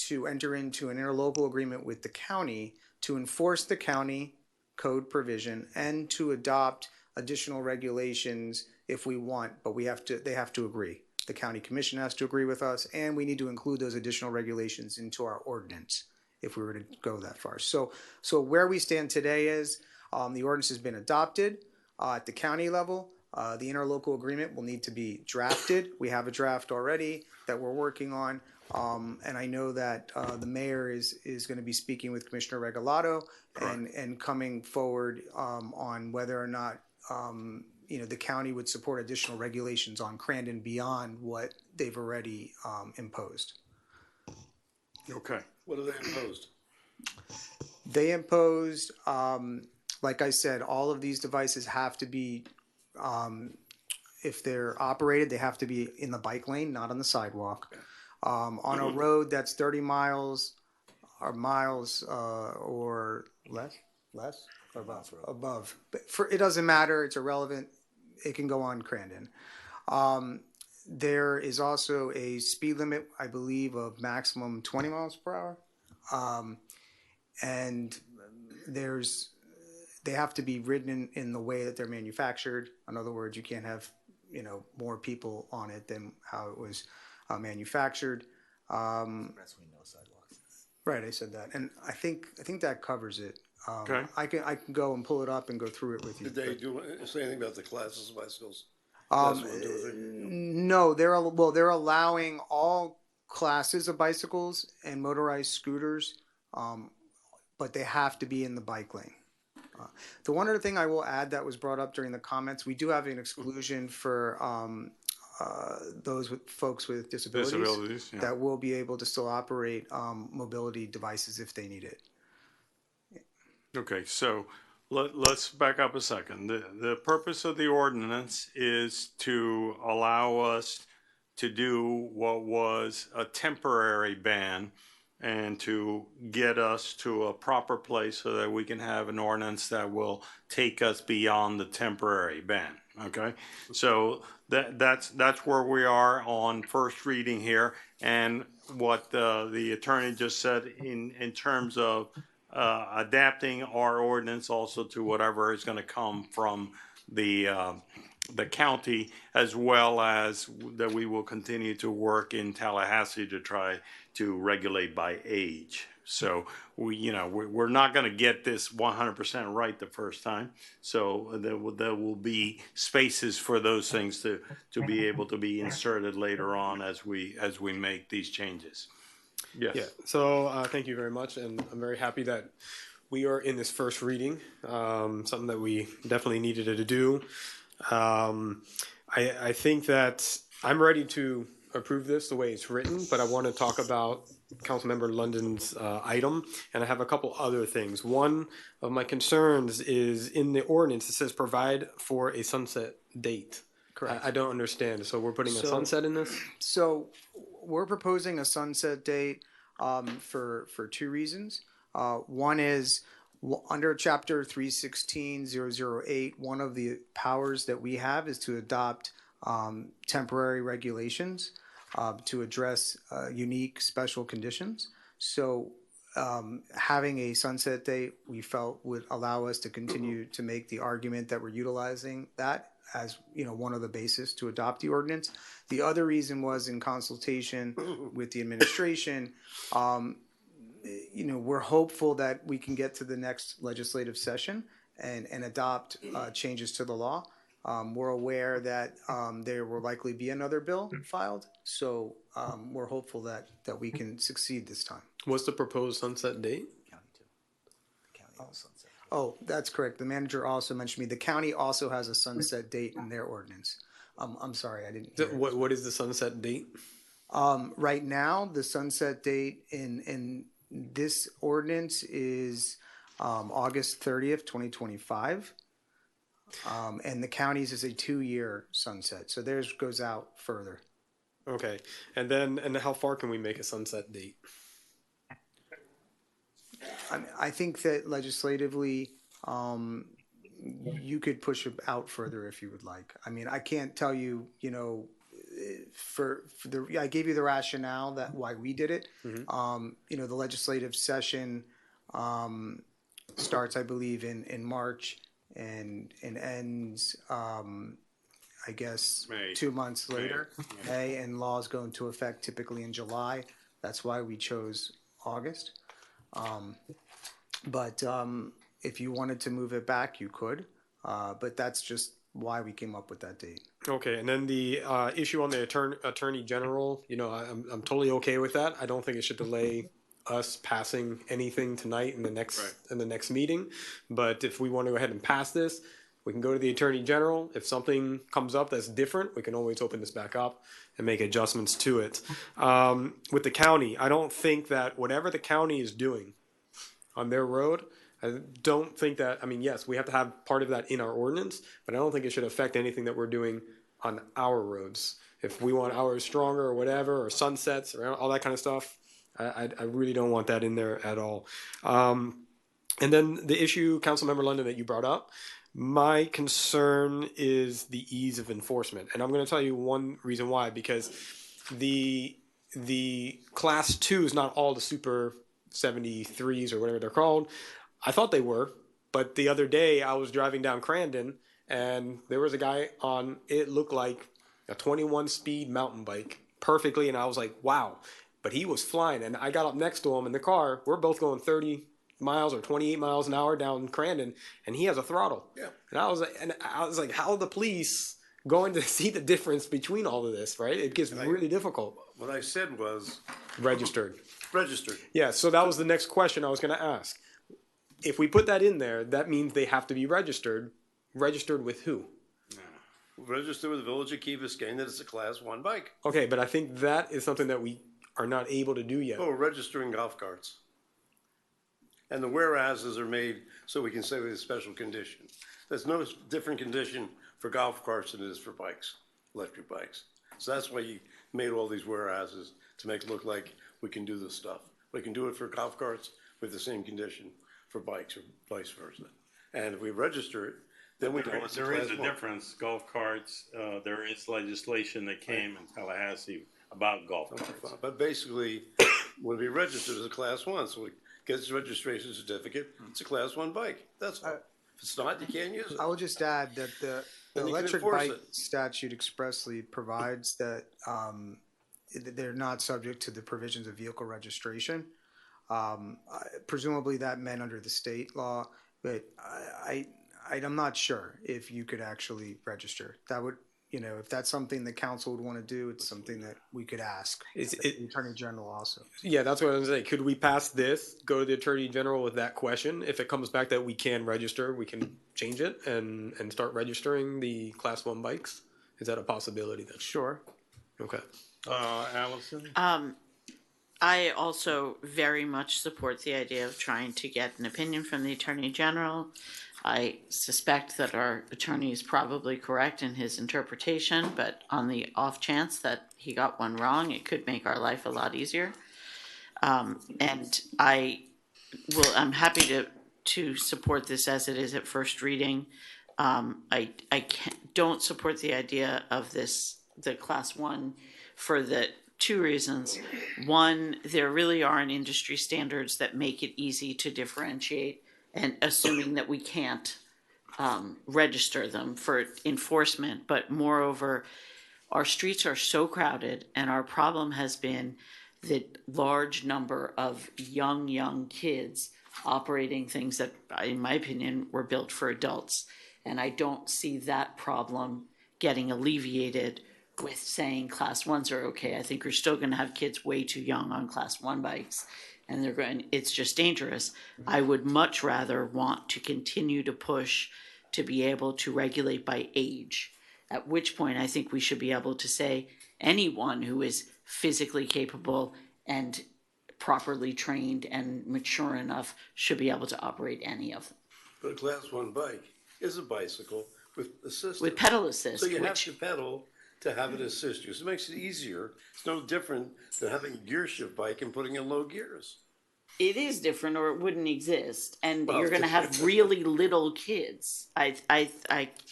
M: to enter into an interlocal agreement with the county to enforce the county code provision and to adopt additional regulations if we want, but they have to agree. The county commission has to agree with us, and we need to include those additional regulations into our ordinance if we were to go that far. So where we stand today is the ordinance has been adopted at the county level. The interlocal agreement will need to be drafted. We have a draft already that we're working on. And I know that the mayor is going to be speaking with Commissioner Regalado and coming forward on whether or not the county would support additional regulations on Crandon beyond what they've already imposed.
A: Okay.
U: What have they imposed?
M: They imposed, like I said, all of these devices have to be, if they're operated, they have to be in the bike lane, not on the sidewalk. On a road that's 30 miles or miles or less or above. But it doesn't matter. It's irrelevant. It can go on Crandon. There is also a speed limit, I believe, of maximum 20 miles per hour. And they have to be ridden in the way that they're manufactured. In other words, you can't have more people on it than how it was manufactured. Right, I said that, and I think that covers it.
A: Okay.
M: I can go and pull it up and go through it with you.
U: Did they say anything about the classes of bicycles?
M: No, they're allowing all classes of bicycles and motorized scooters, but they have to be in the bike lane. The one other thing I will add that was brought up during the comments, we do have an exclusion for those folks with disabilities
A: yeah.
M: that will be able to still operate mobility devices if they need it.
A: Okay, so let's back up a second. The purpose of the ordinance is to allow us to do what was a temporary ban and to get us to a proper place so that we can have an ordinance that will take us beyond the temporary ban. Okay, so that's where we are on first reading here, and what the attorney just said in terms of adapting our ordinance also to whatever is going to come from the county, as well as that we will continue to work in Tallahassee to try to regulate by age. So we're not going to get this 100% right the first time. So there will be spaces for those things to be able to be inserted later on as we make these changes. Yes.
J: Yeah. So thank you very much, and I'm very happy that we are in this first reading. Something that we definitely needed to do. I think that I'm ready to approve this the way it's written, but I want to talk about Councilmember London's item, and I have a couple other things. One of my concerns is in the ordinance it says provide for a sunset date.
M: Correct.
J: I don't understand. So we're putting a sunset in this?
M: So we're proposing a sunset date. for two reasons. One is under Chapter 316.008, one of the powers that we have is to adopt temporary regulations to address unique special conditions. So having a sunset date, we felt would allow us to continue to make the argument that we're utilizing that as one of the bases to adopt the ordinance. The other reason was in consultation with the administration. We're hopeful that we can get to the next legislative session and adopt changes to the law. We're aware that there will likely be another bill filed, so we're hopeful that we can succeed this time.
J: What's the proposed sunset date?
M: Oh, that's correct. The manager also mentioned me. The county also has a sunset date in their ordinance. I'm sorry, I didn't hear.
J: What is the sunset date?
M: Right now, the sunset date in this ordinance is August 30th, 2025. And the county's is a 2-year sunset, so theirs goes out further.
J: Okay, and how far can we make a sunset date?
M: I think that legislatively, you could push it out further if you would like. I mean, I can't tell you, I gave you the rationale that why we did it. The legislative session starts, I believe, in March and ends, I guess, May. 2 months later, May, and laws go into effect typically in July. That's why we chose August. But if you wanted to move it back, you could. But that's just why we came up with that date.
J: Okay, and then the issue on the attorney general, I'm totally okay with that. I don't think it should delay us passing anything tonight in the next meeting. But if we want to go ahead and pass this, we can go to the attorney general. If something comes up that's different, we can always open this back up and make adjustments to it. With the county, I don't think that whatever the county is doing on their road, I don't think that, yes, we have to have part of that in our ordinance, but I don't think it should affect anything that we're doing on our roads. If we want ours stronger or whatever, or sunsets or all that kind of stuff, I really don't want that in there at all. And then the issue, Councilmember London, that you brought up, my concern is the ease of enforcement. And I'm going to tell you one reason why, because the class 2 is not all the super 73s or whatever they're called. I thought they were, but the other day I was driving down Crandon and there was a guy on, it looked like a 21 speed mountain bike perfectly. And I was like, wow, but he was flying. And I got up next to him in the car. We're both going 30 miles or 28 miles an hour down Crandon, and he has a throttle. Yeah. And I was like, how are the police going to see the difference between all of this, right? It gets really difficult.
U: What I said was
J: registered.
U: Registered.
J: Yeah, so that was the next question I was going to ask. If we put that in there, that means they have to be registered. Registered with who?
U: Registered with the Village of Key Biscayne that it's a Class 1 bike.
J: Okay, but I think that is something that we are not able to do yet.
U: Oh, registering golf carts. And the whereases are made so we can say with a special condition. There's no different condition for golf carts than it is for bikes, electric bikes. So that's why you made all these whereases, to make it look like we can do this stuff. We can do it for golf carts with the same condition for bikes or vice versa. And if we register it, then we don't.
A: There is a difference. Golf carts, there is legislation that came in Tallahassee about golf carts.
U: But basically, when we registered as a Class 1, so it gets its registration certificate, it's a Class 1 bike. That's all. If it's not, you can't use it.
M: I will just add that the electric bike statute expressly provides that they're not subject to the provisions of vehicle registration. Presumably that meant under the state law, but I'm not sure if you could actually register. That would, if that's something the council would want to do, it's something that we could ask the Attorney General also.
J: Yeah, that's what I was saying. Could we pass this, go to the Attorney General with that question? If it comes back that we can register, we can change it and start registering the Class 1 bikes? Is that a possibility then?
M: Sure.
J: Okay.
A: Allison?
W: I also very much support the idea of trying to get an opinion from the Attorney General. I suspect that our attorney is probably correct in his interpretation, but on the off chance that he got one wrong, it could make our life a lot easier. And I'm happy to support this as it is at first reading. Don't support the idea of the class 1 for the 2 reasons. One, there really aren't industry standards that make it easy to differentiate, and assuming that we can't register them for enforcement. But moreover, our streets are so crowded, and our problem has been the large number of young kids operating things that, in my opinion, were built for adults. And I don't see that problem getting alleviated with saying class 1s are okay. I think we're still going to have kids way too young on class 1 bikes, and it's just dangerous. I would much rather want to continue to push to be able to regulate by age, at which point I think we should be able to say anyone who is physically capable and properly trained and mature enough should be able to operate any of them.
U: But a class 1 bike is a bicycle with assistance.
W: With pedal assist.
U: So you have to pedal to have it assist you. So it makes it easier. It's no different than having a gear shift bike and putting in low gears.
W: It is different, or it wouldn't exist, and
U: Well,
W: you're going to have really little kids. I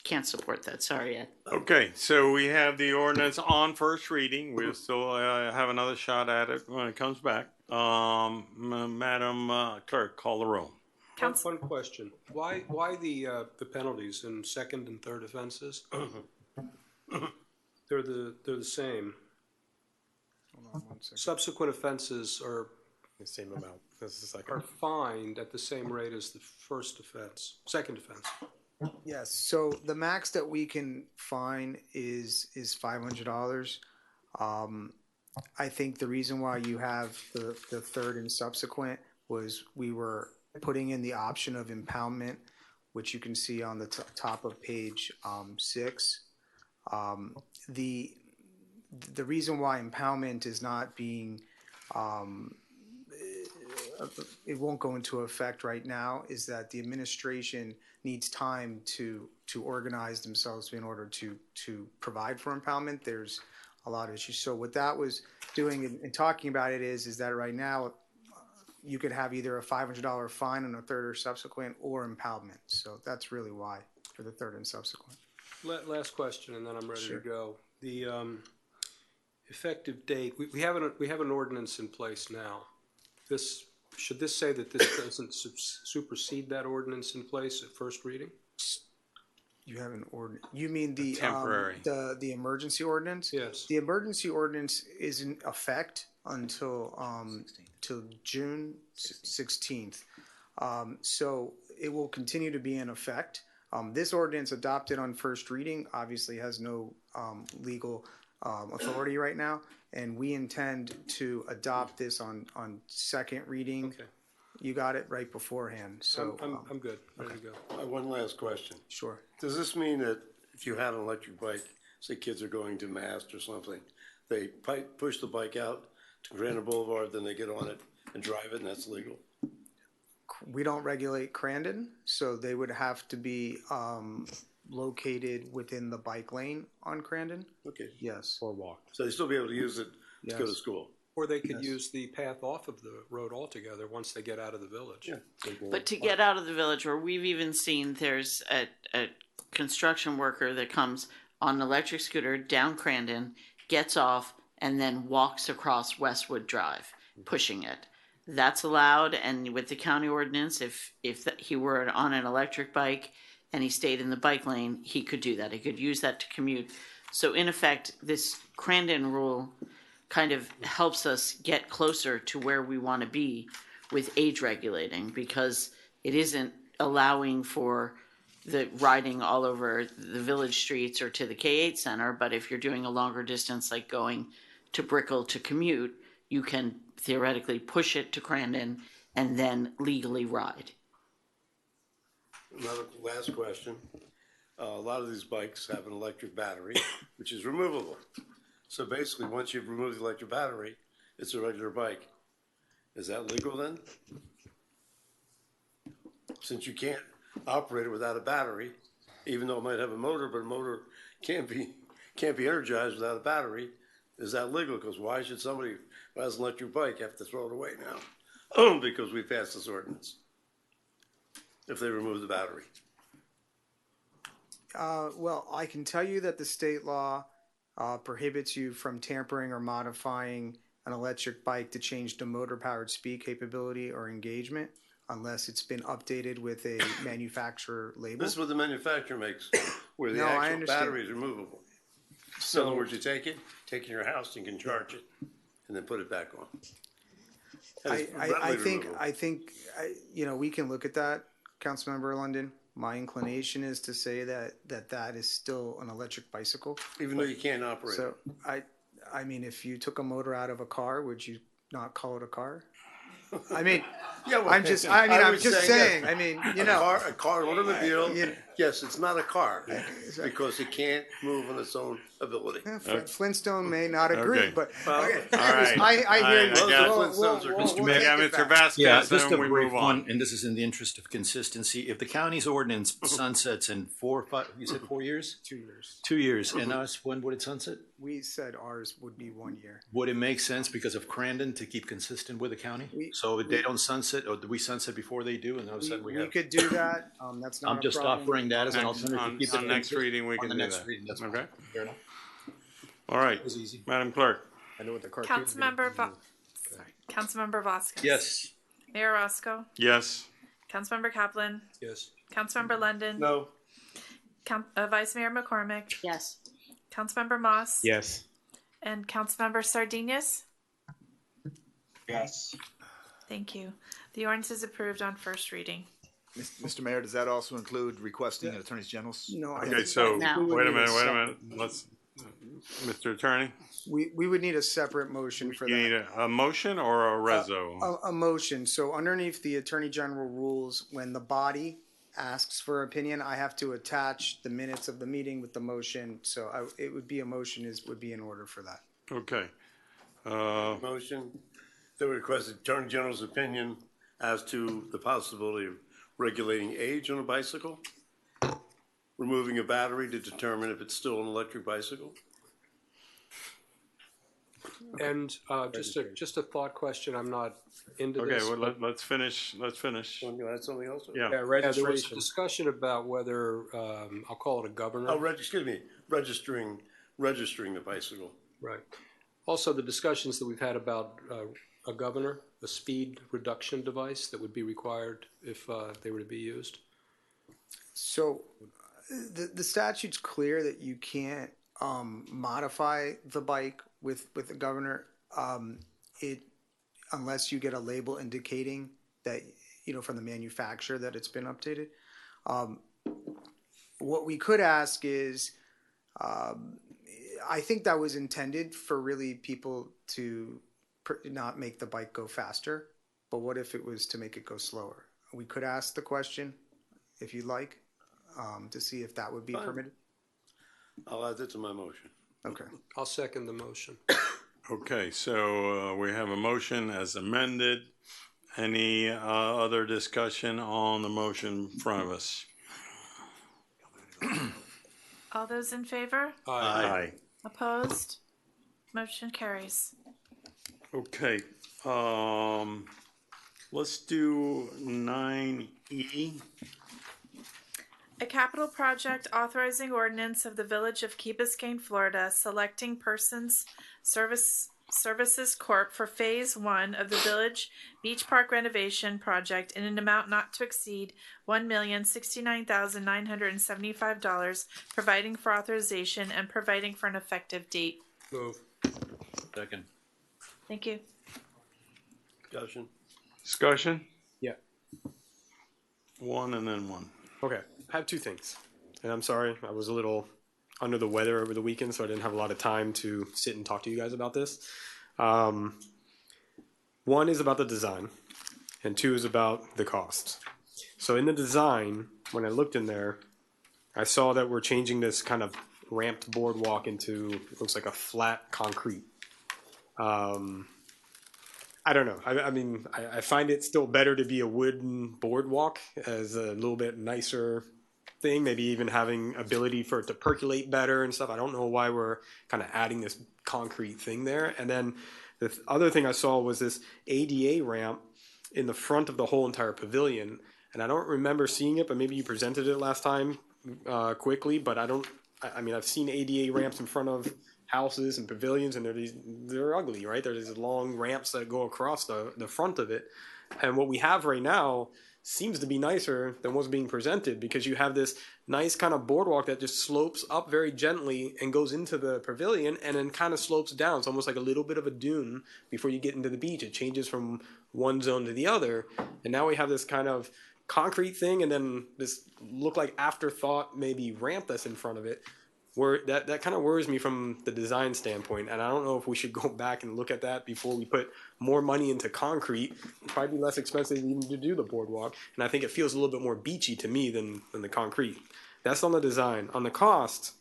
W: can't support that. Sorry, Ed.
A: Okay, so we have the ordinance on first reading. We'll still have another shot at it when it comes back. Madam Clerk, call the roll.
D: One question. Why the penalties in second and third offenses? They're the same.
M: Hold on 1 second.
D: Subsequent offenses are
J: The same amount. This is like
D: are fined at the same rate as the second offense.
M: Yes, so the max that we can fine is $500. I think the reason why you have the third and subsequent was we were putting in the option of impoundment, which you can see on the top of page 6. The reason why impoundment is not being it won't go into effect right now is that the administration needs time to organize themselves in order to provide for impoundment. There's a lot of issues. So what that was doing and talking about it is that right now you could have either a $500 fine on a third or subsequent or impoundment. So that's really why for the third and subsequent.
D: Last question, and then I'm ready
M: Sure.
D: to go. The effective date. We have an ordinance in place now. Should this say that this doesn't supersede that ordinance in place at first reading?
M: You have an ordinance. You mean the
A: temporary.
M: The emergency ordinance?
D: Yes.
M: The emergency ordinance is in effect until till June 16th. So it will continue to be in effect. This ordinance adopted on first reading obviously has no legal authority right now, and we intend to adopt this on second reading.
D: Okay.
M: You got it right beforehand. So
D: I'm good. Ready to go.
U: One last question.
M: Sure.
U: Does this mean that if you had an electric bike, say kids are going to Mast or something, they push the bike out to Granite Boulevard, then they get on it and drive it, and that's legal?
M: We don't regulate Crandon, so they would have to be located within the bike lane on Crandon.
U: Okay.
M: Yes.
J: or walk.
U: So they still be able to use it to go to
M: Yes.
U: school?
D: Or they could
M: Yes.
D: use the path off of the road altogether once they get out of the village.
U: Yeah.
W: But to get out of the village, or we've even seen there's a construction worker that comes on an electric scooter down Crandon, gets off, and then walks across Westwood Drive, pushing it. That's allowed, and with the county ordinance, if he were on an electric bike and he stayed in the bike lane, he could do that. He could use that to commute. So in effect, this Crandon rule kind of helps us get closer to where we want to be with age regulating, because it isn't allowing for the riding all over the village streets or to the K8 center. But if you're doing a longer distance, like going to Brickell to commute, you can theoretically push it to Crandon and then legally ride.
U: Another last question. A lot of these bikes have an electric battery, which is removable. So basically, once you've removed the electric battery, it's a regular bike. Is that legal then? Since you can't operate it without a battery, even though it might have a motor, but a motor can't be energized without a battery, Is that legal? Because why should somebody who has an electric bike have to throw it away now? Because we passed this ordinance. If they remove the battery.
M: Well, I can tell you that the state law prohibits you from tampering or modifying an electric bike to change the motor-powered speed capability or engagement unless it's been updated with a manufacturer label.
U: This is what the manufacturer makes, where the
M: No, I
U: actual
M: understand.
U: battery is removable. In
M: So-
U: other words, you take it in your house, and you can charge it, and then put it back on. And it's readily removable.
M: You know, we can look at that, Councilmember London. My inclination is to say that is still an electric bicycle.
U: Even though you can't operate
M: So I mean, if you took a motor out of a car, would you not call it a car? I mean,
U: Yeah, well,
M: I'm just saying.
U: yes.
M: I mean, you know,
U: A car, an automobile,
M: Yeah.
U: yes, it's not a car, because it can't move on its own ability.
M: Flintstone may not agree,
A: Okay.
M: but
U: Well,
M: okay.
A: All right.
M: I hear you.
A: I got it.
U: Mr.
A: We got Mr. Vasquez,
T: Yeah, just a
A: then we
T: brief
A: move on.
T: one, and this is in the interest of consistency. If the county's ordinance sunsets in 4 or 5, you said 4 years?
M: 2 years.
T: 2 years, and us, when would it sunset?
M: We said ours would be 1 year.
T: Would it make sense because of Crandon to keep consistent with the county? So if they don't sunset, or do we sunset before they do, and all of a sudden we
M: We
T: have?
M: could do that. That's not
T: I'm
M: a
T: just
M: problem.
T: offering that as an
A: Next-
T: alternative.
A: on-
T: to keep
A: on
T: it
A: next
T: consistent.
A: reading, we
T: On
A: can
T: the
A: do
T: next
A: that.
T: reading, that's
A: Okay.
T: fair enough.
A: All right,
T: was easy.
A: Madam Clerk.
J: I know what the cartoon.
B: Councilmember Vasquez.
T: Yes.
B: Mayor Roscoe.
A: Yes.
B: Councilmember Kaplan.
D: Yes.
B: Councilmember London.
U: No.
B: Vice Mayor McCormick.
W: Yes.
B: Councilmember Moss.
J: Yes.
B: And Councilmember Sardinius.
C: Yes.
B: Thank you. The ordinance is approved on first reading.
F: Mr. Mayor, does that also include requesting an Attorney General's?
M: No.
A: Okay, so,
W: now.
A: wait a minute. Let's, Mr. Attorney,
M: We would need a separate motion for
A: you need
M: that.
A: a motion or a reso?
M: A motion. So underneath the Attorney General rules, when the body asks for opinion, I have to attach the minutes of the meeting with the motion. So it would be a motion would be in order for that.
A: Okay.
U: Motion that requests the Attorney General's opinion as to the possibility of regulating age on a bicycle, removing a battery to determine if it's still an electric bicycle.
D: And just a thought question, I'm not into
A: Okay,
D: this.
A: well, let's finish.
U: Want to add something else?
A: Yeah.
D: Yeah, there was discussion about whether, I'll call it a governor.
U: Oh, excuse me, registering the bicycle.
D: Right. Also, the discussions that we've had about a governor, a speed reduction device that would be required if they were to be used.
M: So the statute's clear that you can't modify the bike with the governor unless you get a label indicating that, you know, from the manufacturer that it's been updated. What we could ask is, I think that was intended for really people to not make the bike go faster, but what if it was to make it go slower? We could ask the question, if you'd like, to see if that would be
U: Fine.
M: permitted.
U: I'll add that to my motion.
M: Okay.
D: I'll second the motion.
A: Okay, so we have a motion as amended. Any other discussion on the motion in front of us?
B: All those in favor?
A: Aye.
B: Opposed? Motion carries.
A: Okay, let's do 9E.
B: A capital project authorizing ordinance of the Village of Key Biscayne, Florida, selecting persons Services Corp. For Phase 1 of the Village Beach Park renovation project in an amount not to exceed $1,069,975, providing for authorization and providing for an effective date.
D: Move.
T: Second.
B: Thank you.
A: Discussion?
J: Yeah.
A: One and then one.
J: Okay, I have two things. And I'm sorry, I was a little under the weather over the weekend, so I didn't have a lot of time to sit and talk to you guys about this. One is about the design, and two is about the cost. So in the design, when I looked in there, I saw that we're changing this kind of ramped boardwalk into, it looks like a flat concrete. I don't know. I mean, I find it still better to be a wooden boardwalk as a little bit nicer thing, maybe even having ability for it to percolate better and stuff. I don't know why we're kind of adding this concrete thing there. And then the other thing I saw was this ADA ramp in the front of the whole entire pavilion. And I don't remember seeing it, but maybe you presented it last time quickly. But I mean, I've seen ADA ramps in front of houses and pavilions, and they're ugly, right? There's these long ramps that go across the front of it. And what we have right now seems to be nicer than what's being presented, because you have this nice kind of boardwalk that just slopes up very gently and goes into the pavilion and then kind of slopes down. It's almost like a little bit of a dune before you get into the beach. It changes from one zone to the other. And now we have this kind of concrete thing and then this look like afterthought maybe ramp that's in front of it. Where that kind of worries me from the design standpoint, and I don't know if we should go back and look at that before we put more money into concrete. It'd probably be less expensive even to do the boardwalk, and I think it feels a little bit more beachy to me than the concrete. That's on the design. On the cost,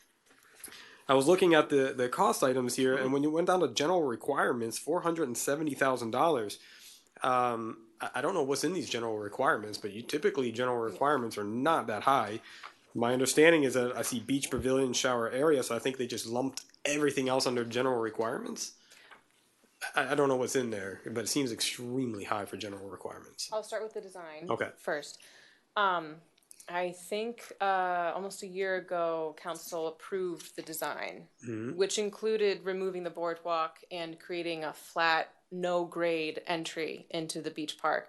J: I was looking at the cost items here, and when you went down to general requirements, $470,000. I don't know what's in these general requirements, but typically general requirements are not that high. My understanding is that I see beach pavilion, shower area, so I think they just lumped everything else under general requirements. I don't know what's in there, but it seems extremely high for general requirements.
E: I'll start with the design first. I think almost a year ago, council approved the design, which included removing the boardwalk and creating a flat, no-grade entry into the beach park,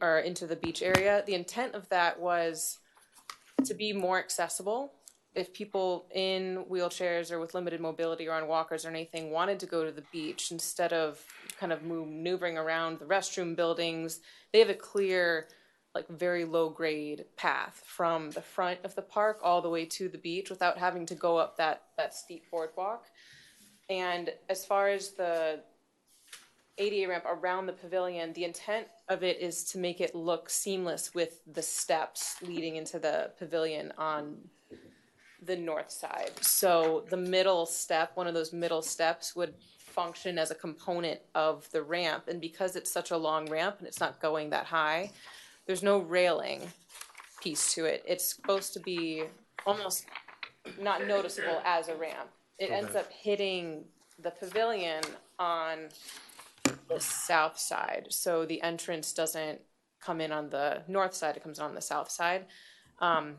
E: or into the beach area. The intent of that was to be more accessible. If people in wheelchairs or with limited mobility or on walkers or anything wanted to go to the beach, instead of kind of maneuvering around the restroom buildings, they have a clear, like very low grade path from the front of the park all the way to the beach without having to go up that steep boardwalk. And as far as the ADA ramp around the pavilion, the intent of it is to make it look seamless with the steps leading into the pavilion on the north side. So the middle step, one of those middle steps, would function as a component of the ramp. And because it's such a long ramp and it's not going that high, there's no railing piece to it. It's supposed to be almost not noticeable as a ramp. It ends up hitting the pavilion on the south side, so the entrance doesn't come in on the north side, it comes on the south side. I'd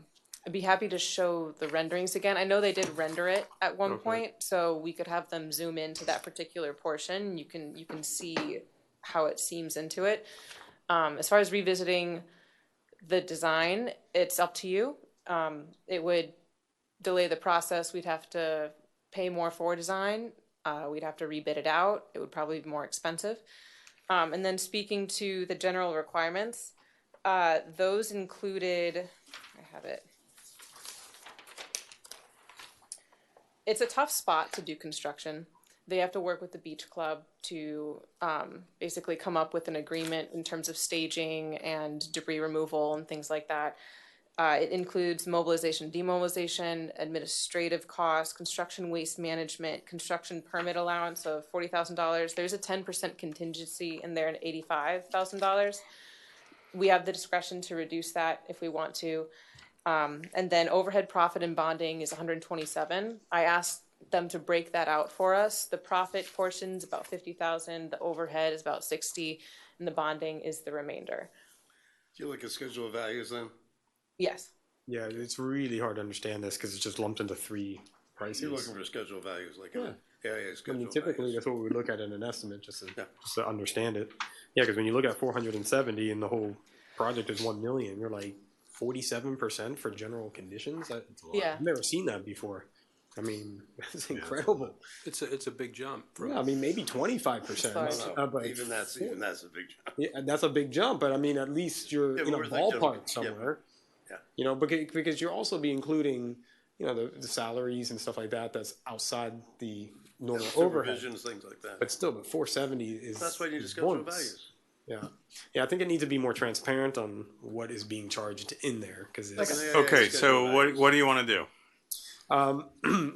E: be happy to show the renderings again. I know they did render it at one point, so we could have them zoom into that particular portion. You can see how it seams into it. As far as revisiting the design, it's up to you. It would delay the process. We'd have to pay more for design. We'd have to rebid it out. It would probably be more expensive. And then speaking to the general requirements, those included, I have it. It's a tough spot to do construction. They have to work with the beach club to basically come up with an agreement in terms of staging and debris removal and things like that. It includes mobilization, demobilization, administrative costs, construction waste management, construction permit allowance of $40,000. There's a 10% contingency in there at $85,000. We have the discretion to reduce that if we want to. And then overhead, profit, and bonding is $127,000. I asked them to break that out for us. The profit portion is about $50,000. The overhead is about $60,000, and the bonding is the remainder.
U: Do you look at schedule of values then?
E: Yes.
J: Yeah, it's really hard to understand this because it's just lumped into three prices.
U: You're looking for schedule of values, like
J: I mean, typically that's what we would look at in an estimate, just to understand it. Yeah, because when you look at 470 and the whole project is 1 million, you're like 47% for general conditions. I've never seen that before. I mean, that's incredible.
D: It's a big jump.
J: Yeah, I mean, maybe 25%.
U: But even that's a big jump.
J: Yeah, that's a big jump, but I mean, at least you're in a ballpark somewhere.
U: Yeah.
J: You know, because you're also be including, you know, the salaries and stuff like that. That's outside the normal overhead.
U: Supervisions, things like that.
J: But still, 470 is.
U: That's why you need to schedule values.
J: Yeah, I think it needs to be more transparent on what is being charged in there because.
A: Okay, so what do you want to
J: do?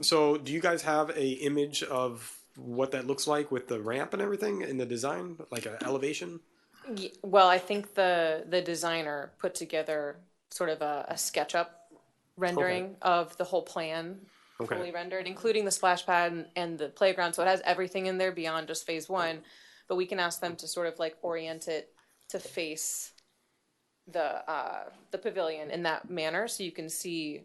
J: So do you guys have a image of what that looks like with the ramp and everything in the design, like an elevation?
E: Well, I think the designer put together sort of a SketchUp rendering of the whole plan.
J: Okay.
H: fully rendered, including the splash pad and the playground. So it has everything in there beyond just phase one. But we can ask them to sort of like orient it to face the pavilion in that manner, so you can see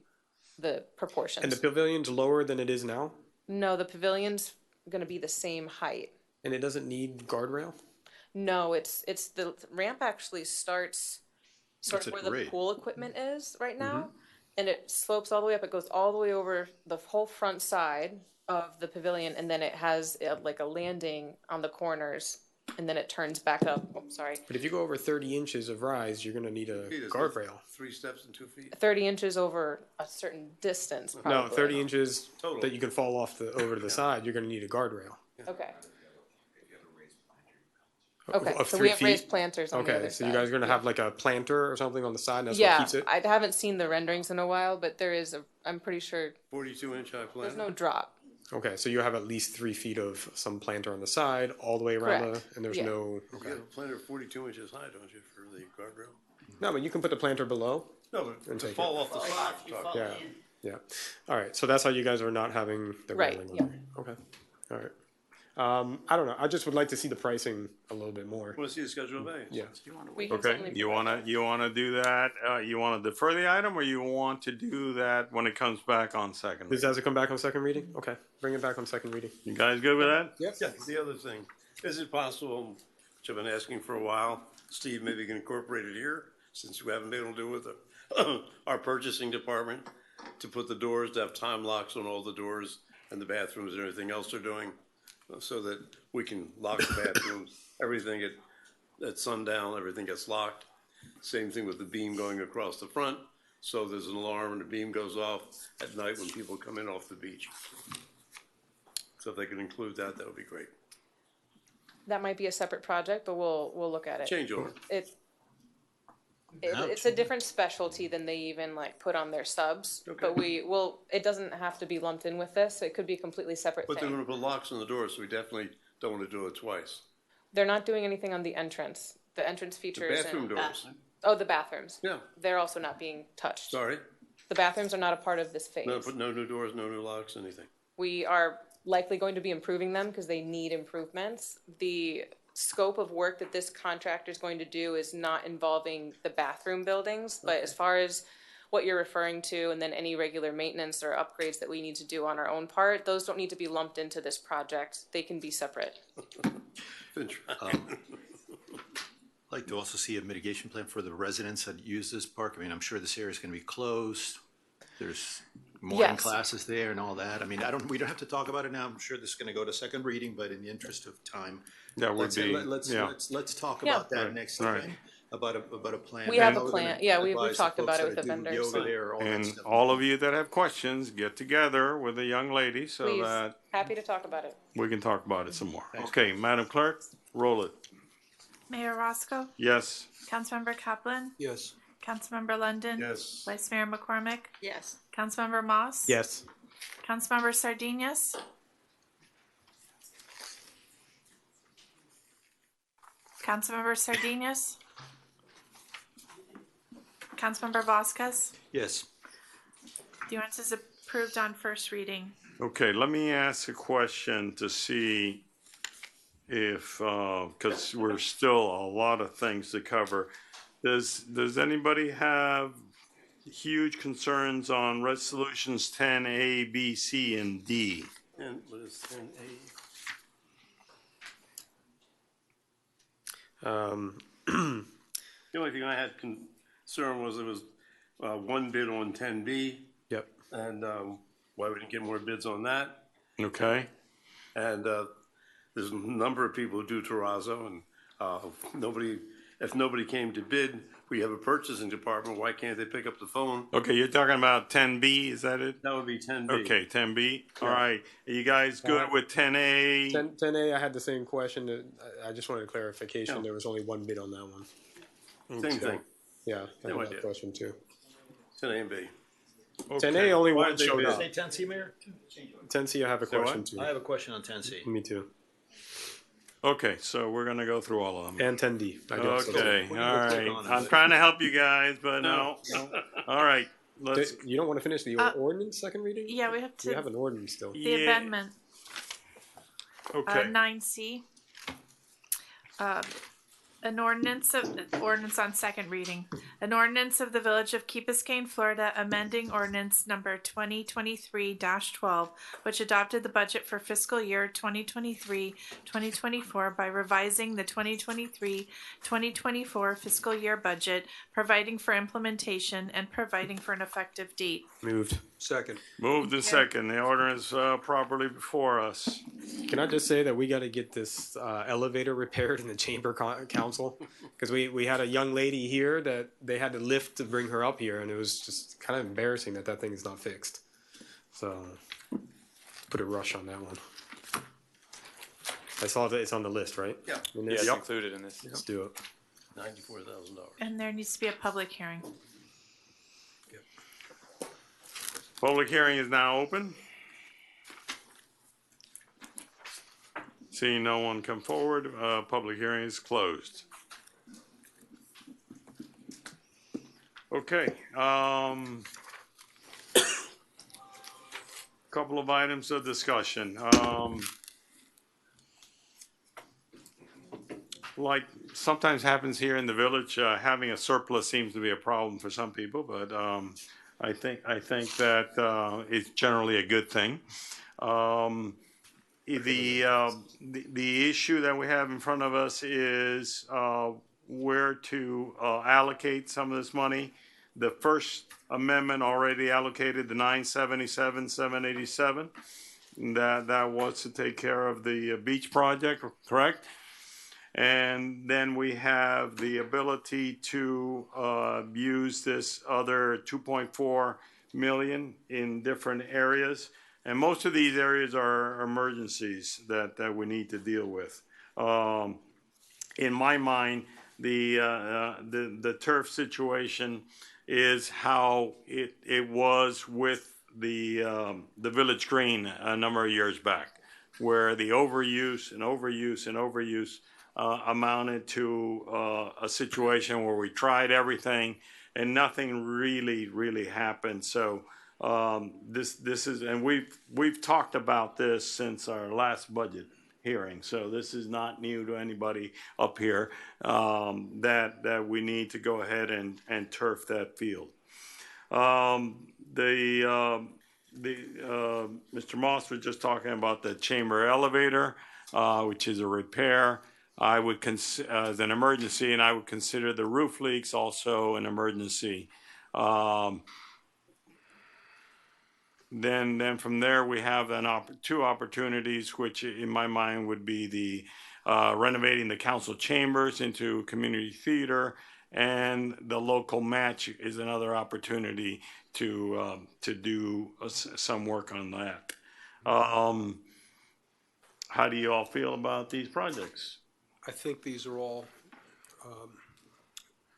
H: the proportions.
J: And the pavilion's lower than it is now,
H: No, the pavilion's going to be the same height.
J: and it doesn't need guardrail.
H: No, it's the ramp actually starts sort
T: That's
H: of
T: at
H: where the
T: grade.
H: pool equipment is right now,
J: Mm-hmm.
H: and it slopes all the way up. It goes all the way over the whole front side of the pavilion, and then it has like a landing on the corners, and then it turns back up. Oh, sorry.
J: But if you go over 30 inches of rise, you're going to need a guardrail.
U: 3 steps and 2 feet.
H: 30 inches over a certain distance, probably.
J: No, 30 inches
U: Total.
J: that you can fall off over to the side, you're going to need a guardrail.
H: Okay. Okay,
J: Of
H: so
J: 3
H: we have
J: feet?
H: raised planters on the
J: Okay,
H: other
J: so
H: side.
J: you guys are going to have like a planter or something on the side, and that's
H: Yeah,
J: what keeps it?
H: I haven't seen the renderings in a while, but there is I'm pretty sure
U: 42-inch high
H: there's
U: planter.
H: no drop.
J: Okay, so you have at least 3 feet of some planter on the side, all the way around
H: Correct.
J: and there's
H: Yeah.
J: no.
U: You have a planter 42 inches high, don't you, for the guardrail?
J: No, but you can put the planter below.
U: No, but
J: And
U: to
J: take
U: fall
J: it.
U: off the side.
J: Yeah, yeah. All right, so that's how you guys are not having the
H: Right,
J: railing
H: yeah.
J: on. Okay, all right. I don't know. I just would like to see the pricing a little bit more.
U: Want to see the schedule of values?
J: Yeah.
H: We can
A: Okay,
H: certainly
A: you
H: provide
A: wanna do that, you wanna defer the item, or you want to do that when it comes back on second?
J: This has to come back on second reading? Okay, bring it back on second reading.
A: You guys good with that?
U: Yeah, the other thing, is it possible, which I've been asking for a while, Steve, maybe you can incorporate it here, since we haven't been able to do it with our purchasing department, to put the doors, to have time locks on all the doors and the bathrooms and everything else they're doing, so that we can lock the bathrooms, everything at sundown, everything gets locked. Same thing with the beam going across the front, so there's an alarm and the beam goes off at night when people come in off the beach. So if they can include that, that would be great.
H: that might be a separate project, but we'll look at it.
U: Change order.
H: It's a different specialty than they even like put on their subs.
U: Okay.
H: But it doesn't have to be lumped in with this. It could be a completely separate
U: But they're
H: thing.
U: gonna put locks on the doors, so we definitely don't wanna do it twice.
H: They're not doing anything on the entrance. The entrance
U: The
H: features.
U: bathroom doors,
H: Oh, the bathrooms.
U: yeah,
H: They're also not being touched.
U: sorry,
H: The bathrooms are not a part of this phase.
U: no, put no new doors, no new locks, anything.
H: We are likely going to be improving them because they need improvements. The scope of work that this contractor is going to do is not involving the bathroom buildings, but as far as what you're referring to, and then any regular maintenance or upgrades that we need to do on our own part, those don't need to be lumped into this project. They can be separate.
U: Been trying.
T: I'd like to also see a mitigation plan for the residents that use this park. I mean, I'm sure this area is going to be closed. There's morning
H: Yes.
T: classes there and all that. I mean, we don't have to talk about it now. I'm sure this is going to go to second reading, but in the interest of time,
A: That would be, yeah.
T: let's talk
H: Yeah.
T: about that
A: Right,
T: next
A: right.
T: time, about a plan.
H: We have
T: How
H: a
T: we're
H: plan.
T: gonna
H: Yeah, we've
T: advise the
H: talked about
T: folks
H: it
T: that
H: with the
T: do
H: vendors.
T: Yoga there, all that
A: And
T: stuff.
A: all of you that have questions, get together with the young lady so
H: Please.
A: that
H: Happy to talk about it.
A: we can talk about it some more. Okay, Madam Clerk, roll it.
B: Mayor Roscoe,
A: Yes.
B: Councilmember Kaplan,
D: Yes.
B: Councilmember London,
U: Yes.
B: Vice Mayor McCormick,
W: Yes.
B: Councilmember Moss,
J: Yes.
B: Councilmember Sardinius, Councilmember Sardinius, Councilmember Vasquez.
T: Yes.
B: The ordinance is approved on first reading.
A: Okay, let me ask a question to see if, because we're still a lot of things to cover. Does anybody have huge concerns on resolutions 10A, B, C, and D?
U: And what is 10A? The only thing I had concern was there was one bid on 10B.
J: Yep.
U: And why we didn't get more bids on that.
A: Okay.
U: And there's a number of people who do terrazzo, and if nobody came to bid, we have a purchasing department, why can't they pick up the phone?
A: Okay, you're talking about 10B, is that it?
U: That would be 10B.
A: Okay, 10B. All
U: Yeah.
A: right. Are you guys good with 10A?
J: 10A, I had the same question. I just wanted clarification.
U: Yeah.
J: There was only one bid on that one.
U: Same thing,
J: Yeah, I
U: No
J: had
U: idea.
J: that question too.
U: 10A and B.
J: 10A, only
U: Why
J: one
U: did they
J: showed
U: bid?
J: up.
T: Say 10C, Mayor?
J: 10C, I have a
U: Say what?
J: question too.
T: I have a question on 10C.
J: Me too.
A: Okay, so we're gonna go through all of them.
J: And 10D. I guess.
A: Okay,
T: We're
A: all
T: gonna click
A: right.
T: on it.
A: I'm trying to help you guys, but no. All right, let's,
J: You don't want to finish the ordinance second reading?
B: Yeah, we have to.
J: We have an ordinance still.
B: The
A: Yeah.
B: amendment.
A: okay.
B: 9C. An ordinance on second reading. An ordinance of the Village of Key Biscayne, Florida, amending ordinance number 2023-12, which adopted the budget for fiscal year 2023-2024 by revising the 2023-2024 fiscal year budget, providing for implementation, and providing for an effective date.
J: Moved. Second.
A: Moved and second. The order is properly before us.
J: Can I just say that we got to get this elevator repaired in the chamber council? Because we had a young lady here that they had to lift to bring her up here, and it was just kind of embarrassing that thing is not fixed. So put a rush on that one. I saw that it's on the list, right?
U: Yeah.
J: It's
U: included in this.
J: Let's do it.
U: $94,000.
B: And there needs to be a public hearing.
A: Public hearing is now open. Seeing no one come forward, public hearing is closed. Okay, couple of items of discussion. Like sometimes happens here in the village, having a surplus seems to be a problem for some people, but I think that it's generally a good thing. The issue that we have in front of us is where to allocate some of this money. The first amendment already allocated the $977,787. That was to take care of the beach project, correct? And then we have the ability to use this other 2.4 million in different areas. And most of these areas are emergencies that we need to deal with. In my mind, the turf situation is how it was with the Village Green a number of years back, where the overuse amounted to a situation where we tried everything and nothing really happened. So this is, and we've talked about this since our last budget hearing. So this is not new to anybody up here, that we need to go ahead and turf that field. Mr. Moss was just talking about the chamber elevator, which is a repair. I would consider as an emergency, and I would consider the roof leaks also an emergency. Then from there we have two opportunities, which in my mind would be the renovating the council chambers into community theater, and the local match is another opportunity to do some work on that. How do you all feel about these projects?
D: I think these are all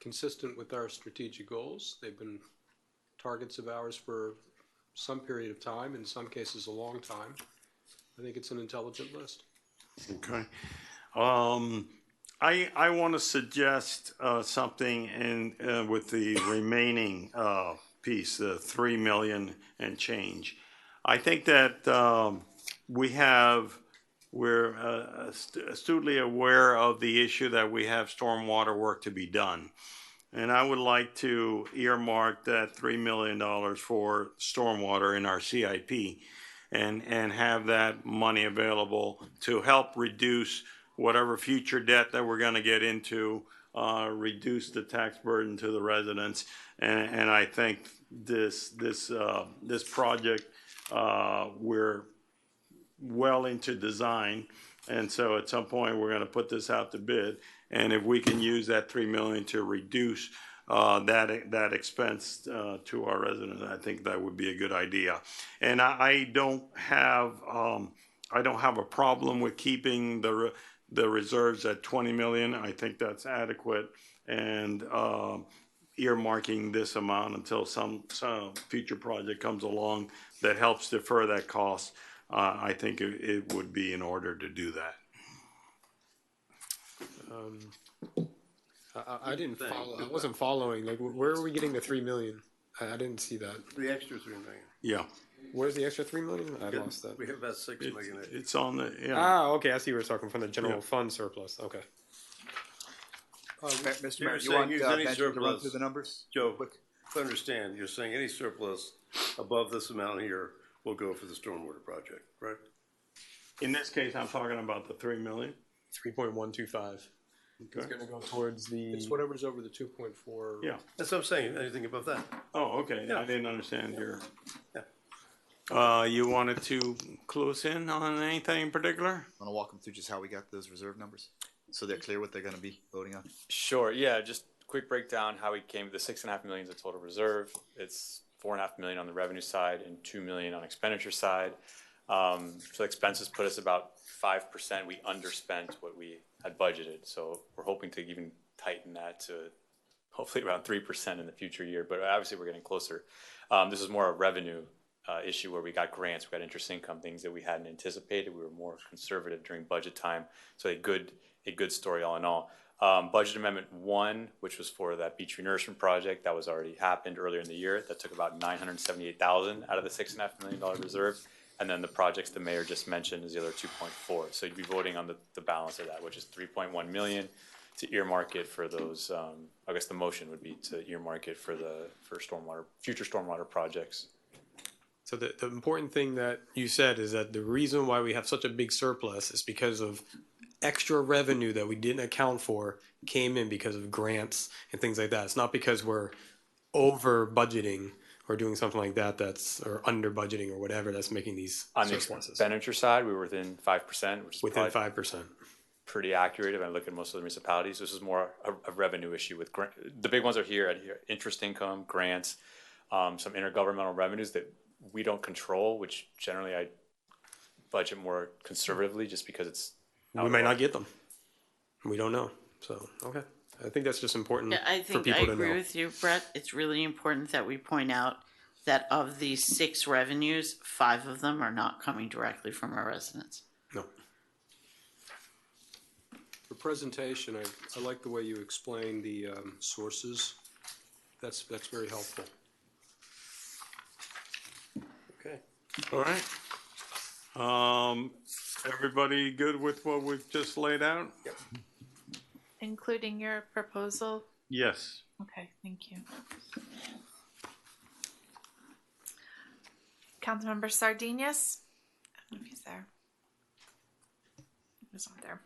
D: consistent with our strategic goals. They've been targets of ours for some period of time, in some cases a long time. I think it's an intelligent list.
A: Okay. I want to suggest something with the remaining piece, the 3 million and change. I think that we're astutely aware of the issue that we have stormwater work to be done. And I would like to earmark that $3 million for stormwater in our CIP and have that money available to help reduce whatever future debt that we're going to get into, reduce the tax burden to the residents. And I think this project, we're well into design. And so at some point we're going to put this out to bid. And if we can use that $3 million to reduce that expense to our residents, I think that would be a good idea. And I don't have a problem with keeping the reserves at 20 million. I think that's adequate, and earmarking this amount until some future project comes along that helps defer that cost. I think it would be in order to do that.
J: I didn't follow. I wasn't following. Like, where are we getting the 3 million? I didn't see that.
U: The extra 3 million.
A: Yeah.
J: Where's the extra 3 million? I lost that.
U: We have about 6 million.
A: It's on the, yeah.
J: Ah, okay. I see. We're talking from the general
A: Yeah.
J: fund surplus. Okay.
F: Mr.
U: You're
F: Mayor, you
U: saying
F: want
U: use any
F: Benjamin to run
U: surplus.
F: through the numbers?
U: Joe, to understand, you're saying any surplus above this amount here will go for the stormwater project, right?
A: In this case, I'm talking about the 3 million.
J: 3.125. It's
A: Okay.
J: going to go towards the.
D: It's whatever's over the 2.4.
A: Yeah.
U: That's what I'm saying, anything above that.
A: Oh, okay.
U: Yeah.
A: I didn't understand your.
U: Yeah.
A: You wanted to clue us in on anything in particular?
F: Want to walk them through just how we got those reserve numbers? So they're clear what they're going to be voting on?
I: Sure, yeah, just quick breakdown, how we came to the 6.5 million is the total reserve. It's 4.5 million on the revenue side and 2 million on expenditure side. So expenses put us about 5%. We underspent what we had budgeted. So we're hoping to even tighten that to hopefully around 3% in the future year, but obviously we're getting closer. This is more a revenue issue where we got grants, we got interest income, things that we hadn't anticipated. We were more conservative during budget time. So a good story all in all. Budget Amendment 1, which was for that beach renourishment project, that was already happened earlier in the year. That took about $978,000 out of the $6.5 million reserve. And then the projects the mayor just mentioned is the other 2.4. So you'd be voting on the balance of that, which is 3.1 million to earmark it for those. I guess the motion would be to earmark it for future stormwater projects.
J: So the important thing that you said is that the reason why we have such a big surplus is because of extra revenue that we didn't account for came in because of grants and things like that. It's not because we're over budgeting or doing something like that or under budgeting or whatever that's making these
I: On the
J: surpluses.
I: expenditure side, we were within 5%, which is
J: Within
I: probably
J: 5%.
I: pretty accurate if I look at most of the municipalities. This is more a revenue issue with the big ones are here, interest income, grants, some intergovernmental revenues that we don't control, which generally I budget more conservatively just because it's.
J: We may not get them. We don't know. So, okay. I think that's just important
W: Yeah, I
J: for
W: think
J: people
W: I
J: to
W: agree
J: know.
W: with you, Brett. It's really important that we point out that of these 6 revenues, 5 of them are not coming directly from our residents.
J: No.
D: For presentation, I like the way you explain the sources. That's very helpful.
U: Okay.
A: All right. Everybody good with what we've just laid out?
U: Yep.
B: Including your proposal?
A: Yes.
B: Okay, thank you. Councilmember Sardinius? I don't know if he's there. He's not there.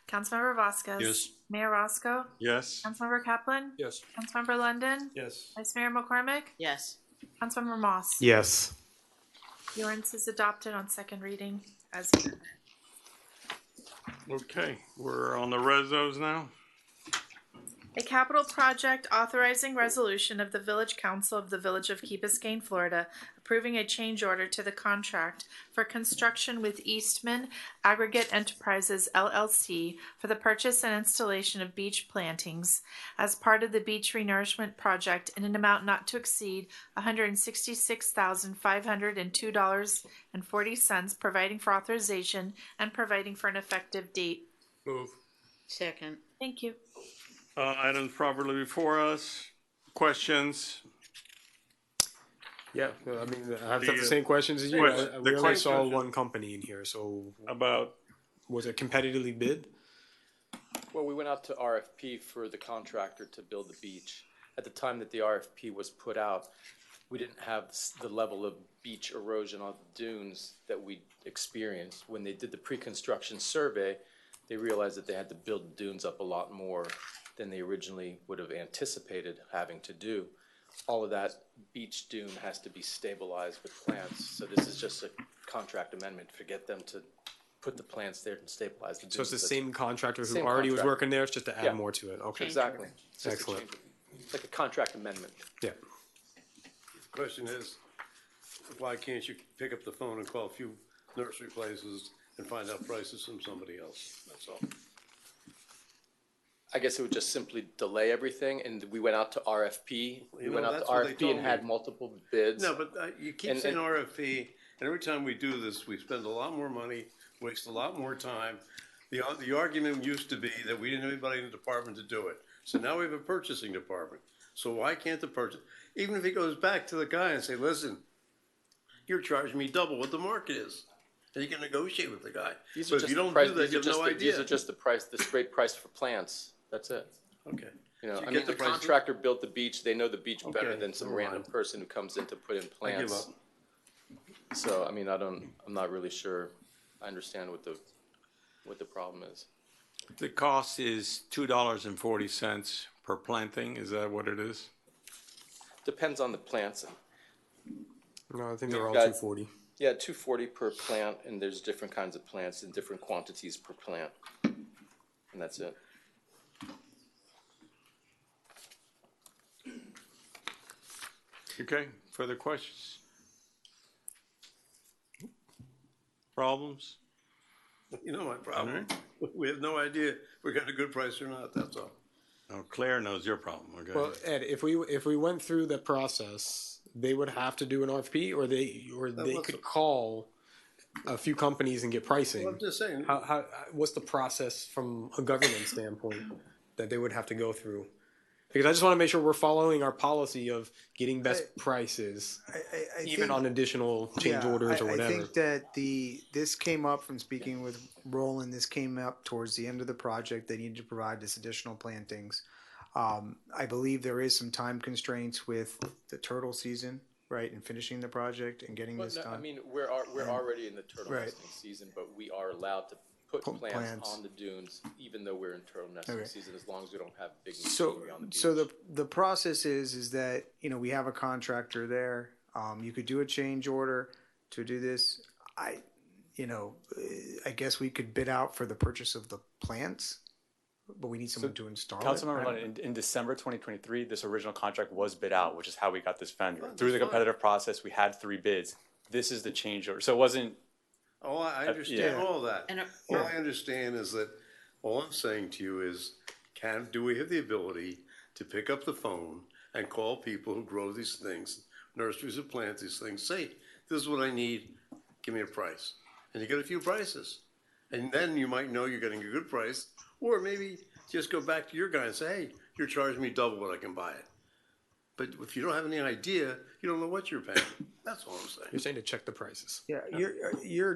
B: Councilmember Vasquez?
U: Yes.
B: Mayor Roscoe?
A: Yes.
B: Councilmember Kaplan?
D: Yes.
B: Councilmember London?
U: Yes.
B: Vice Mayor McCormick?
W: Yes.
B: Councilmember Moss?
J: Yes.
B: The ordinance is adopted on second reading as amended.
A: Okay, we're on the resos now.
B: A capital project authorizing resolution of the Village Council of the Village of Key Biscayne, Florida, approving a change order to the contract for construction with Eastman Aggregate Enterprises LLC for the purchase and installation of beach plantings as part of the beach renourishment project in an amount not to exceed $166,502.40, providing for authorization and providing for an effective date.
U: Move.
W: Second.
B: Thank you.
A: Items properly before us. Questions?
J: Yeah, I mean, I have
A: The,
J: the same questions as you.
A: question-
J: We
A: the
J: only saw
A: question-
J: one company in here, so
A: About,
J: was it competitively bid?
K: Well, we went out to RFP for the contractor to build the beach. At the time that the RFP was put out, we didn't have the level of beach erosion on the dunes that we experienced. When they did the pre-construction survey, they realized that they had to build dunes up a lot more than they originally would have anticipated having to do. All of that beach dune has to be stabilized with plants, so this is just a contract amendment to get them to put the plants there and stabilize the dunes.
J: So it's the same contractor who
K: Same
J: already was
K: contractor.
J: working there, it's just to add
K: Yeah.
J: more to it. Okay.
K: Exactly. It's just a
J: Excellent.
K: change. It's like a contract amendment.
J: Yeah.
U: Question is, why can't you pick up the phone and call a few nursery places and find out prices from somebody else? That's all.
K: I guess it would just simply delay everything, and we went out to RFP. We
U: You
K: went
U: know,
K: out to
U: that's what they
K: RFP and
U: told
K: had
U: me.
K: multiple bids.
U: No, but you keep
K: And-
U: saying
K: and-
U: RFP, and every time we do this, we spend a lot more money, waste a lot more time. The argument used to be that we didn't have anybody in the department to do it. So now we have a purchasing department. So why can't the purchase, even if he goes back to the guy and say, listen, you're charging me double what the market is, and you can negotiate with the guy.
K: These
U: But
K: are
U: if
K: just
U: you
K: the
U: don't
K: price,
U: do that,
K: these
U: you
K: are
U: have no
K: just the,
U: idea.
K: these are just the price, the straight price for plants. That's it.
U: Okay.
K: You know,
U: So you
K: I
U: get
K: mean,
U: the
K: the
U: price-
K: contractor built the beach. They know the beach better
U: Okay,
K: than some
U: never
K: random
U: mind.
K: person who comes in to put in
U: I give
K: plants.
U: up.
K: So, I mean, I'm not really sure. I understand what the problem is.
A: The cost is $2.40 per planting. Is that what it is?
K: Depends on the plants.
J: No, I think they're all
K: Got-
J: 240.
K: Yeah, 240 per plant, and there's different kinds of plants and different quantities per plant. And that's it.
A: Okay, further questions? Problems?
U: You know my problem. We have no idea if we got a good price or not, that's all.
A: Oh, Claire knows your problem, okay?
J: Well, Ed, if we went through the process, they would have to do an RFP, or they could call a few companies and get pricing.
U: Well, I'm just saying.
J: What's the process from a government standpoint that they would have to go through? Because I just want to make sure we're following our policy of getting best prices,
M: I
J: even
M: think-
J: on additional change orders or whatever.
M: I think that this came up from speaking with Roland. This came up towards the end of the project. They needed to provide this additional plantings. I believe there is some time constraints with the turtle season, right, and finishing the project and getting this done.
K: I mean, we're already in the turtle
M: Right.
K: nesting season, but we are allowed to put
M: Put
K: plants
M: plants.
K: on the dunes, even though we're in turtle nesting
M: Okay.
K: season, as long as we don't have big
M: So,
K: machinery on the beach.
M: so the process is that, you know, we have a contractor there. You could do a change order to do this. I guess we could bid out for the purchase of the plants, but we need someone to install it.
I: Councilmember
M: right?
I: London, in December 2023, this original contract was bid out, which is how we got this vendor. Through the competitive process, we had 3 bids. This is the change order. So it wasn't.
U: Oh, I understand
I: Yeah.
U: all that.
W: And
U: All I understand is that, all I'm saying to you is, do we have the ability to pick up the phone and call people who grow these things, nurseries that plant these things, say, this is what I need, give me a price. And you get a few prices. And then you might know you're getting a good price, or maybe just go back to your guy and say, hey, you're charging me double what I can buy it. But if you don't have any idea, you don't know what you're paying. That's all I'm saying.
J: You're saying to check the prices.
M: Yeah, you're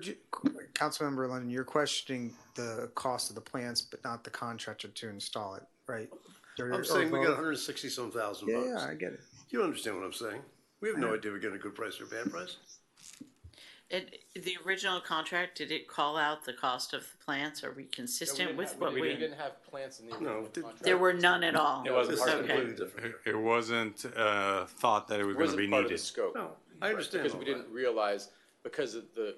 M: Councilmember London. You're questioning the cost of the plants, but not the contractor to install it, right?
U: I'm saying we got 160 some thousand bucks.
M: Yeah, I get it.
U: You understand what I'm saying? We have no idea we're getting a good price or a bad price.
W: The original contract, did it call out the cost of the plants? Are we consistent with what
K: we
W: we?
K: didn't have plants in the original contract.
W: There were none at all.
U: It wasn't part of
W: Okay.
U: the
A: It wasn't thought that it was
K: It
A: going to
K: wasn't
A: be
K: part of the
A: needed.
K: scope.
U: No, I understand
K: Because
U: all
K: we
U: that.
K: didn't realize, because of the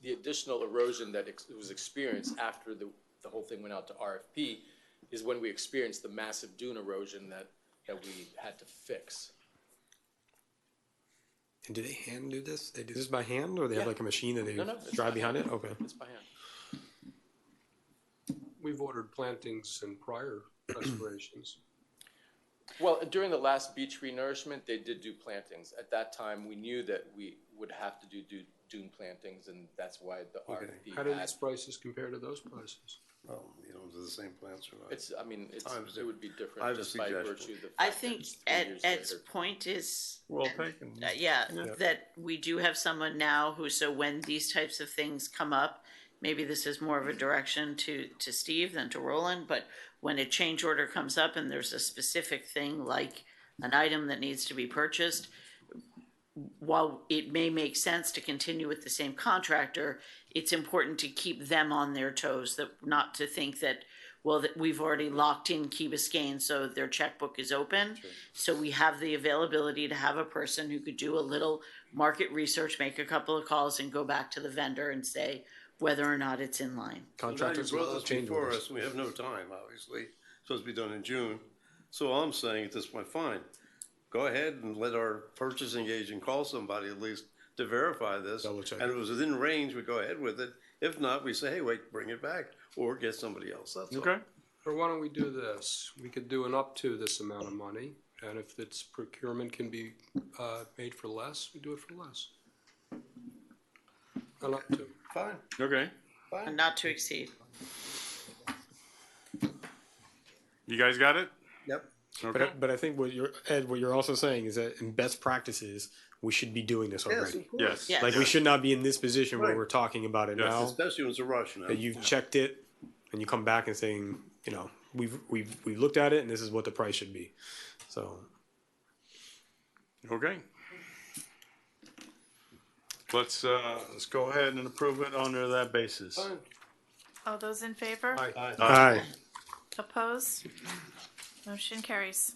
K: additional erosion that was experienced after the whole thing went out to RFP, is when we experienced the massive dune erosion that we had to fix.
J: And do they hand do this? They do this by hand, or they have
K: Yeah.
J: like a machine that they
K: No, it's
J: drive
K: by
J: behind
K: hand.
J: it? Okay.
K: It's by hand.
D: We've ordered plantings in prior restorations.
K: Well, during the last beach renourishment, they did do plantings. At that time, we knew that we would have to do dune plantings, and that's why the RFP
D: How do
K: had.
D: these prices compare to those prices?
U: Oh, you know, they're the same plants or not.
K: It would be
U: I
K: different
U: have a
K: just by
U: suggestion.
K: virtue of the fact
W: I
K: that
W: think
K: it's 3 years
W: Ed's
K: later.
W: point is.
A: Well taken.
W: Yeah,
A: Yeah.
W: that we do have someone now who, so when these types of things come up, maybe this is more of a direction to Steve than to Roland, but when a change order comes up and there's a specific thing like an item that needs to be purchased, while it may make sense to continue with the same contractor, it's important to keep them on their toes, that not to think that, well, that we've already locked in Key Biscayne, so their checkbook is open. So we have the availability to have a person who could do a little market research, make a couple of calls, and go back to the vendor and say whether or not it's in line.
J: Contractors
U: Well, now you
J: will
U: brought this
J: change
U: before
J: orders.
U: us, and we have no time, obviously. It's supposed to be done in June. So all I'm saying at this point, fine, go ahead and let our purchasing agent call somebody at least to verify this.
J: Double check.
U: And if it was within range, we go ahead with it. If not, we say, hey, wait, bring it back, or get somebody else, that's all.
A: Okay.
D: Or why don't we do this? We could do an up to this amount of money, and if its procurement can be made for less, we do it for less. An up to.
U: Fine.
A: Okay.
W: And not to exceed.
A: You guys got it?
U: Yep.
A: Okay.
J: But I think what you're also saying is that in best practices, we should be doing this already.
U: of course.
A: Yes.
J: Like we should not be in this position where
U: Right.
J: we're talking about it
U: Yes,
J: now.
U: especially when it's a rush now.
J: That you've checked it and you come back and saying, you know, we've looked at it and this is what the price should be. So
A: Okay. Let's go ahead and approve it under that basis.
B: All those in favor?
J: Aye.
B: Opposed? Motion carries.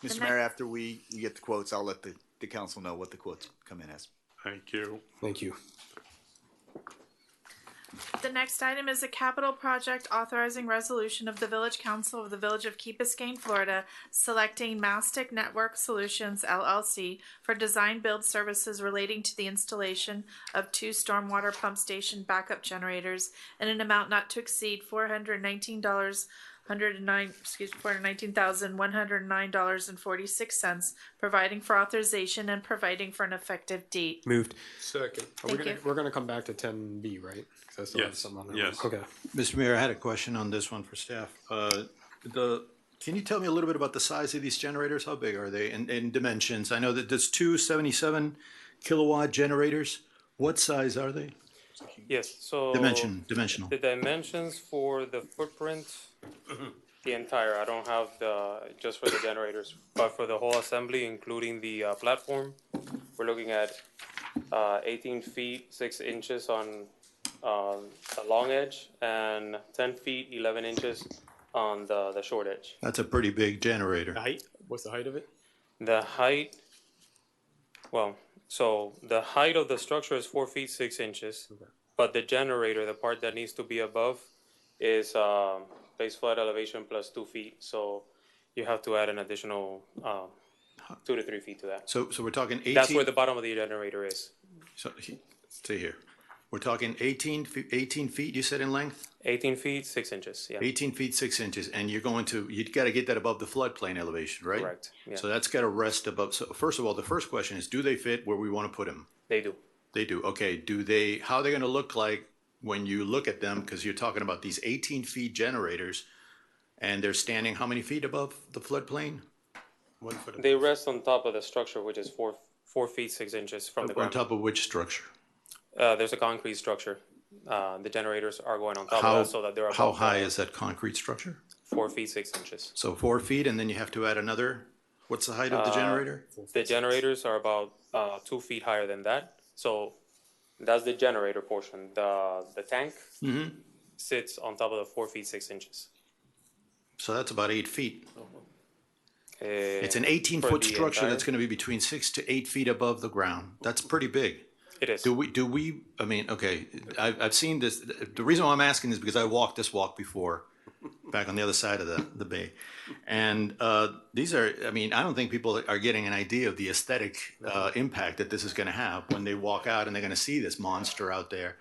F: Mr.
B: The
F: Mayor, after you get the quotes, I'll let the council know what the quotes come in as.
A: Thank you.
J: Thank you.
B: The next item is a capital project authorizing resolution of the Village Council of the Village of Key Biscayne, Florida, selecting Mastic Network Solutions LLC for design build services relating to the installation of 2 stormwater pump station backup generators in an amount not to exceed $419,109.46, providing for authorization and providing for an effective date.
J: Moved.
D: Second.
J: We're gonna come back to 10B, right? 'Cause I still have
A: Yes.
J: something on that
A: Yes.
J: one. Okay.
T: Mr. Mayor, I had a question on this one for staff. Can you tell me a little bit about the size of these generators? How big are they in dimensions? I know that there's 2 77 kilowatt generators. What size are they?
N: Yes, so.
T: Dimensional.
N: The dimensions for the footprint, the entire, I don't have just for the generators, but for the whole assembly, including the platform, we're looking at 18 feet, 6 inches on the long edge and 10 feet, 11 inches on the short edge.
T: That's a pretty big generator.
J: The height? What's the height of it?
N: The height, so the height of the structure is 4 feet, 6 inches.
J: Okay.
N: But the generator, the part that needs to be above, is base flood elevation plus 2 feet. So you have to add an additional 2 to 3 feet to that.
T: So we're talking 18.
N: That's where the bottom of the generator is.
T: So stay here. We're talking 18 feet, you said, in length?
N: 18 feet, 6 inches, yeah.
T: 18 feet, 6 inches, and you got to get that above the floodplain elevation, right?
N: Correct, yeah.
T: So that's got to rest above. So first of all, the first question is, do they fit where we want to put them?
N: They do.
T: They do. Okay. How are they going to look like when you look at them? Because you're talking about these 18 feet generators, and they're standing how many feet above the floodplain?
J: 1 foot.
N: They rest on top of the structure, which is 4 feet, 6 inches from the
T: On
N: ground.
T: top of which structure?
N: There's a concrete structure. The generators are going on top of that so that they're above.
T: How high is that concrete structure?
N: 4 feet, 6 inches.
T: So 4 feet, and then you have to add another. What's the height of the generator?
N: The generators are about 2 feet higher than that. So that's the generator portion. The tank sits on top of the 4 feet, 6 inches.
T: So that's about 8 feet. It's an
N: For
T: 18-foot
N: the
T: structure
N: entire-
T: that's going to be between 6 to 8 feet above the ground. That's pretty big.
N: It is.
T: Do we, I mean, okay, I've seen this. The reason why I'm asking is because I walked this walk before, back on the other side of the bay. And these are, I mean, I don't think people are getting an idea of the aesthetic impact that this is going to have when they walk out and they're going to see this monster out there.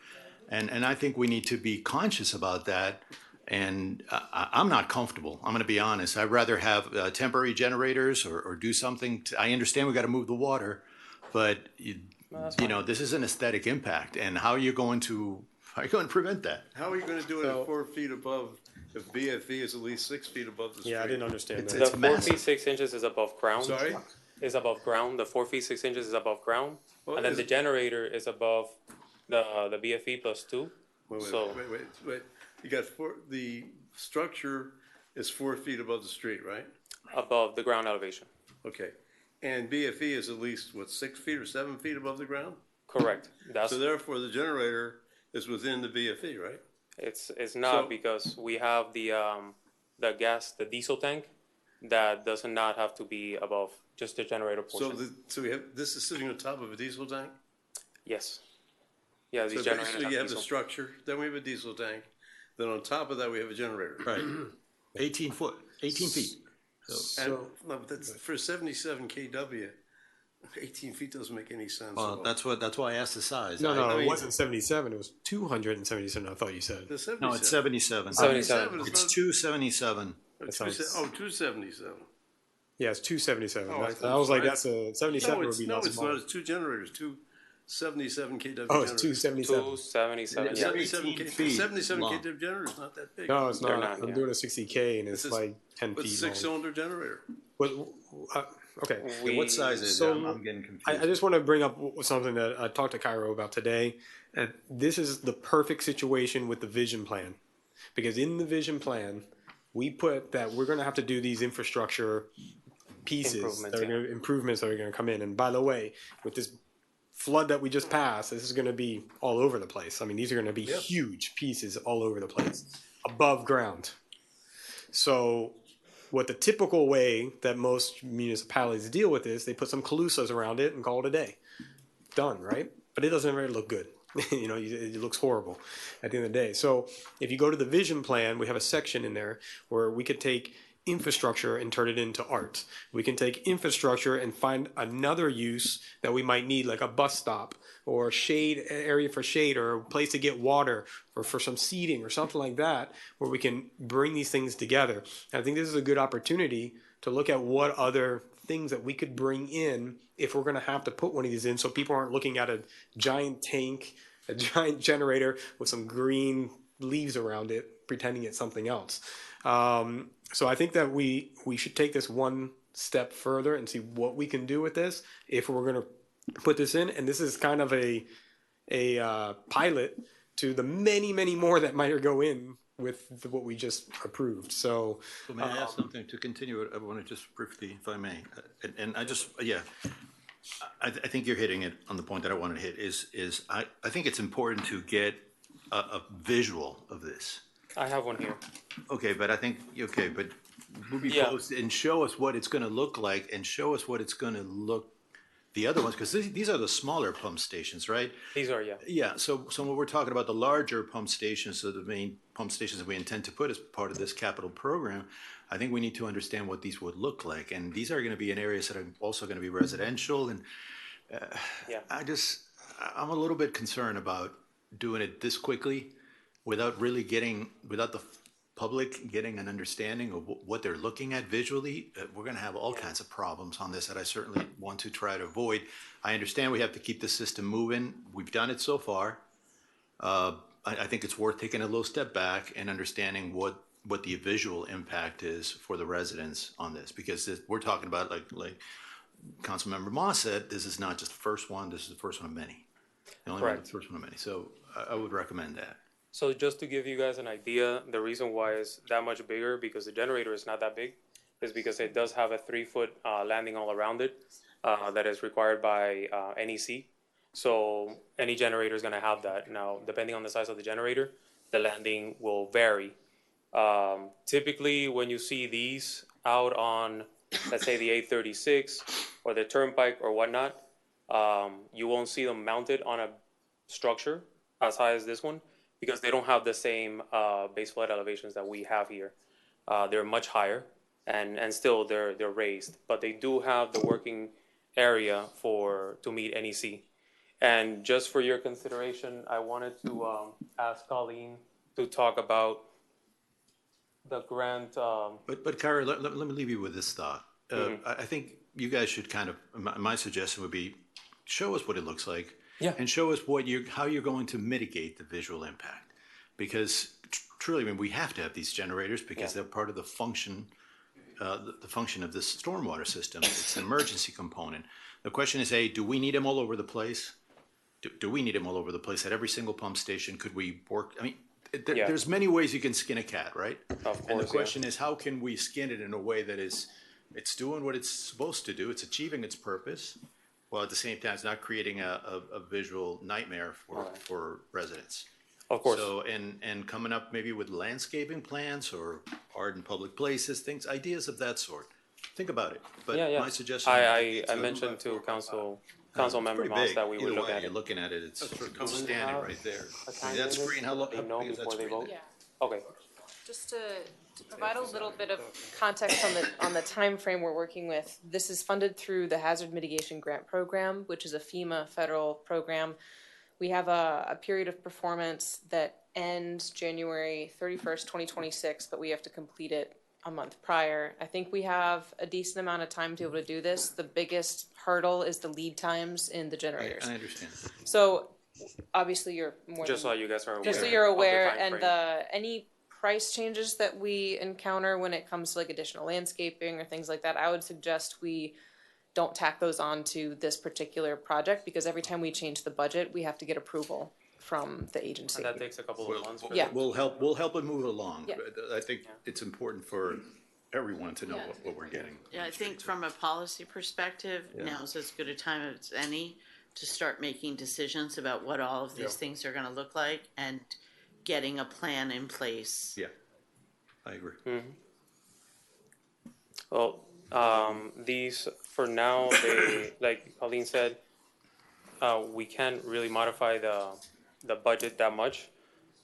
T: And I think we need to be conscious about that. And I'm not comfortable. I'm going to be honest. I'd rather have temporary generators or do something. I understand we got to move the water, but you know, this is an aesthetic impact. And how are you going to prevent that?
U: How are you going to do it at 4 feet above if BFE is at least 6 feet above the street?
J: Yeah, I didn't understand that.
N: The 4 feet, 6 inches is above ground.
U: Sorry?
N: Is above ground. The 4 feet, 6 inches is above ground.
U: Well,
N: And then
U: is-
N: the generator is above the BFE plus 2.
U: Wait.
N: So
U: You got the structure is 4 feet above the street, right?
N: above the ground elevation.
U: Okay. And BFE is at least, 6 feet or 7 feet above the ground?
N: Correct. That's
U: So therefore, the generator is within the BFE, right?
N: It's not
U: So-
N: because we have the diesel tank that does not have to be above just the generator portion.
U: So we have, this is sitting on top of a diesel tank?
N: Yes. Yeah, these
U: So
N: generators
U: basically
N: have
U: you have the
N: diesel.
U: structure, then we have a diesel tank, then on top of that, we have a generator.
T: Right. 18 feet.
U: No, but that's for 77 KW, 18 feet doesn't make any sense. at
T: Well,
U: all.
T: that's why I asked the size.
J: No,
U: I
J: it
U: mean-
J: wasn't 77. It was 277. I thought you said.
U: The 77.
T: No, it's 77.
N: 77.
U: is
T: It's
U: not-
T: 277.
J: That sounds-
U: 277.
J: Yeah, it's 277.
U: Oh, I
J: I
U: thought-
J: was like,
U: I-
J: that's a 77
U: No,
J: would be
U: no,
J: not
U: it's
J: small.
U: not, it's two generators, 77 kW
J: Oh, it's
U: generators.
J: 277.
N: 277, yeah.
U: 77
J: long.
U: kW generator is not that big.
J: No, it's
N: They're
J: not.
N: not,
J: I'm
N: yeah.
J: doing a 60K and it's
U: This is
J: like 10
U: with
J: feet long.
U: six-cylinder generator.
J: But, okay.
T: Yeah, what size is it?
J: So
T: I'm getting confused.
J: I just want to bring up something that I talked to Cairo about today. And this is the perfect situation with the vision plan. Because in the vision plan, we put that we're going to have to do these infrastructure pieces, improvements that are going to come in. And by the way, with this flood that we just passed, this is going to be all over the place. I mean, these are going to be huge pieces all over the place, above ground. So what the typical way that most municipalities deal with is they put some calusas around it and call it a day. Done, right? But it doesn't really look good. You know, it looks horrible at the end of the day. So if you go to the vision plan, we have a section in there where we could take infrastructure and turn it into art. We can take infrastructure and find another use that we might need, like a bus stop or shade area for shade or a place to get water or for some seating or something like that, where we can bring these things together. And I think this is a good opportunity to look at what other things that we could bring in if we're going to have to put one of these in, so people aren't looking at a giant tank, a giant generator with some green leaves around it, pretending it's something else. So I think that we should take this one step further and see what we can do with this if we're going to put this in. And this is kind of a pilot to the many, many more that might go in with what we just approved. So
T: may I ask something to continue? I want to just briefly, if I may, and I just, I think you're hitting it on the point that I wanted to hit is I think it's important to get a visual of this.
N: I have one here.
T: Okay, but I think, but movie post and show us what it's going to look like and show us what it's going to look, the other ones, because these are the smaller pump stations, right?
N: These are, yeah.
T: Yeah, so when we're talking about the larger pump stations, so the main pump stations that we intend to put as part of this capital program, I think we need to understand what these would look like. And these are going to be in areas that are also going to be residential. And I'm a little bit concerned about doing it this quickly without the public getting an understanding of what they're looking at visually. We're going to have all kinds of problems on this that I certainly want to try to avoid. I understand we have to keep the system moving. We've done it so far. I think it's worth taking a little step back and understanding what the visual impact is for the residents on this, because we're talking about, like Councilmember Moss said, this is not just the first one. This is the first one of many. The only one, the first one of many. So I would recommend that.
N: So just to give you guys an idea, the reason why it's that much bigger, because the generator is not that big, is because it does have a 3-foot landing all around it that is required by NEC. So any generator is going to have that. Now, depending on the size of the generator, the landing will vary. Typically, when you see these out on, let's say, the 836 or the Turnpike or whatnot, you won't see them mounted on a structure as high as this one, because they don't have the same base flood elevations that we have here. They're much higher, and still they're raised, but they do have the working area to meet NEC. And just for your consideration, I wanted to ask Colleen to talk about the grant.
T: But Kyra, let me leave you with this thought. I think you guys should kind of, my suggestion would be, show us what it looks like. Yeah. And show us how you're going to mitigate the visual impact, because truly, I mean, we have to have these generators because they're part of the function, the function of this stormwater system. It's an emergency component. The question is, do we need them all over the place? Do we need them all over the place at every single pump station? Could we work? I mean, there's many ways you can skin a cat, right? Of course. And the question is, how can we skin it in a way that it's doing what it's supposed to do? It's achieving its purpose, while at the same time, it's not creating a visual nightmare for residents.
N: Of course.
T: So, and coming up maybe with landscaping plans or art in public places, ideas of that sort. Think about it. But my suggestion.
N: I mentioned to Councilmember Moss that we would look at it.
T: You're looking at it. It's standing right there. That's free. And how long?
N: They know before they vote.
H: Yeah.
N: Okay.
H: Just to provide a little bit of context on the time frame we're working with, this is funded through the Hazard Mitigation Grant Program, which is a FEMA federal program. We have a period of performance that ends January 31st, 2026, but we have to complete it a month prior. I think we have a decent amount of time to be able to do this. The biggest hurdle is the lead times in the generators.
T: I understand.
H: So obviously you're more
N: Just
H: than,
N: so you guys are aware.
H: just so you're
N: of the
H: aware,
N: time
H: and
N: frame.
H: any price changes that we encounter when it comes to like additional landscaping or things like that, I would suggest we don't tack those on to this particular project, because every time we change the budget, we have to get approval from the agency.
N: And that takes a couple of months.
H: Yeah.
T: We'll help it move along.
H: Yeah.
T: But I think it's important for everyone to know what we're getting.
W: Yeah, I think from a policy perspective,
T: Yeah.
W: now's as good a time as any to start making decisions about what all of these things are gonna look like and getting a plan in place.
T: Yeah, I agree.
N: Well, these, for now, they, like Colleen said, we can't really modify the budget that much.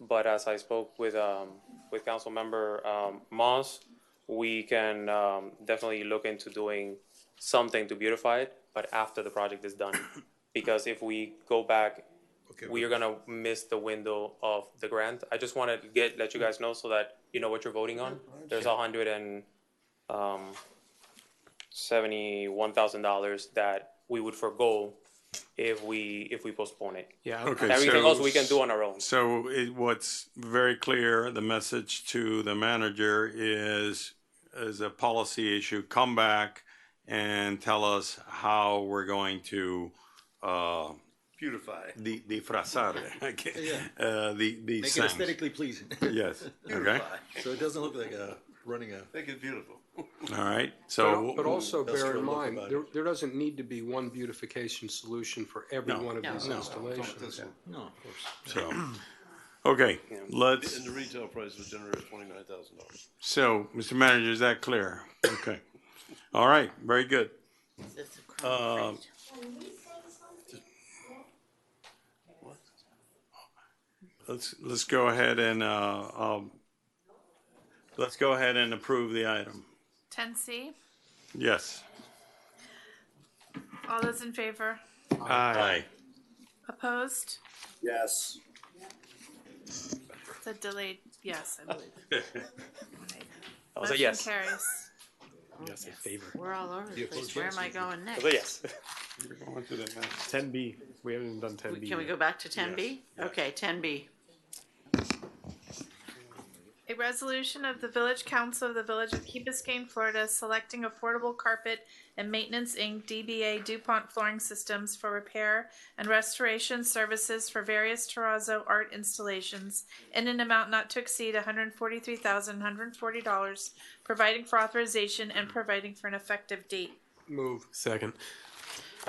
N: But as I spoke with Councilmember Moss, we can definitely look into doing something to beautify it, but after the project is done. Because if we go back, we are gonna miss the window of the grant. I just wanna let you guys know so that you know what you're voting on. There's $171,000 that we would forego if we postpone it.
J: Yeah.
A: Okay,
N: Everything
A: so-
N: else we can do on our own.
A: So what's very clear, the message to the manager is a policy issue, come back and tell us how we're going to,
U: Beautify.
A: disfrazar these
T: Make it
A: things.
T: aesthetically pleasing.
A: Yes, okay,
T: Beautify. So it doesn't look like running a.
U: Make it beautiful.
A: all right, so.
D: But also bear
T: Industrial
D: in
T: look
D: mind,
T: about it.
D: there doesn't need to be one beautification solution for every one of these installations.
T: No, of course.
A: So, okay, let's,
U: And the retail price of the generator is $29,000.
A: so, Mr. Manager, is that clear? Okay, all right, very good.
W: That's a crime.
A: Let's go ahead and, let's go ahead and approve the item.
B: 10C.
A: Yes.
B: All those in favor?
A: Aye.
B: Opposed?
C: Yes.
B: It's a delayed yes, I believe.
N: I was a
B: Motion
N: yes.
B: carries.
J: Yes, in favor.
W: We're all over the place. Where am I going
N: I
W: next?
N: was a yes.
A: You're going to the next.
J: 10B. We haven't done 10B.
W: Can we
J: yet.
W: go back to 10B? Okay, 10B.
B: A resolution of the Village Council of the Village of Key Biscayne, Florida, selecting Affordable Carpet and Maintenance Inc., DBA DuPont Flooring Systems for repair and restoration services for various terrazzo art installations in an amount not to exceed $143,140, providing for authorization and providing for an effective date.
D: Move.
J: Second.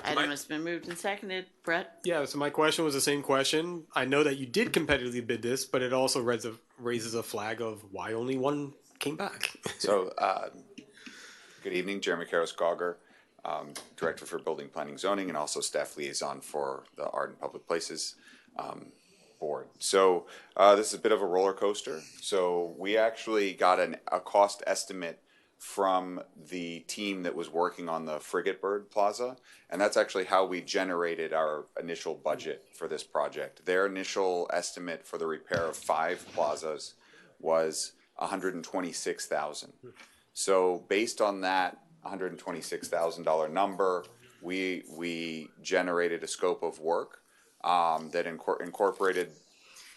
W: Item has been moved and seconded. Brett?
J: Yeah, so my question was the same question. I know that you did competitively bid this, but it also raises a flag of why only one came back.
O: So, good evening, Jeremy Karras-Gauger, Director for Building Planning Zoning, and also Staff Liaison for the Art and Public Places Board. So, this is a bit of a roller coaster. So, we actually got a cost estimate from the team that was working on the Frigate Bird Plaza, and that's actually how we generated our initial budget for this project. Their initial estimate for the repair of 5 plazas was $126,000. So based on that $126,000 number, we generated a scope of work that incorporated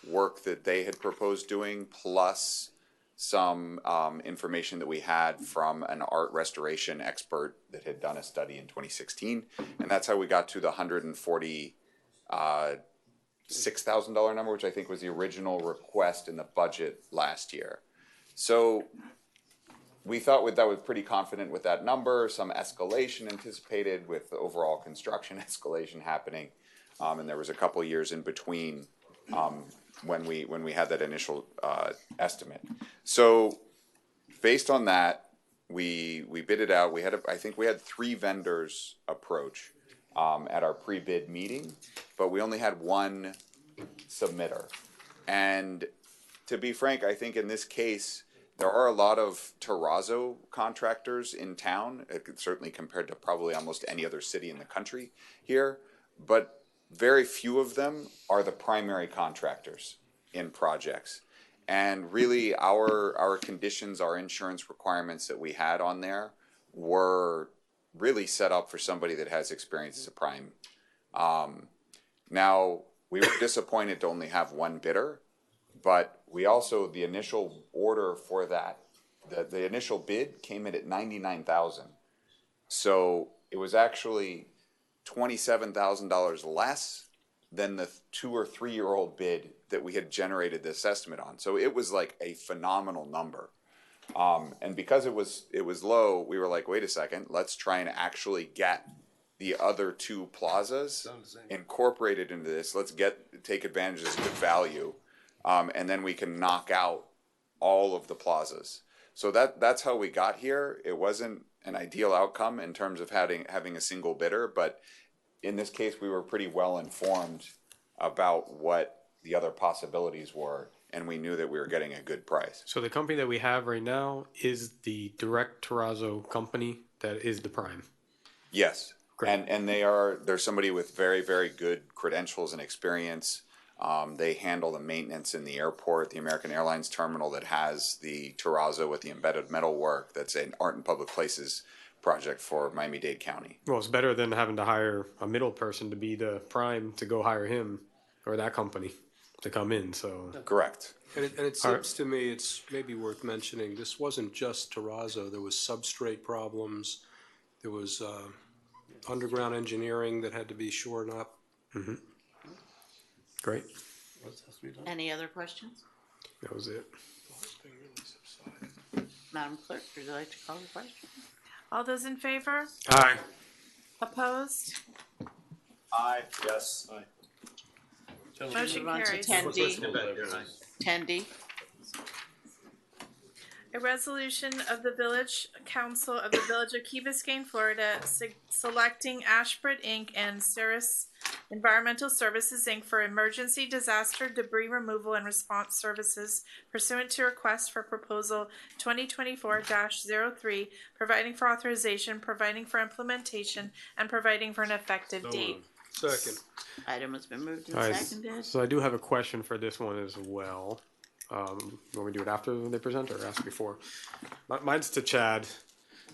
O: work that they had proposed doing, plus some information that we had from an art restoration expert that had done a study in 2016, and that's how we got to the $146,000 number, which I think was the original request in the budget last year. So we thought that was pretty confident with that number. Some escalation anticipated with the overall construction escalation happening, and there was a couple of years in between when we had that initial estimate. So based on that, we bid it out. I think we had 3 vendors approach at our pre-bid meeting, but we only had 1 submitter. And to be frank, I think in this case, there are a lot of terrazzo contractors in town, certainly compared to probably almost any other city in the country here, but very few of them are the primary contractors in projects. And really, our conditions, our insurance requirements that we had on there were really set up for somebody that has experience as a prime. Now, we were disappointed to only have one bidder, but we also, the initial order for that, the initial bid came in at $99,000. So it was actually $27,000 less than the 2 or 3 year old bid that we had generated this estimate on. So it was like a phenomenal number. And because it was low, we were like, wait a second, let's try and actually get the other 2 plazas incorporated into this. Let's take advantage of this good value, and then we can knock out all of the plazas. So that's how we got here. It wasn't an ideal outcome in terms of having a single bidder, but in this case, we were pretty well informed about what the other possibilities were, and we knew that we were getting a good price.
J: So the company that we have right now is the direct terrazzo company that is the prime.
O: Yes. And they're somebody with very, very good credentials and experience. They handle the maintenance in the airport, the American Airlines terminal that has the terrazzo with the embedded metal work. That's an Art and Public Places project for Miami-Dade County.
J: Well, it's better than having to hire a middle person to be the prime to go hire him or that company to come in. So
O: correct.
D: And it seems to me it's maybe worth mentioning, this wasn't just terrazzo. There was substrate problems. There was underground engineering that had to be shored up.
J: Mm-hmm. Great.
W: Any other questions?
J: That was it.
W: Madam Clerk, would you like to call the question?
B: All those in favor?
J: Aye.
B: Opposed?
C: Aye. Yes. Aye.
B: Motion
W: Move on to
B: carries.
W: 10D. 10D.
B: A resolution of the Village Council of the Village of Key Biscayne, Florida, selecting Ashbridge Inc. and Ceres Environmental Services Inc. for emergency disaster debris removal and response services pursuant to request for proposal 2024-03, providing for authorization, providing for implementation, and providing for an effective date.
D: Second.
W: Item has been moved
J: All
W: and
J: right.
W: seconded.
J: So I do have a question for this one as well. When we do it after they present or ask before? Mine's to Chad.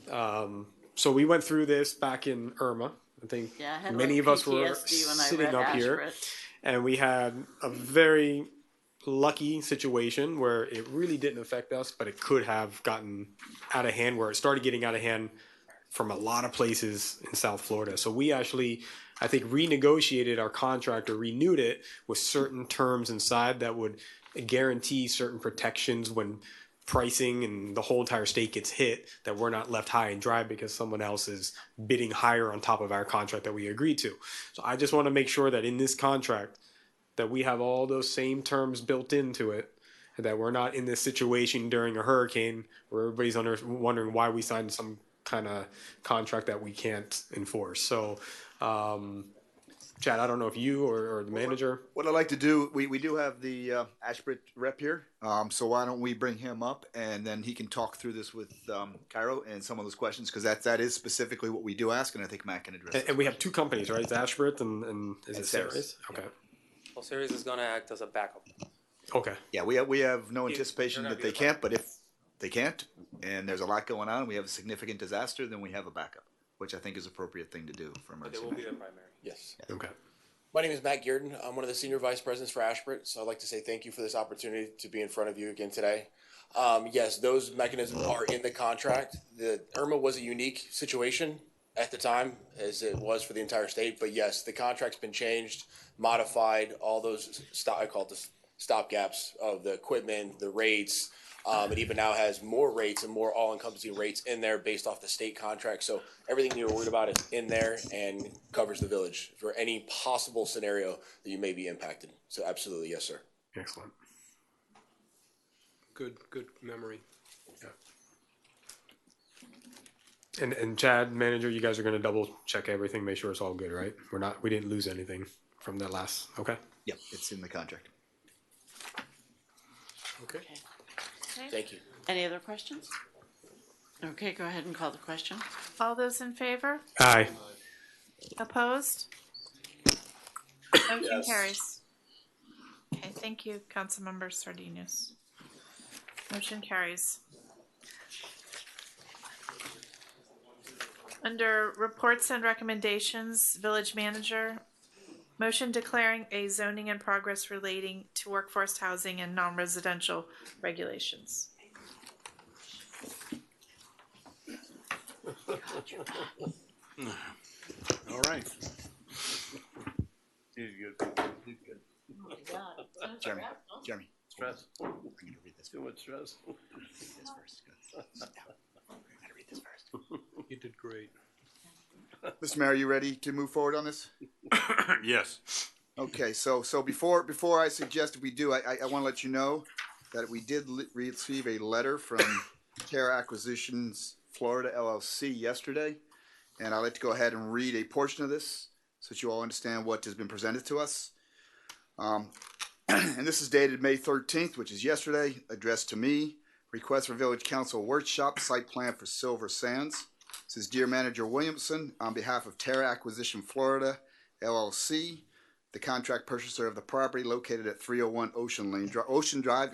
J: So we went through this back in Irma. I think
W: Yeah, I had
J: many
W: like
J: of us were
W: PTSD when I
J: sitting
W: read
J: up here,
W: Ashbridge.
J: and we had a very lucky situation where it really didn't affect us, but it could have gotten out of hand, where it started getting out of hand from a lot of places in South Florida. So we actually, I think, renegotiated our contract or renewed it with certain terms inside that would guarantee certain protections when pricing and the whole entire state gets hit, that we're not left high and dry because someone else is bidding higher on top of our contract that we agreed to. So I just want to make sure that in this contract that we have all those same terms built into it, and that we're not in this situation during a hurricane where everybody's wondering why we signed some kind of contract that we can't enforce. So Chad, I don't know if you or the manager.
F: What I'd like to do, we do have the Ashbridge rep here, so why don't we bring him up and then he can talk through this with Cairo and some of those questions, because that is specifically what we do ask, and I think Matt can address it.
J: And we have 2 companies, right? It's Ashbridge and is
F: And
J: it
F: Ceres.
J: Ceres? Okay.
N: Well, Ceres is gonna act as a backup.
J: Okay.
F: Yeah, we have no anticipation that they can't, but if they can't, and there's a lot going on, we have a significant disaster, then we have a backup, which I think is appropriate thing to do for
N: But they
F: emergency.
N: will be the primary.
Q: Yes.
J: Okay.
Q: My name is Matt Gearden. I'm one of the senior vice presidents for Ashbridge, so I'd like to say thank you for this opportunity to be in front of you again today. Yes, those mechanisms are in the contract. The Irma was a unique situation at the time, as it was for the entire state, but yes, the contract's been changed, modified, all those, I call it the stopgaps of the equipment, the rates. It even now has more rates and more all-encompassing rates in there based off the state contract. So everything you're worried about is in there and covers the village for any possible scenario that you may be impacted. So absolutely, yes, sir.
J: Excellent.
D: Good memory.
J: Yeah. And Chad, manager, you guys are going to double check everything, make sure it's all good, right? We didn't lose anything from that last. Okay.
F: Yep, it's in the contract.
J: Okay.
W: Thank you. Any other questions? Okay, go ahead and call the question.
B: All those in favor?
J: Aye.
B: Opposed? Motion carries. Okay, thank you, Councilmember Sardinus. Motion carries. Under reports and recommendations, village manager, motion declaring a zoning in progress relating to workforce housing and non-residential regulations.
A: All right.
U: He's good. He's good.
F: Jeremy, Jeremy.
U: Stress.
F: I'm gonna read this.
U: Too much stress.
F: Read this first. Good. I'm gonna read this first.
D: You did great.
F: Mr. Mayor, are you ready to move forward on this?
A: Yes.
F: Okay, so before I suggest we do, I want to let you know that we did receive a letter from Terra Acquisitions Florida LLC yesterday, and I'd like to go ahead and read a portion of this so that you all understand what has been presented to us. And this is dated May 13th, which is yesterday, addressed to me. Request for Village Council Workshop Site Plan for Silver Sands. This is Dear Manager Williamson on behalf of Terra Acquisition Florida LLC, the contract purchaser of the property located at 301 Ocean Drive,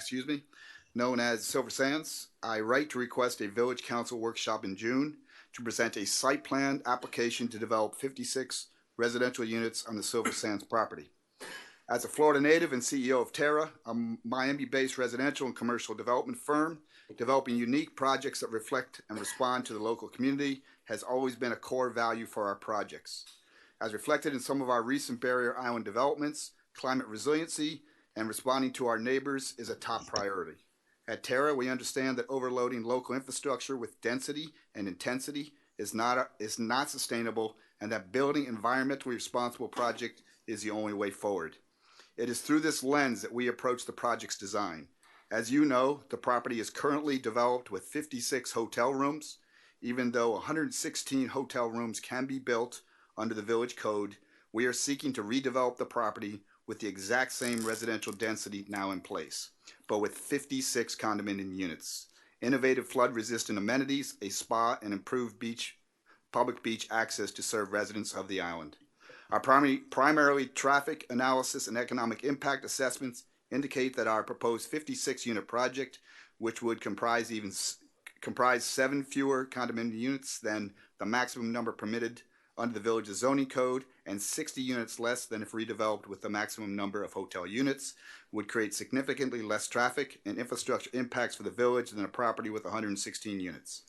F: known as Silver Sands. I write to request a Village Council workshop in June to present a site plan application to develop 56 residential units on the Silver Sands property. As a Florida native and CEO of Terra, a Miami-based residential and commercial development firm, developing unique projects that reflect and respond to the local community has always been a core value for our projects. As reflected in some of our recent Barrier Island developments, climate resiliency and responding to our neighbors is a top priority. At Terra, we understand that overloading local infrastructure with density and intensity is not sustainable, and that building environmentally responsible project is the only way forward. It is through this lens that we approach the project's design. As you know, the property is currently developed with 56 hotel rooms. Even though 116 hotel rooms can be built under the village code, we are seeking to redevelop the property with the exact same residential density now in place, but with 56 condominium units, innovative flood-resistant amenities, a spa, and improved public beach access to serve residents of the island. Our primarily traffic analysis and economic impact assessments indicate that our proposed 56-unit project, which would comprise 7 fewer condominium units than the maximum number permitted under the village's zoning code, and 60 units less than if redeveloped with the maximum number of hotel units, would create significantly less traffic and infrastructure impacts for the village than a property with 116 units.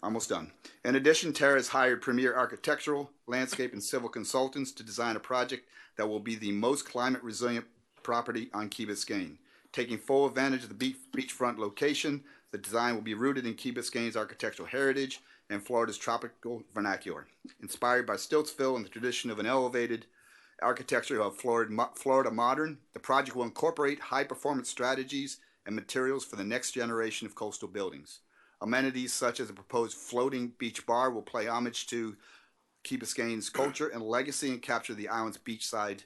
F: Almost done. In addition, Terra has hired premier architectural, landscape, and civil consultants to design a project that will be the most climate resilient property on Key Biscayne. Taking full advantage of the beachfront location, the design will be rooted in Key Biscayne's architectural heritage and Florida's tropical vernacular. Inspired by Stiltsville and the tradition of an elevated architecture of Florida modern, the project will incorporate high-performance strategies and materials for the next generation of coastal buildings. Amenities such as a proposed floating beach bar will pay homage to Key Biscayne's culture and legacy and capture the island's beachside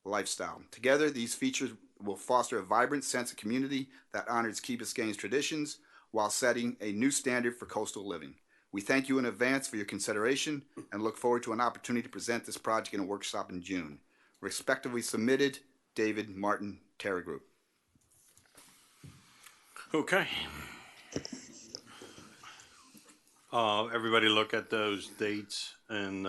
F: lifestyle. Together, these features will foster a vibrant sense of community that honors Key Biscayne's traditions while setting a new standard for coastal living. We thank you in advance for your consideration and look forward to an opportunity to present this project in a workshop in June. Respectively submitted, David Martin, Terra Group.
A: Okay. Everybody look at those dates and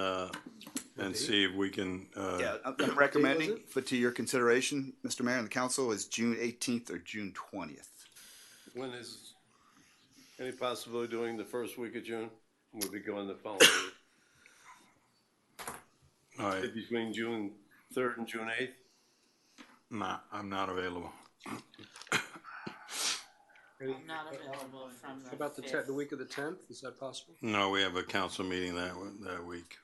A: see if we can.
F: Yeah, I'm recommending for to your consideration, Mr. Mayor and the council, is June 18th or June 20th.
U: When is any possibility doing the first week of June? We'll be going the following week.
A: All right.
U: Between June 3rd and June 8th?
A: Nah, I'm not available.
W: I'm not available from the
D: How about the
W: 5th.
D: the week of the 10th? Is that possible?
A: No, we have a council meeting that week.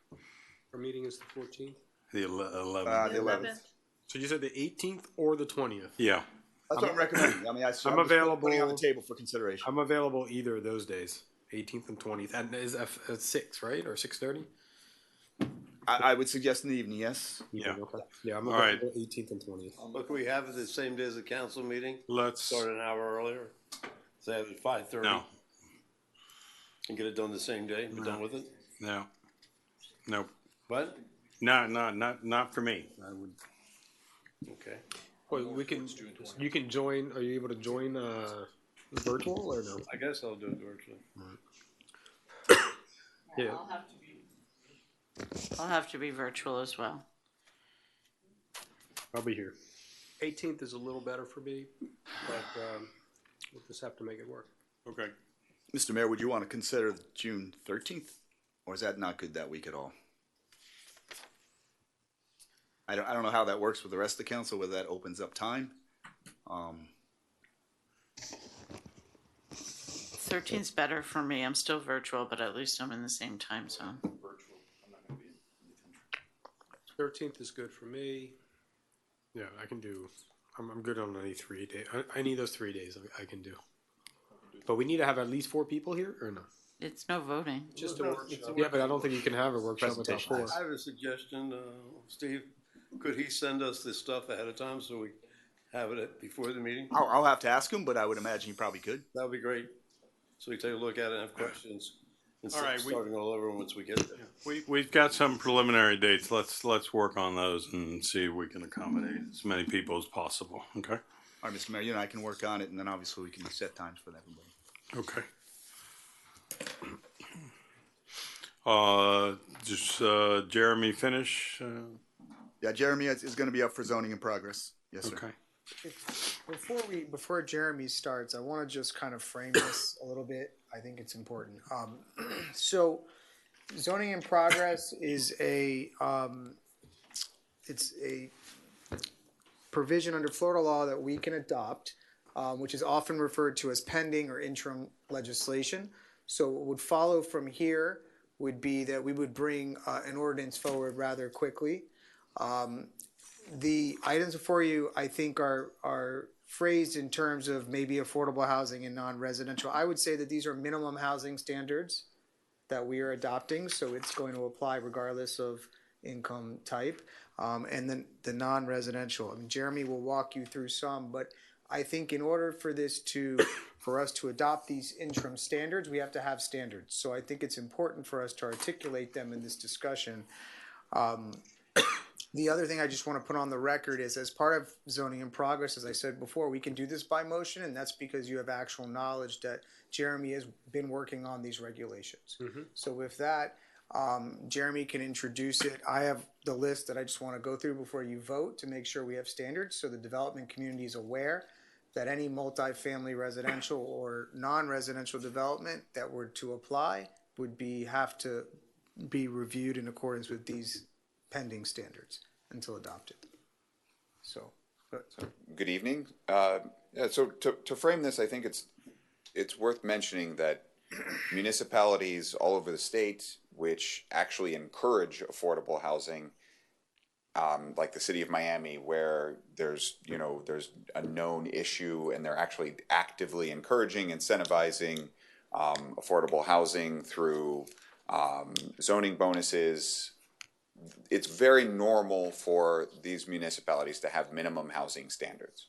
D: Our meeting is the 14th.
A: The 11th.
F: The 11th.
J: So you said the 18th or the 20th?
A: Yeah.
F: That's what I'm recommending. I mean,
J: I'm available.
F: Putting on the table for consideration.
J: I'm available either of those days, 18th and 20th. And is at 6, right, or 6:30?
F: I would suggest in the evening. Yes.
A: Yeah.
J: Okay. Yeah, I'm
A: All right.
J: available 18th and 20th.
U: But can we have it the same day as the council meeting?
A: Let's
U: start an hour earlier. Say at 5:30.
A: No.
U: And get it done the same day. Be done with it.
A: No. Nope.
U: What?
A: No, not for me. I would.
U: Okay.
J: Wait, you can join. Are you able to join virtual or no?
U: I guess I'll do it virtually.
J: Yeah.
W: I'll have to be virtual as well.
J: I'll be here.
D: 18th is a little better for me, but we'll just have to make it work.
U: Okay.
F: Mr. Mayor, would you want to consider June 13th? Or is that not good that week at all? I don't know how that works with the rest of the council, whether that opens up time.
W: 13's better for me. I'm still virtual, but at least I'm in the same time zone.
D: 13th is good for me.
J: Yeah, I can do. I'm good on any 3 days. Any of those 3 days I can do. But we need to have at least 4 people here, or no?
W: It's no voting.
D: Just a workshop.
J: Yeah, but I don't think you can have a workshop without 4.
U: I have a suggestion, Steve. Could he send us this stuff ahead of time so we have it before the meeting?
F: I'll have to ask him, but I would imagine he probably could.
U: That would be great. So we take a look at it and have questions. Instead
A: All right,
U: of starting all over once we get there.
A: We've got some preliminary dates. Let's work on those and see if we can accommodate as many people as possible. Okay.
F: All right, Mr. Mayor, you and I can work on it, and then obviously we can set times for everybody.
A: Okay. Just Jeremy finish.
F: Yeah, Jeremy is going to be up for zoning in progress. Yes, sir.
A: Okay.
M: Before Jeremy starts, I want to just kind of frame this a little bit. I think it's important. So, zoning in progress is it's a provision under Florida law that we can adopt, which is often referred to as pending or interim legislation. So, what would follow from here would be that we would bring an ordinance forward rather quickly. The items before you, I think, are phrased in terms of maybe affordable housing and non-residential. I would say that these are minimum housing standards that we are adopting, so it's going to apply regardless of income type. And then the non-residential, I mean, Jeremy will walk you through some, but I think in order for for us to adopt these interim standards, we have to have standards. So I think it's important for us to articulate them in this discussion. The other thing I just want to put on the record is, as part of zoning in progress, as I said before, we can do this by motion, and that's because you have actual knowledge that Jeremy has been working on these regulations. So with that, Jeremy can introduce it. I have the list that I just want to go through before you vote to make sure we have standards, so the development community is aware that any multifamily residential or non-residential development that were to apply would have to be reviewed in accordance with these pending standards until adopted. So
O: good evening. So to frame this, I think it's worth mentioning that municipalities all over the state which actually encourage affordable housing, like the city of Miami, where there's a known issue, and they're actually actively encouraging, incentivizing affordable housing through zoning bonuses. It's very normal for these municipalities to have minimum housing standards,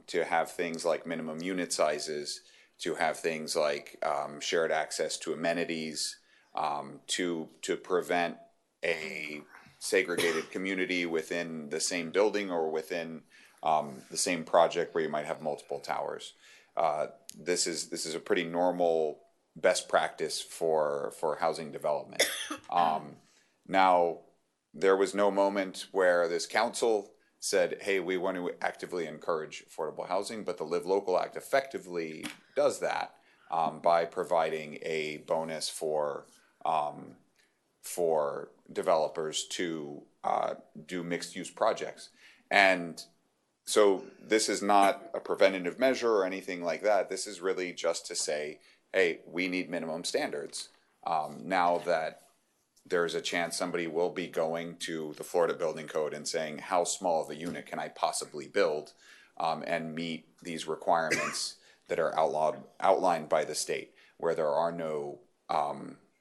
O: to have things like minimum unit sizes, to have things like shared access to amenities, to prevent a segregated community within the same building or within the same project where you might have multiple towers. This is a pretty normal best practice for housing development. Now, there was no moment where this council said, hey, we want to actively encourage affordable housing, but the Live Local Act effectively does that by providing a bonus for developers to do mixed-use projects. And so this is not a preventative measure or anything like that. This is really just to say, hey, we need minimum standards. Now that there's a chance somebody will be going to the Florida Building Code and saying, how small of a unit can I possibly build and meet these requirements that are outlined by the state, where there are no,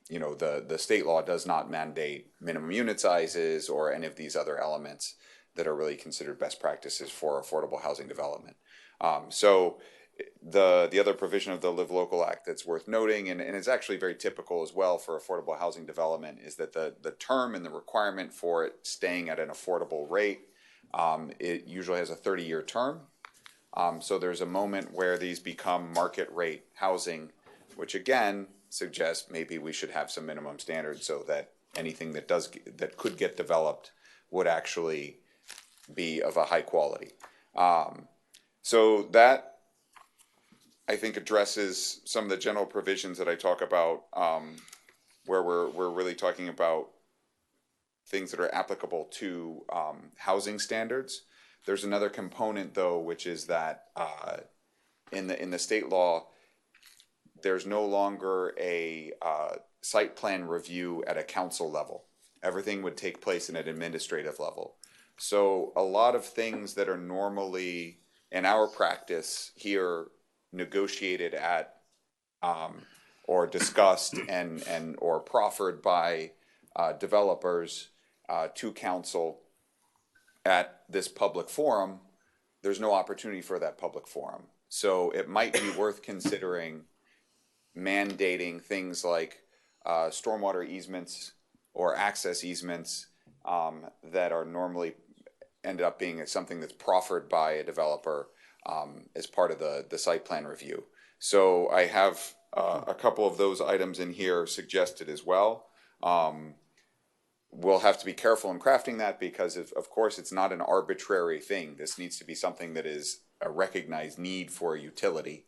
O: the state law does not mandate minimum unit sizes or any of these other elements that are really considered best practices for affordable housing development. So the other provision of the Live Local Act that's worth noting, and it's actually very typical as well for affordable housing development, is that the term and the requirement for it staying at an affordable rate, it usually has a 30-year term. So there's a moment where these become market rate housing, which again suggests maybe we should have some minimum standards so that anything that could get developed would actually be of a high quality. So that, I think, addresses some of the general provisions that I talk about, where we're really talking about things that are applicable to housing standards. There's another component, though, which is that in the state law, there's no longer a site plan review at a council level. Everything would take place in an administrative level. So a lot of things that are normally in our practice here negotiated at or discussed and or proffered by developers to council at this public forum, there's no opportunity for that public forum. So it might be worth considering mandating things like stormwater easements or access easements that are normally ended up being something that's proffered by a developer as part of the site plan review. So I have a couple of those items in here suggested as well. We'll have to be careful in crafting that because, of course, it's not an arbitrary thing. This needs to be something that is a recognized need for a utility.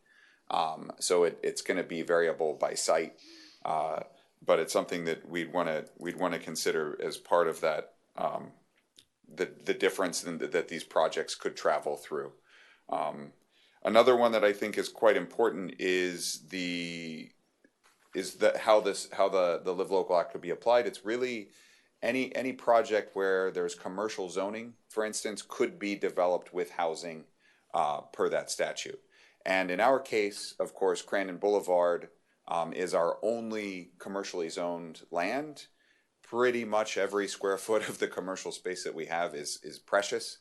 O: So it's going to be variable by site, but it's something that we'd want to consider as part of that the difference that these projects could travel through. Another one that I think is quite important is how the Live Local Act could be applied. It's really any project where there's commercial zoning, for instance, could be developed with housing per that statute. And in our case, of course, Crandon Boulevard is our only commercially zoned land. Pretty much every square foot of the commercial space that we have is precious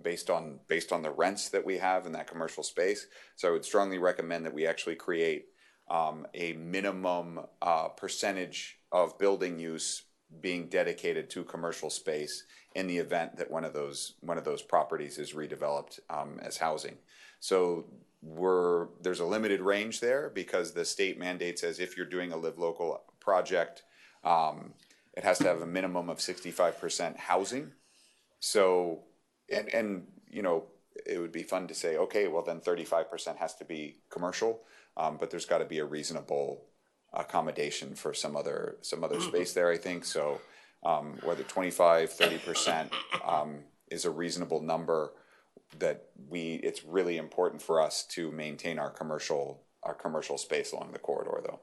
O: based on the rents that we have in that commercial space. So I would strongly recommend that we actually create a minimum percentage of building use being dedicated to commercial space in the event that one of those properties is redeveloped as housing. So there's a limited range there because the state mandates as if you're doing a Live Local project, it has to have a minimum of 65% housing. So, and you know, it would be fun to say, okay, well then 35% has to be commercial, but there's got to be a reasonable accommodation for some other space there, I think. So whether 25, 30% is a reasonable number that it's really important for us to maintain our commercial space along the corridor, though.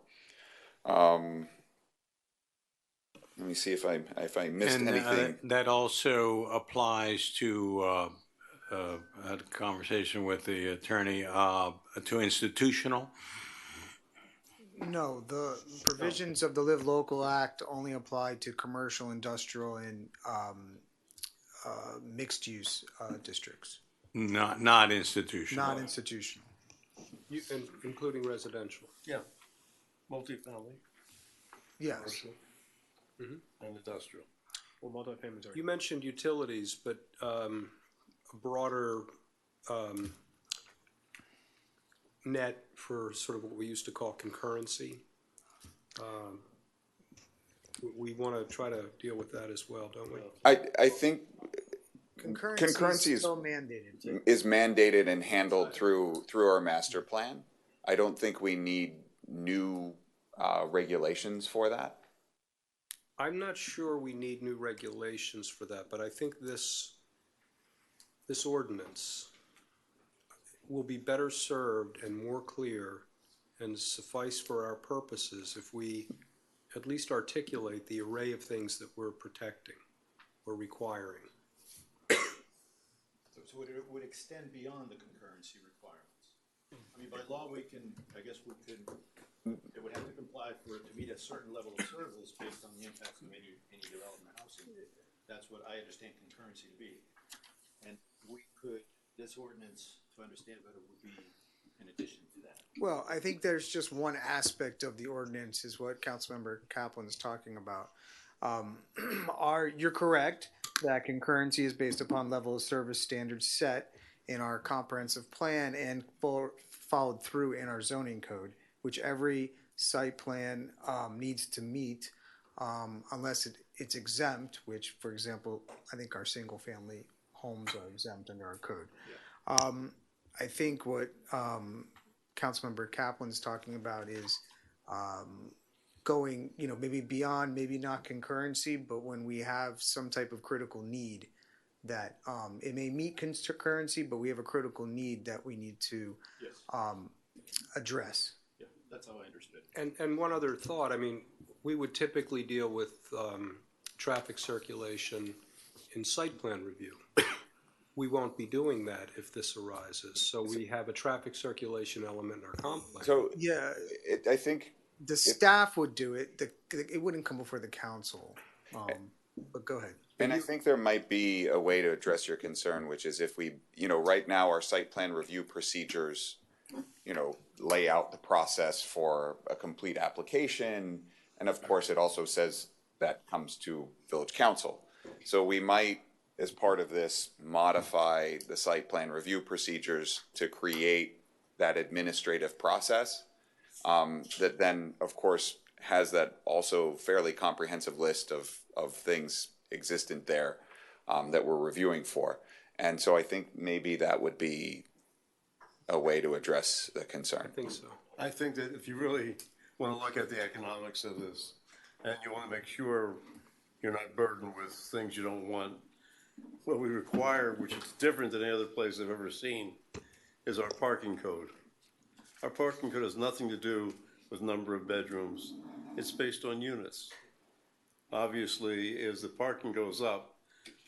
O: Let me see if I missed anything.
A: That also applies to I had a conversation with the attorney to institutional.
M: No, the provisions of the Live Local Act only apply to commercial, industrial, and mixed-use districts.
A: Not institutional.
M: Not institutional.
D: Including residential.
U: Yeah, multifamily.
M: Yes.
U: And industrial.
M: Well, multifamily.
D: You mentioned utilities, but a broader net for sort of what we used to call concurrency. We want to try to deal with that as well, don't we?
O: I think
M: concurrency is still mandated.
O: Is mandated and handled through our master plan. I don't think we need new regulations for that.
D: I'm not sure we need new regulations for that, but I think this ordinance will be better served and more clear and suffice for our purposes if we at least articulate the array of things that we're protecting or requiring.
L: So it would extend beyond the concurrency requirements. I mean, by law, it would have to comply for it to meet a certain level of service based on the impacts of any development housing. That's what I understand concurrency to be. And this ordinance, to understand better, would be in addition to that.
M: Well, I think there's just one aspect of the ordinance is what Councilmember Kaplan is talking about. You're correct that concurrency is based upon level of service standards set in our comprehensive plan and followed through in our zoning code, which every site plan needs to meet unless it's exempt, which, for example, I think our single-family homes are exempt under our code. I think what Councilmember Kaplan's talking about is going, maybe beyond, maybe not concurrency, but when we have some type of critical need that it may meet concurrency, but we have a critical need that we need to address.
L: Yeah, that's how I understood.
D: And one other thought, I mean, we would typically deal with traffic circulation in site plan review. We won't be doing that if this arises. So we have a traffic circulation element in our comp plan.
O: So
M: Yeah,
O: I think
M: the staff would do it. It wouldn't come before the council. But go ahead.
O: And I think there might be a way to address your concern, which is if we, right now our site plan review procedures, lay out the process for a complete application. And of course, it also says that comes to village council. So we might, as part of this, modify the site plan review procedures to create that administrative process that then, of course, has that also fairly comprehensive list of things existent there that we're reviewing for. And so I think maybe that would be a way to address the concern.
D: I think so.
U: I think that if you really want to look at the economics of this, and you want to make sure you're not burdened with things you don't want, what we require, which is different than any other place I've ever seen, is our parking code. Our parking code has nothing to do with number of bedrooms. It's based on units. Obviously, as the parking goes up,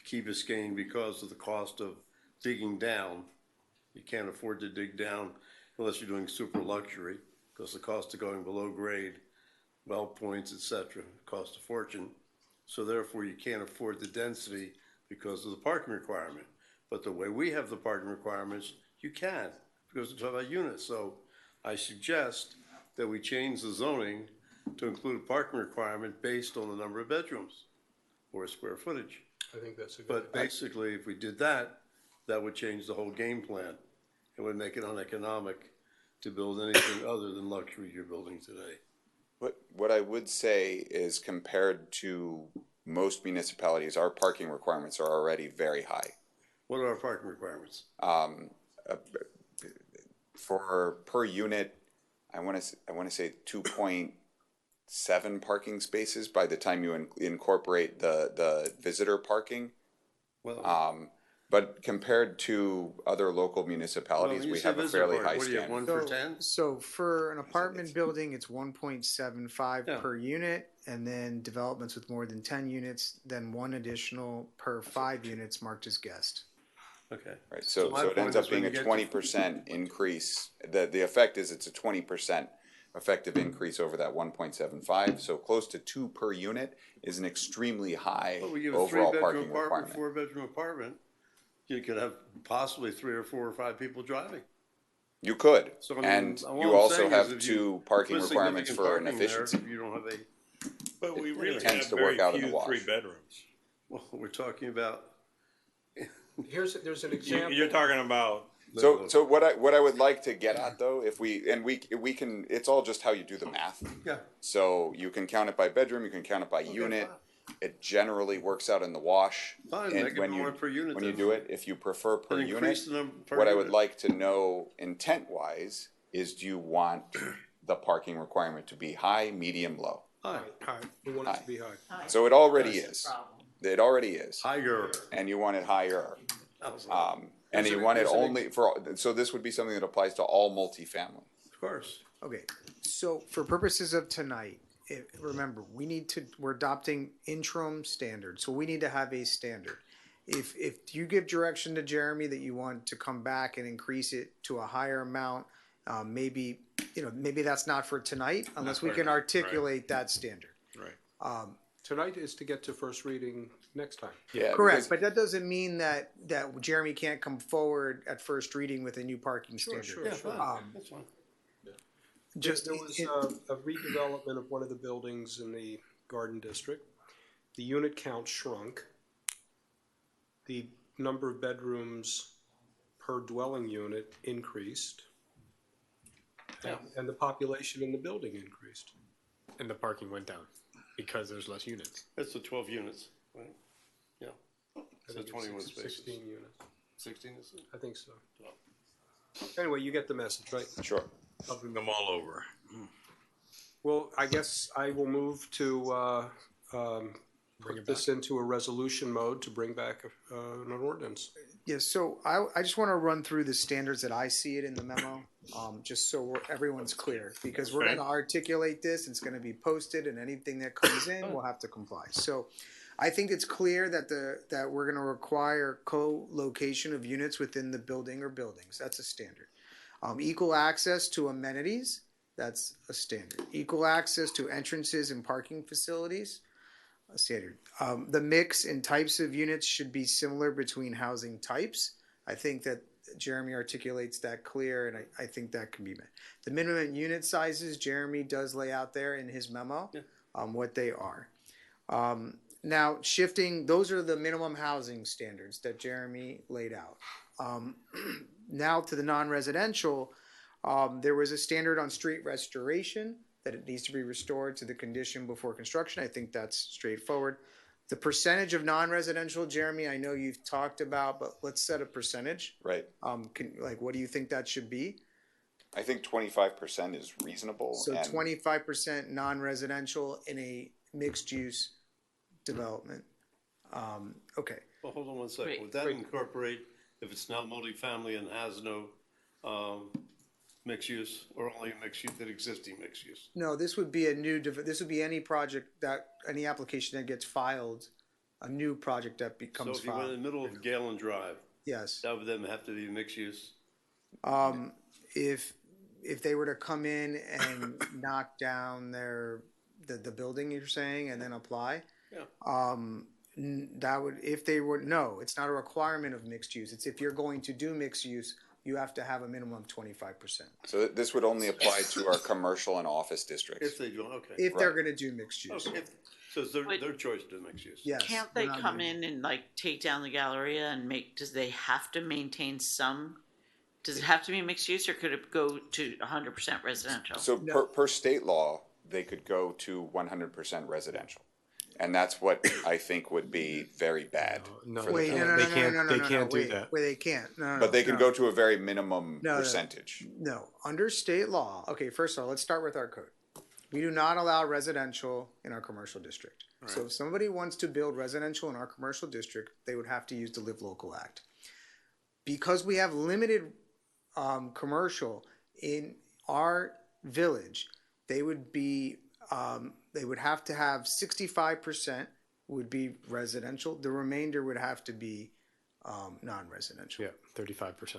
U: Key Biscayne, because of the cost of digging down, you can't afford to dig down unless you're doing super luxury, because the cost of going below grade, well points, etc., cost a fortune. So therefore, you can't afford the density because of the parking requirement. But the way we have the parking requirements, you can, because it's about units. So I suggest that we change the zoning to include a parking requirement based on the number of bedrooms or square footage.
D: I think that's a good.
U: But basically, if we did that, that would change the whole game plan. It would make it uneconomic to build anything other than luxury you're building today.
O: What I would say is, compared to most municipalities, our parking requirements are already very high.
U: What are our parking requirements?
O: For per unit, I want to say 2.7 parking spaces by the time you incorporate the visitor parking.
U: Well,
O: but compared to other local municipalities, we have a fairly high standard.
U: One for 10?
M: So for an apartment building, it's 1.75
U: Yeah.
M: per unit, and then developments with more than 10 units, then one additional per 5 units marked as guest.
U: Okay.
O: Right, so
U: my
O: it ends
U: point
O: up
U: is
O: being
U: when
O: a
U: you get
O: 20% increase. The effect is it's a 20% effective increase over that 1.75. So close to 2 per unit is an extremely high
U: Well, we give a
O: overall
U: three-bedroom
O: parking
U: apartment,
O: requirement.
U: four-bedroom apartment, you could have possibly 3 or 4 or 5 people driving.
O: You could,
U: So, I mean,
O: and
U: all
O: you
U: I'm
O: also
U: saying is
O: have
U: if you
O: 2 parking
U: put
O: requirements
U: significant
O: for an
U: parking there,
O: efficiency.
U: If you don't have a,
A: But we really
O: tends
A: have
O: to
A: very
O: work out in the
A: few
O: wash.
A: 3-bedrooms.
U: well, we're talking about,
D: There's an example.
A: You're talking about.
O: So what I would like to get at though, if we can, it's all just how you do the math.
U: yeah.
O: So you can count it by bedroom, you can count it by unit. It generally works out in the wash.
U: Fine,
O: And
U: make it
O: when
U: more per unit
O: when you
U: then.
O: do it, if you prefer per
U: And
O: unit,
U: increase the number per
O: what I would
U: unit.
O: like to know intent-wise is, do you want the parking requirement to be high, medium, low?
U: Hi,
D: We want it to be high.
O: So it already is. It already is.
U: higher.
O: And you want it higher. And
D: There's
O: you
D: an-
O: want it
D: there's an
O: only for, so this would be something that applies to all multifamily.
U: Of course.
M: Okay, so for purposes of tonight, remember, we're adopting interim standards, so we need to have a standard. If you give direction to Jeremy that you want to come back and increase it to a higher amount, maybe that's not for tonight, unless we
A: for
M: can
A: tonight,
M: articulate that standard.
A: Right.
D: Tonight is to get to first reading next time.
O: Yeah,
M: Correct, but that doesn't mean that Jeremy can't come forward at first reading with a new parking
D: Sure,
M: standard.
D: sure, sure.
U: That's fine.
M: Just
D: There was a redevelopment of one of the buildings in the Garden District. The unit count shrunk. The number of bedrooms per dwelling unit increased. And the population in the building increased.
J: And the parking went down because there's less units.
U: That's the 12 units, right? Yeah.
D: I
U: So
D: think it's
U: 21 spaces.
D: 16 units.
U: 16 is it?
D: I think so. Anyway, you get the message, right?
O: Sure.
A: Bring them all over.
D: Well, I guess I will move to put this into a resolution mode to bring back an ordinance.
M: Yes, so I just want to run through the standards that I see it in the memo, just so everyone's clear, because we're
A: Okay.
M: going to articulate this, it's going to be posted, and anything that comes in will have to comply. So I think it's clear that that we're going to require co-location of units within the building or buildings. That's a standard. Equal access to amenities. That's a standard. Equal access to entrances and parking facilities. A standard. The mix and types of units should be similar between housing types. I think that Jeremy articulates that clear, and I think that can be met. The minimum unit sizes, Jeremy does lay out there in his memo what they are. Now, shifting, those are the minimum housing standards that Jeremy laid out. Now to the non-residential, there was a standard on street restoration, that it needs to be restored to the condition before construction. I think that's straightforward. The percentage of non-residential, Jeremy, I know you've talked about, but let's set a percentage.
O: Right.
M: What do you think that should be?
O: I think 25% is reasonable.
M: So
O: and
M: 25% non-residential in a mixed-use development. Okay.
U: Well, hold on one second.
W: Wait,
U: Would that incorporate, if it's not multifamily and has no mixed use, or only mixed use, that existing mixed use?
M: No, this would be a new, this would be any project that, any application that gets filed, a new project that becomes
U: So if you went in
M: filed.
U: the middle of Galen Drive,
M: Yes.
U: that would then have to be mixed use?
M: If they were to come in and knock down the building you're saying and then apply,
U: Yeah.
M: that would, if they were, no, it's not a requirement of mixed use. It's if you're going to do mixed use, you have to have a minimum of 25%.
O: So this would only apply to our commercial and office districts.
U: If they do, okay.
M: If they're gonna do mixed use.
U: Okay. So it's their choice to do mixed use?
M: Yes.
W: Can't they
M: they're not
W: come
M: doing-
W: in and like take down the Galleria and make, does they have to maintain some? Does it have to be mixed use or could it go to 100% residential?
O: So per state law, they could go to 100% residential. And that's what I think would be very bad.
J: No,
O: for the
M: Wait,
O: county.
M: no,
J: They can't do
M: wait,
J: that.
M: Wait, they can't. No,
O: But they can
M: no.
O: go to a very minimum
M: No, no.
O: percentage.
M: No, under state law, okay, first of all, let's start with our code. We do not allow residential in our commercial district. So if somebody wants to build residential in our commercial district, they would have to use the Live Local Act. Because we have limited commercial in our village, they would have to have 65% would be residential. The remainder would have to be non-residential.
J: Yeah, 35%.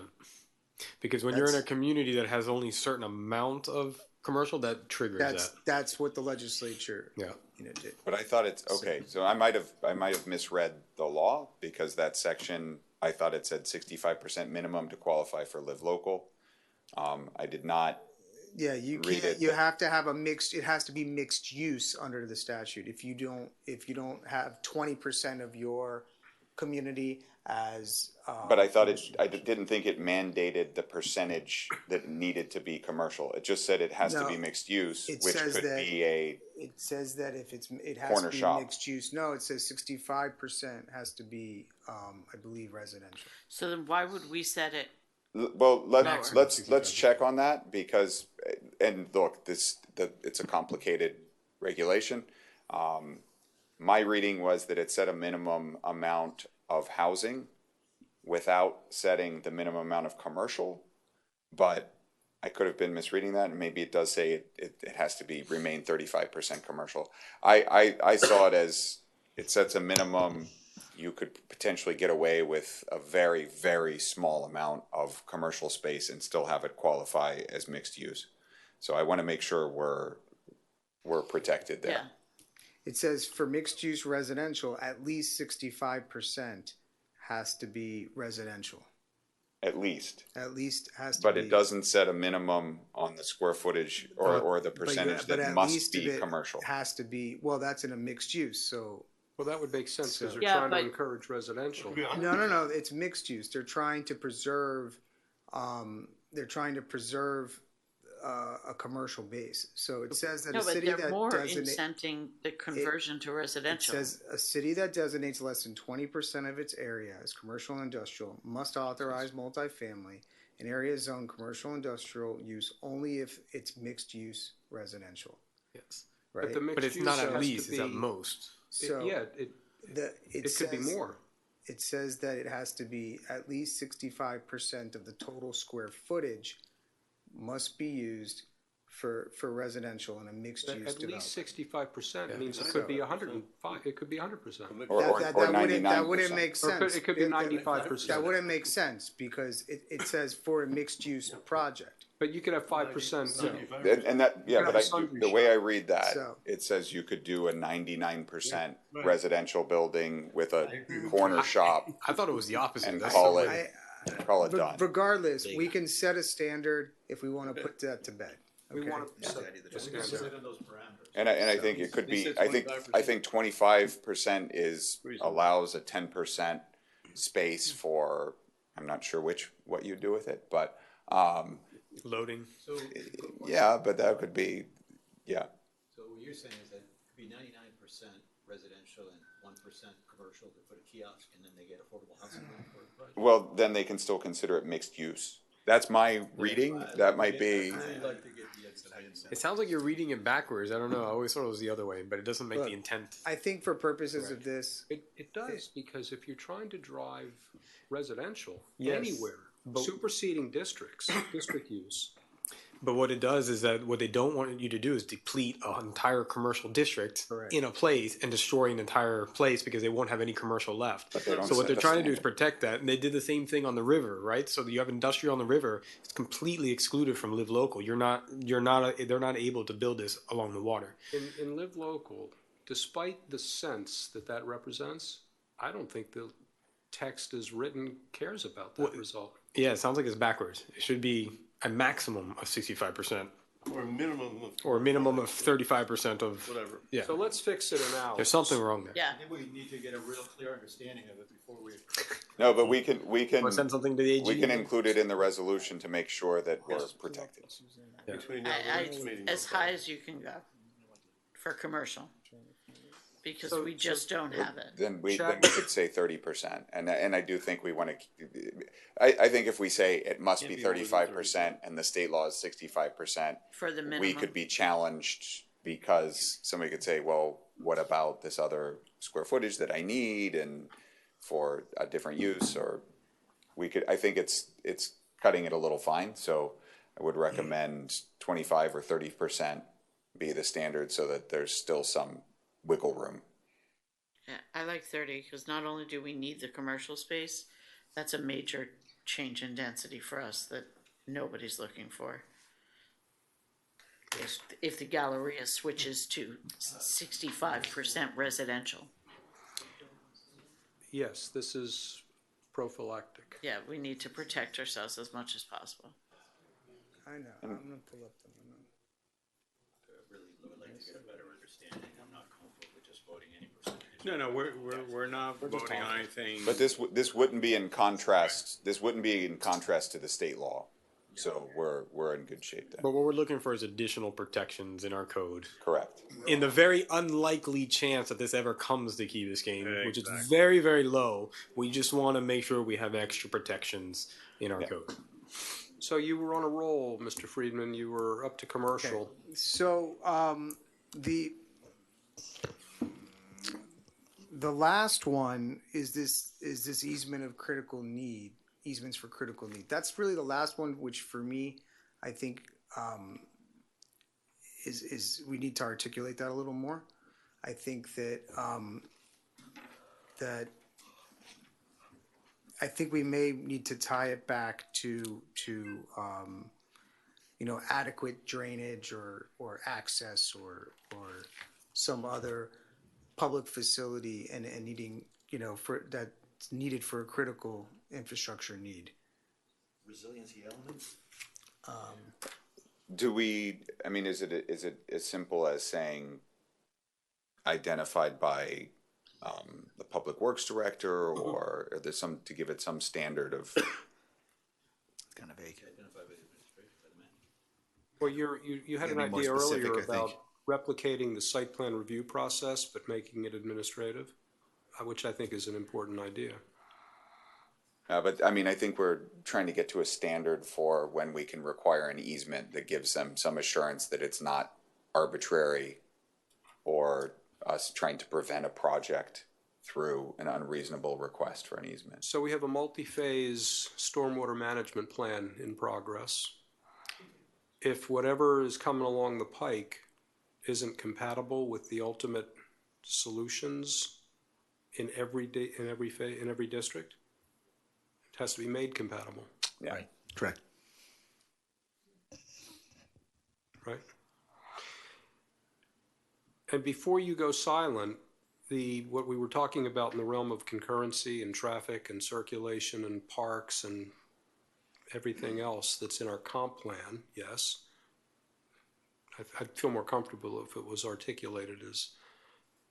J: Because when you're in a community that has only a certain amount of commercial, that triggers that.
M: That's what the legislature
J: Yeah.
M: did.
O: But I thought it's, okay, so I might have misread the law, because that section, I thought it said 65% minimum to qualify for Live Local. I did not
M: Yeah, you
O: read
M: can't.
O: it.
M: You have to have a mixed. It has to be mixed use under the statute. If you don't have 20% of your community as.
O: But I thought I didn't think it mandated the percentage that needed to be commercial. It just said it has to
M: No,
O: be mixed use,
M: it
O: which
M: says
O: could
M: that-
O: be a,
M: It says that if it has
O: Corner
M: to be
O: shop.
M: mixed use. No, it says 65% has to be, I believe, residential.
W: So then why would we set it?
O: well,
W: Maximum
O: let's check on that, because, and look, it's a complicated regulation. My reading was that it set a minimum amount of housing without setting the minimum amount of commercial, but I could have been misreading that, and maybe it does say it has to remain 35% commercial. I saw it as it sets a minimum. You could potentially get away with a very, very small amount of commercial space and still have it qualify as mixed use. So I want to make sure we're protected there.
W: Yeah.
M: It says for mixed use residential, at least 65% has to be residential.
O: At least.
M: At least has to
O: But
M: be.
O: it doesn't set a minimum on the square footage or the
M: But
O: percentage
M: but
O: that
M: at
O: must
M: least
O: be
M: of it
O: commercial.
M: Has to be, well, that's in a mixed use, so
D: Well, that would make sense because they're
W: Yeah,
D: trying to
W: but-
D: encourage residential.
M: No, it's mixed use. They're trying to preserve, a commercial base. So it says that
W: No,
M: a
W: but
M: city
W: they're
M: that
W: more
M: designates.
W: incenting the conversion to
M: It
W: residential.
M: says a city that designates less than 20% of its area as commercial and industrial must authorize multifamily in areas zoned commercial industrial use only if it's mixed use residential.
J: Yes.
M: Right.
D: But the mixed
J: But it's
D: use
J: not
D: has
J: at
D: to
J: least, it's at
D: be-
J: most.
M: So
D: Yeah,
M: it
D: could be
M: says-
D: more.
M: It says that it has to be at least 65% of the total square footage must be used for residential in a mixed use
D: At
M: development.
D: least 65% means it could be 105, it could be 100%.
M: That wouldn't make
D: Or
M: sense.
D: it could be 95%.
M: That wouldn't make sense because it says for a mixed use project.
D: But you could have 5%.
O: And that, yeah, but the way I read that,
M: So-
O: it says you could do a 99% residential building with a corner shop
J: I thought it was the opposite.
O: and
J: That's
O: call
J: so
O: it,
J: weird.
O: call it done.
M: Regardless, we can set a standard if we want to put that to bed.
D: We
M: okay?
D: want to
L: Sit in those parameters.
O: And I think it could be, I think 25% allows a 10% space for, I'm not sure what you do with it, but,
J: Loading.
L: So,
O: yeah, but that could be, yeah.
L: so what you're saying is that it could be 99% residential and 1% commercial to put a kiosk, and then they get affordable housing for the project.
O: Well, then they can still consider it mixed use. That's my reading. That might be,
J: It sounds like you're reading it backwards. I don't know. I always thought it was the other way, but it doesn't make
M: Look,
J: the intent.
M: I think for purposes of this,
D: It does, because if you're trying to drive residential
J: Yes,
D: anywhere, superseding districts, district use.
J: But what it does is that what they don't want you to do is deplete an entire commercial district
M: Correct.
J: in a place and destroy an entire place because they won't have any commercial left.
O: But they don't
J: So what
O: set
J: they're
O: the
J: trying to do is
O: standard.
J: protect that. And they did the same thing on the river, right? So you have industrial on the river. It's completely excluded from Live Local. They're not able to build this along the water.
D: In Live Local, despite the sense that represents, I don't think the text as written cares about that result.
J: Yeah, it sounds like it's backwards. It should be a maximum of 65%.
U: Or a minimum of.
J: Or a minimum of 35% of
U: Whatever.
J: Yeah.
D: So let's fix it now.
J: There's something wrong there.
W: Yeah.
L: I think we need to get a real clear understanding of it before we.
O: no, but we can,
J: Or send something to the AG.
O: we can include it in the resolution to make sure that we're protected.
U: Between now and the next meeting.
W: As high as you can go for commercial. Because we just don't have it.
O: Then we could say 30%, and I do think we want to. I think if we say it must be 35% and the state law is 65%,
W: For the
O: we
W: minimum.
O: could be challenged because somebody could say, well, what about this other square footage that I need and for a different use, or we could. I think it's cutting it a little fine, so I would recommend 25 or 30% be the standard, so that there's still some wiggle room.
W: Yeah, I like 30 because not only do we need the commercial space, that's a major change in density for us that nobody's looking for. If the Galleria switches to 65% residential,
D: Yes, this is prophylactic.
W: yeah, we need to protect ourselves as much as possible.
M: I know, I'm gonna pull up the memo.
L: Really would like to get a better understanding. I'm not comfortable with just voting any percentage.
A: No, we're not voting on anything.
O: But this wouldn't be in contrast. This wouldn't be in contrast to the state law, so we're in good shape there.
J: But what we're looking for is additional protections in our code.
O: Correct.
J: In the very unlikely chance that this ever comes to Key Biscayne, which is
A: Exactly.
J: very, very low, we just want to make sure we have extra protections in our code.
D: So you were on a roll, Mr. Friedman. You were up to commercial.
M: So the last one is this easement of critical need, easements for critical need. That's really the last one, which for me, I think is we need to articulate that a little more. I think that I think we may need to tie it back to adequate drainage or access or some other public facility and needing, for that's needed for a critical infrastructure need.
L: Resiliency elements?
O: Do we? I mean, is it as simple as saying identified by the public works director, or are there some, to give it some standard of?
F: Kind of vague.
D: Well, you had an
F: Gotta be more
D: idea
F: specific,
D: earlier
F: I think.
D: about replicating the site plan review process, but making it administrative, which I think is an important idea.
O: But I mean, I think we're trying to get to a standard for when we can require an easement that gives them some assurance that it's not arbitrary or us trying to prevent a project through an unreasonable request for an easement.
D: So we have a multi-phase stormwater management plan in progress. If whatever is coming along the pike isn't compatible with the ultimate solutions in every district, it has to be made compatible.
O: Yeah.
F: Right. Correct.
D: Right? And before you go silent, what we were talking about in the realm of concurrency and traffic and circulation and parks and everything else that's in our comp plan, yes. I'd feel more comfortable if it was articulated as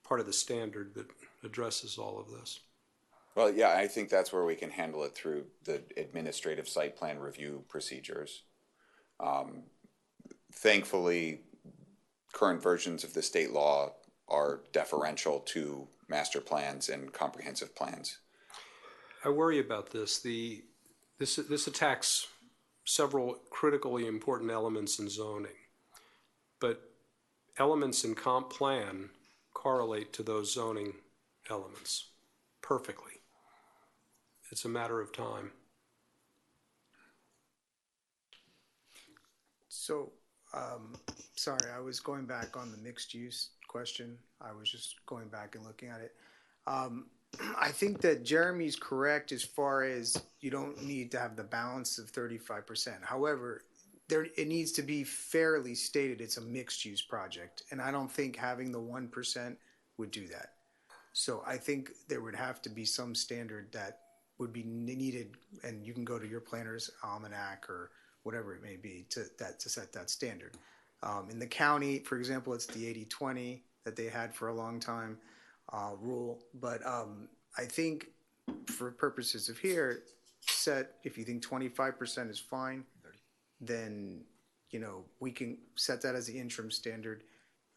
D: part of the standard that addresses all of this.
O: Well, yeah, I think that's where we can handle it through the administrative site plan review procedures. Thankfully, current versions of the state law are deferential to master plans and comprehensive plans.
D: I worry about this. This attacks several critically important elements in zoning, but elements in comp plan correlate to those zoning elements perfectly. It's a matter of time.
M: So, sorry, I was going back on the mixed use question. I was just going back and looking at it. I think that Jeremy's correct as far as you don't need to have the balance of 35%. However, it needs to be fairly stated it's a mixed use project, and I don't think having the 1% would do that. So I think there would have to be some standard that would be needed, and you can go to your planner's almanac or whatever it may be to set that standard. In the county, for example, it's the 80-20 that they had for a long time rule. But I think for purposes of here, if you think 25% is fine, then we can set that as the interim standard.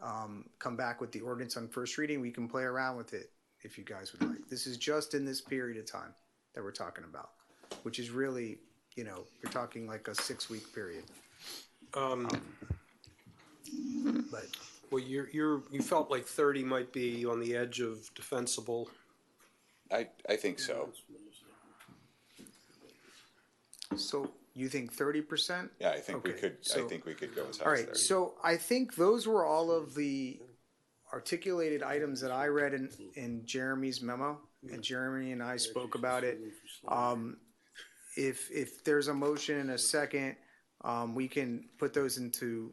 M: Come back with the ordinance on first reading. We can play around with it if you guys would like. This is just in this period of time that we're talking about, which is really, you're talking like a 6-week period. But
D: well, you felt like 30 might be on the edge of defensible.
O: I think so.
M: So you think 30%?
O: Yeah, I think
M: Okay,
O: we could.
M: so-
O: I think we could go as high
M: All
O: as
M: right,
O: 30.
M: so I think those were all of the articulated items that I read in Jeremy's memo, and Jeremy and I spoke about it. If there's a motion and a second, we can put those into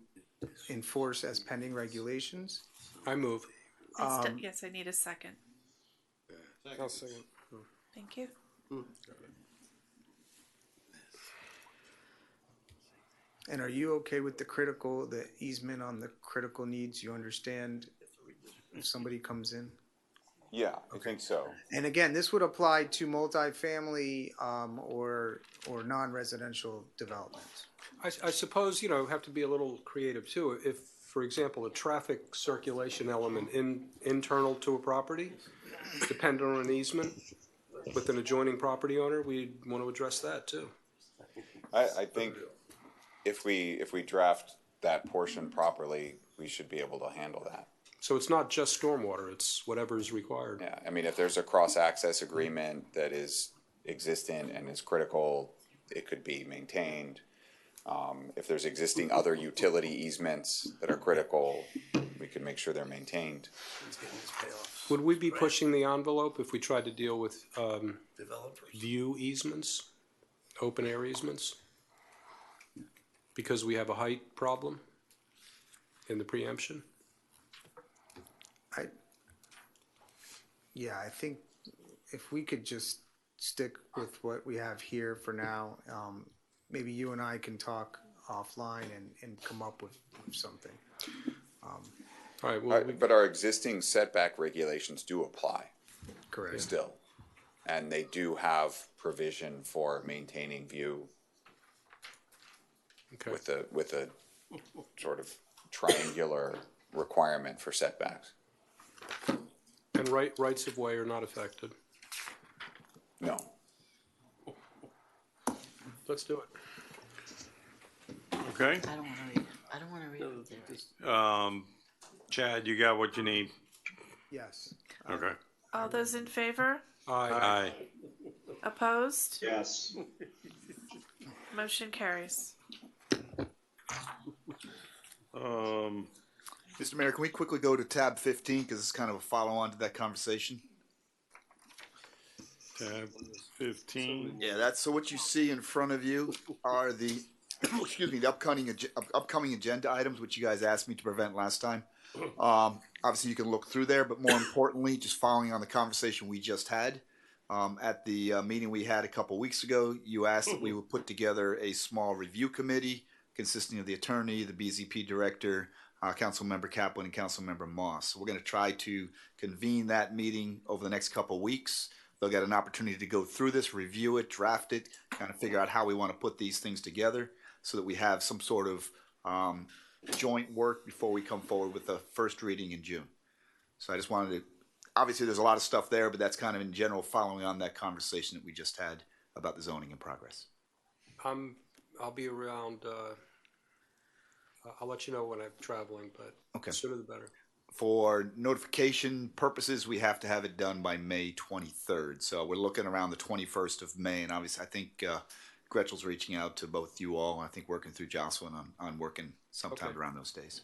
M: enforce as pending regulations.
D: I move.
B: Yes, I need a second.
J: I'll second.
B: Thank you.
M: And are you okay with the easement on the critical needs? You understand if somebody comes in?
O: Yeah, I think so.
M: And again, this would apply to multifamily or non-residential developments.
D: I suppose, have to be a little creative too. If, for example, a traffic circulation element internal to a property, dependent on an easement with an adjoining property owner, we'd want to address that too.
O: I think if we draft that portion properly, we should be able to handle that.
D: So it's not just stormwater, it's whatever is required.
O: Yeah, I mean, if there's a cross-access agreement that is existent and is critical, it could be maintained. If there's existing other utility easements that are critical, we can make sure they're maintained.
D: Would we be pushing the envelope if we tried to deal with view easements, open air easements? Because we have a height problem in the preemption?
M: I think if we could just stick with what we have here for now, maybe you and I can talk offline and come up with something.
D: All right, well,
O: But our existing setback regulations do apply.
J: Correct.
O: still. And they do have provision for maintaining view
J: Okay.
O: with a sort of triangular requirement for setbacks.
D: And rights of way are not affected.
O: No.
D: Let's do it.
A: Okay.
W: I don't want to read it. I don't want to read it.
A: Chad, you got what you need?
M: Yes.
A: Okay.
B: All those in favor?
A: Aye.
B: Opposed?
C: Yes.
B: Motion carries.
F: Mr. Mayor, can we quickly go to tab 15, because it's kind of a follow-on to that conversation?
A: Tab 15.
F: Yeah, so what you see in front of you are the, excuse me, the upcoming agenda items, which you guys asked me to prevent last time. Obviously, you can look through there, but more importantly, just following on the conversation we just had, at the meeting we had a couple weeks ago, you asked that we would put together a small review committee consisting of the attorney, the BZP director, Councilmember Kaplan, and Councilmember Moss. So we're going to try to convene that meeting over the next couple of weeks. They'll get an opportunity to go through this, review it, draft it, kind of figure out how we want to put these things together so that we have some sort of joint work before we come forward with the first reading in June. So I just wanted to, obviously there's a lot of stuff there, but that's kind of in general following on that conversation that we just had about the zoning in progress.
D: I'll be around. I'll let you know when I'm traveling, but
F: Okay.
D: sooner the better.
F: For notification purposes, we have to have it done by May 23rd. So we're looking around the 21st of May. And obviously, I think Gretchel's reaching out to both you all. And I think working through Jocelyn on working sometime
D: Okay.
F: around those days.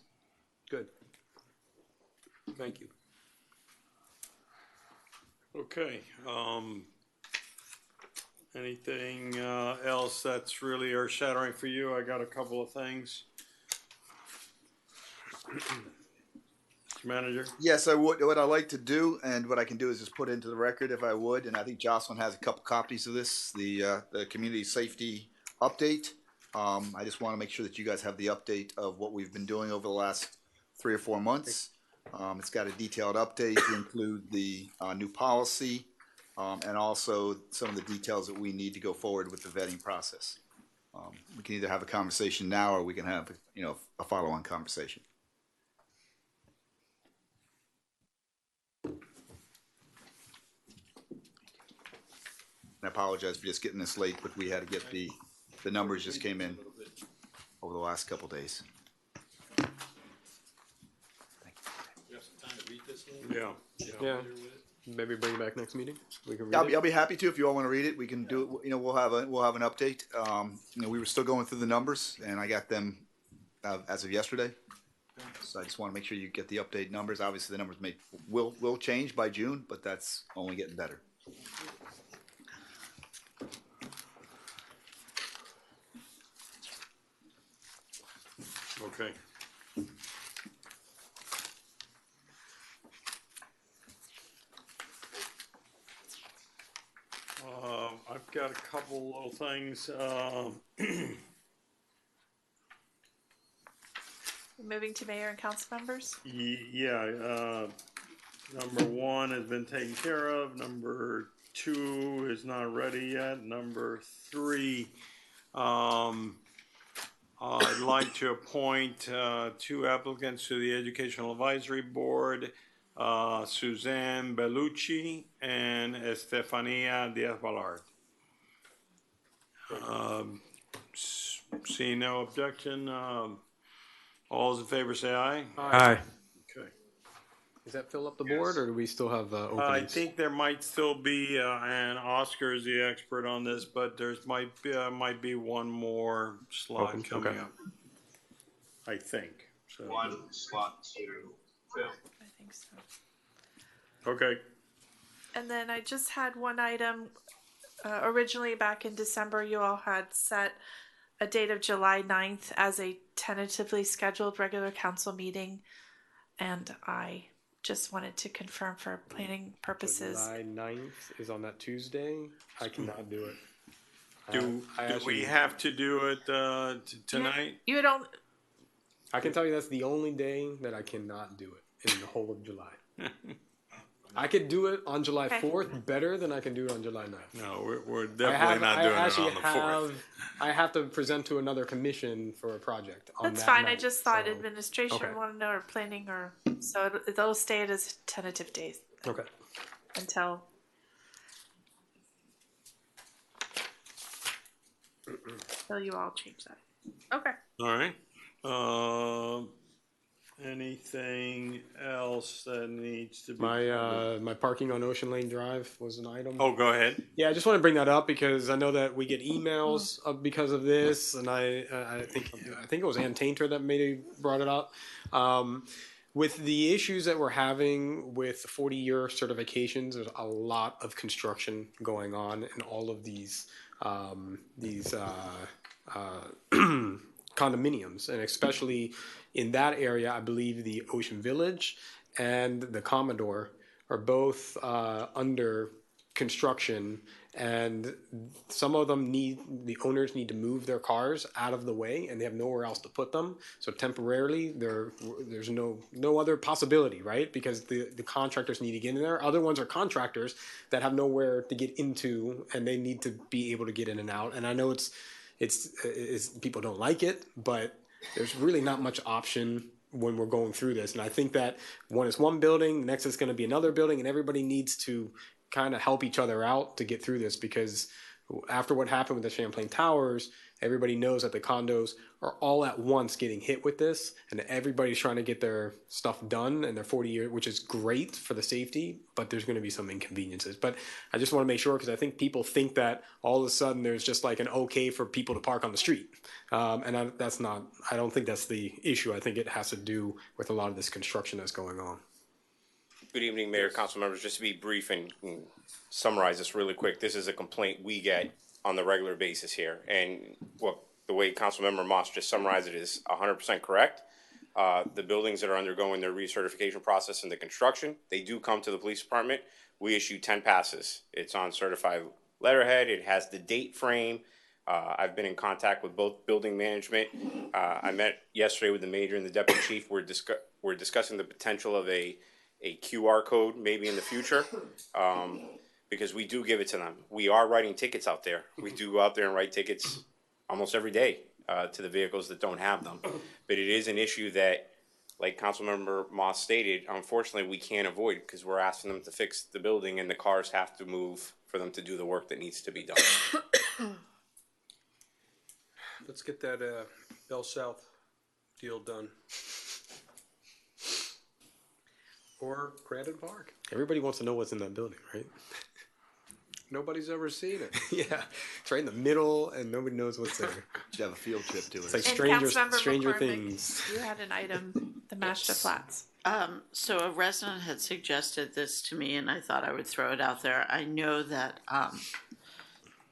D: Good. Thank you.
A: Okay. Anything else that's really earth-shattering for you? I got a couple of things. Mr. Manager?
F: Yes, I would. What I like to do, and what I can do is just put into the record if I would, and I think Jocelyn has a couple copies of this, the community safety update. I just want to make sure that you guys have the update of what we've been doing over the last 3 or 4 months. It's got a detailed update to include the new policy, and also some of the details that we need to go forward with the vetting process. We can either have a conversation now, or we can have, a follow-on conversation. I apologize for just getting this late, but we had to get the numbers just came in over the last couple days.
L: You have some time to read this one?
A: Yeah.
J: Maybe bring it back next meeting. We can read
F: I'll be happy to if you all want to read it. We can do it. We'll have an update. We were still going through the numbers, and I got them as of yesterday. So I just want to make sure you get the updated numbers. Obviously, the numbers will change by June, but that's only getting better.
A: Okay. I've got a couple little things.
B: Moving to mayor and council members.
A: Number 1 has been taken care of. Number 2 is not ready yet. Number 3, I'd like to appoint 2 applicants to the Educational Advisory Board, Suzanne Bellucci and Estefania Diaz-Ballard. Seeing no objection, all those in favor say aye.
J: Aye.
A: Okay.
J: Does that fill up the board, or do we still have openings?
A: I think there might still be, and Oscar is the expert on this, but there's might be one more slot
J: Open,
A: coming
J: okay.
A: up. I think. So.
C: One slot to fill.
B: I think so.
A: Okay.
B: And then I just had one item. Originally, back in December, you all had set a date of July 9th as a tentatively scheduled regular council meeting. And I just wanted to confirm for planning purposes.
J: July 9th is on that Tuesday. I cannot do it.
A: Do we have to do it tonight?
B: You don't.
J: I can tell you that's the only day that I cannot do it in the whole of July. I could do it on July 4th better than I can do it on July 9th.
A: No, we're definitely not doing it on the 4th.
J: I have to present to another commission for a project on
B: That's
J: that
B: fine. I
J: night,
B: just thought
J: so-
B: administration
J: Okay.
B: wanted to know, or planning, or so they'll stay it as tentative days
J: Okay.
B: until. Until you all change that. Okay.
A: All right. Anything else that needs to be?
J: My parking on Ocean Lane Drive was an item.
A: Oh, go ahead.
J: Yeah, I just want to bring that up because I know that we get emails because of this, and I think it was Ann Tainter that maybe brought it up. With the issues that we're having with 40-year certifications, there's a lot of construction going on in all of these condominiums, and especially in that area, I believe the Ocean Village and the Commodore are both under construction, and some of them the owners need to move their cars out of the way, and they have nowhere else to put them. So temporarily, there's no other possibility, right? Because the contractors need to get in there. Other ones are contractors that have nowhere to get into, and they need to be able to get in and out. And I know it's people don't like it, but there's really not much option when we're going through this. And I think that one is one building, the next is going to be another building, and everybody needs to kind of help each other out to get through this, because after what happened with the Champlain Towers, everybody knows that the condos are all at once getting hit with this, and everybody's trying to get their stuff done and their 40-year, which is great for the safety, but there's going to be some inconveniences. But I just want to make sure, because I think people think that all of a sudden there's just like an okay for people to park on the street. And that's not, I don't think that's the issue. I think it has to do with a lot of this construction that's going on.
G: Good evening, Mayor, council members. Just to be brief and summarize this really quick, this is a complaint we get on the regular basis here. And the way Councilmember Moss just summarized it is 100% correct. The buildings that are undergoing their recertification process and the construction, they do come to the police department. We issue 10 passes. It's on certified letterhead. It has the date frame. I've been in contact with both building management. I met yesterday with the major and the deputy chief. We're discussing the potential of a QR code maybe in the future, because we do give it to them. We are writing tickets out there. We do go out there and write tickets almost every day to the vehicles that don't have them. But it is an issue that, like Councilmember Moss stated, unfortunately we can't avoid, because we're asking them to fix the building and the cars have to move for them to do the work that needs to be done.
D: Let's get that Bell South deal done. Or Grandin Park.
J: Everybody wants to know what's in that building, right?
D: Nobody's ever seen it.
J: Yeah, it's right in the middle, and nobody knows what's there.
F: Should have a field trip to it.
J: It's like
B: And
J: Stranger
B: Councilmember
J: Things.
B: McCormick, you had an item, the Mashta Flats.
W: So a resident had suggested this to me, and I thought I would throw it out there. I know that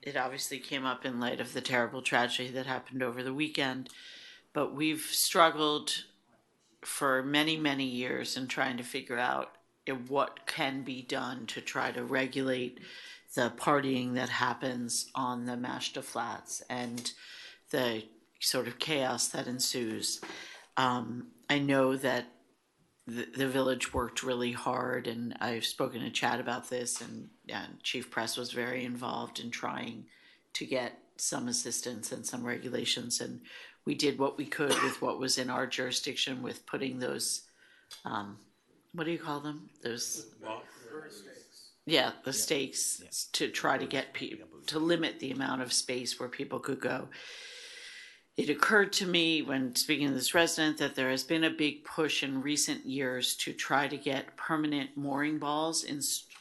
W: it obviously came up in light of the terrible tragedy that happened over the weekend, but we've struggled for many, many years in trying to figure out what can be done to try to regulate the partying that happens on the Mashta Flats and the sort of chaos that ensues. I know that the village worked really hard, and I've spoken to Chad about this, and Chief Press was very involved in trying to get some assistance and some regulations, and we did what we could with what was in our jurisdiction with putting those, what do you call them? Those, the stakes to try to get people, to limit the amount of space where people could go. It occurred to me when speaking to this resident that there has been a big push in recent years to try to get permanent mooring balls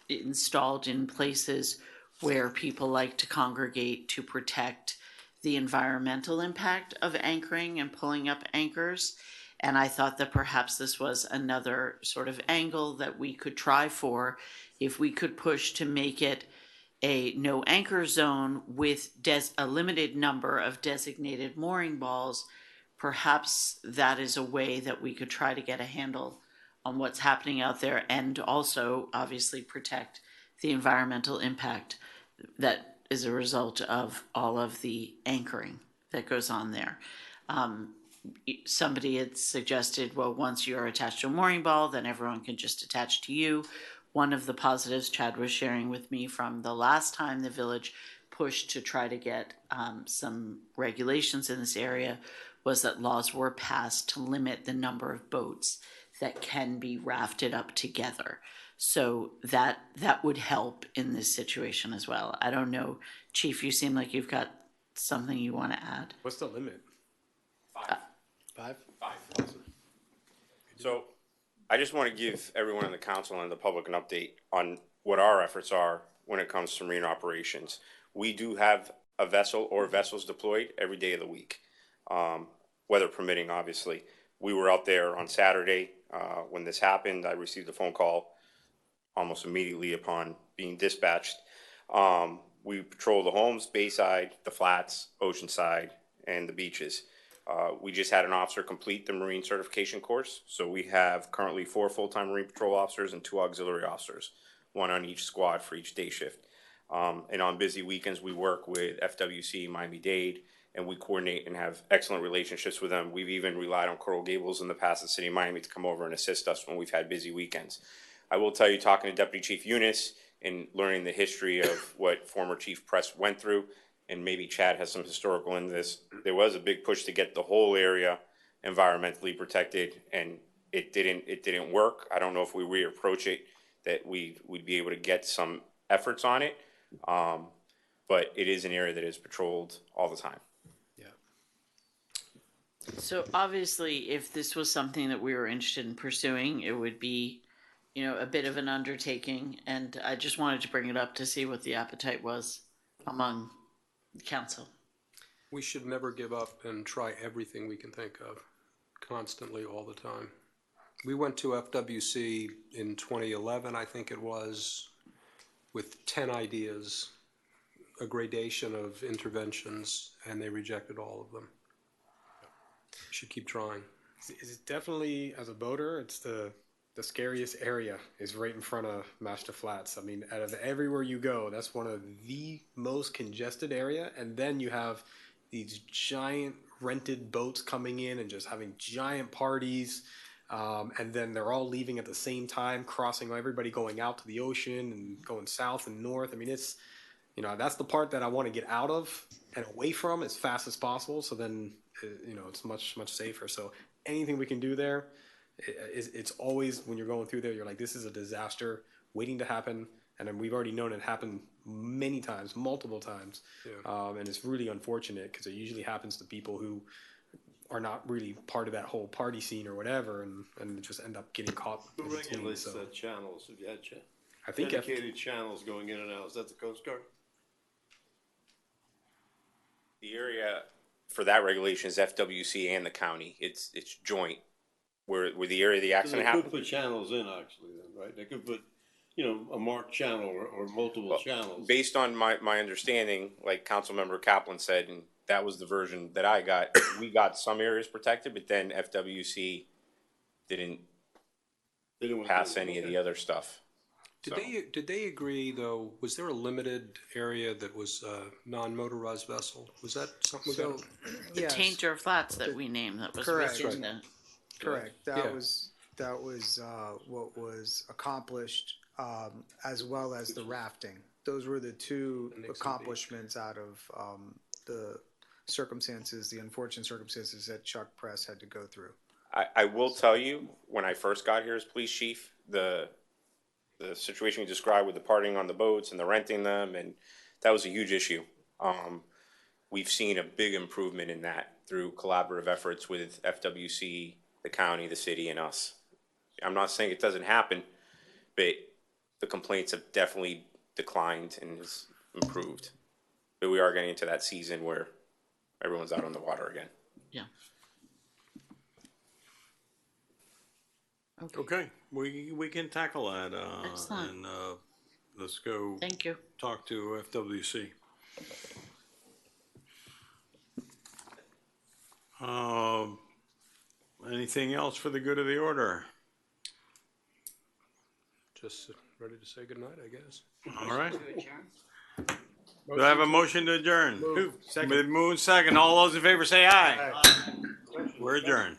W: installed in places where people like to congregate to protect the environmental impact of anchoring and pulling up anchors. And I thought that perhaps this was another sort of angle that we could try for, if we could push to make it a no anchor zone with a limited number of designated mooring balls. Perhaps that is a way that we could try to get a handle on what's happening out there, and also obviously protect the environmental impact that is a result of all of the anchoring that goes on there. Somebody had suggested, well, once you're attached to a mooring ball, then everyone can just attach to you. one of the positives Chad was sharing with me from the last time the village pushed to try to get some regulations in this area was that laws were passed to limit the number of boats that can be rafted up together. So that would help in this situation as well. I don't know, Chief, you seem like you've got something you want to add.
J: What's the limit? 5?
G: So I just want to give everyone in the council and the public an update on what our efforts are when it comes to marine operations. We do have a vessel or vessels deployed every day of the week, weather permitting, obviously. We were out there on Saturday when this happened. I received a phone call almost immediately upon being dispatched. We patrol the homes, Bayside, the flats, Oceanside, and the beaches. We just had an officer complete the Marine certification course. So we have currently 4 full-time Marine Patrol officers and 2 auxiliary officers, 1 on each squad for each day shift. And on busy weekends, we work with FWC, Miami-Dade, and we coordinate and have excellent relationships with them. We've even relied on Coral Gables in the past, the city of Miami, to come over and assist us when we've had busy weekends. I will tell you, talking to Deputy Chief Eunice and learning the history of what former Chief Press went through, and maybe Chad has some historical in this, there was a big push to get the whole area environmentally protected, and it didn't work. I don't know if we reapproach it, that we'd be able to get some efforts on it, but it is an area that is patrolled all the time.
W: So obviously, if this was something that we were interested in pursuing, it would be, a bit of an undertaking. And I just wanted to bring it up to see what the appetite was among council.
D: We should never give up and try everything we can think of, constantly, all the time. We went to FWC in 2011, I think it was, with 10 ideas, a gradation of interventions, and they rejected all of them. Should keep trying.
J: It's definitely, as a boater, it's the scariest area is right in front of Mashta Flats. I mean, out of everywhere you go, that's one of the most congested area. And then you have these giant rented boats coming in and just having giant parties. And then they're all leaving at the same time, crossing everybody going out to the ocean and going south and north. I mean, it's, that's the part that I want to get out of and away from as fast as possible. So then, it's much, much safer. So anything we can do there, it's always, when you're going through there, you're like, this is a disaster waiting to happen. And then we've already known it happen many times, multiple times. Yeah. And it's really unfortunate because it usually happens to people who are not really part of that whole party scene or whatever, and just end up getting caught.
U: Who regulates the channels? If you had
J: I think
U: dedicated channels going in and out, is that the Coast Guard?
G: The area for that regulation is FWC and the county. It's joint. Where the area of the accident happened.
U: They could put channels in, actually, then, right? They could put, a marked channel or multiple channels.
G: Based on my understanding, like Councilmember Kaplan said, and that was the version that I got, we got some areas protected, but then FWC didn't pass any of the other stuff.
D: Did they agree, though, was there a limited area that was non-motorized vessel? Was that something?
W: The Tainter Flats that we named, that was
M: correct.
W: within the...
M: Correct. That was what was accomplished, as well as the rafting. Those were the 2 accomplishments out of the circumstances, the unfortunate circumstances that Chuck Press had to go through.
G: I will tell you, when I first got here as police chief, the situation you described with the partying on the boats and the renting them, and that was a huge issue. We've seen a big improvement in that through collaborative efforts with FWC, the county, the city, and us. I'm not saying it doesn't happen, but the complaints have definitely declined and has improved. But we are getting into that season where everyone's out on the water again.
W: Yeah.
A: Okay, we can tackle that.
W: Excellent.
A: And let's go.
W: Thank you.
A: Talk to FWC. Anything else for the good of the order?
D: Just ready to say goodnight, I guess.
A: All right. Do I have a motion to adjourn?
J: Second.
A: Move second. All those in favor say aye. We're adjourned.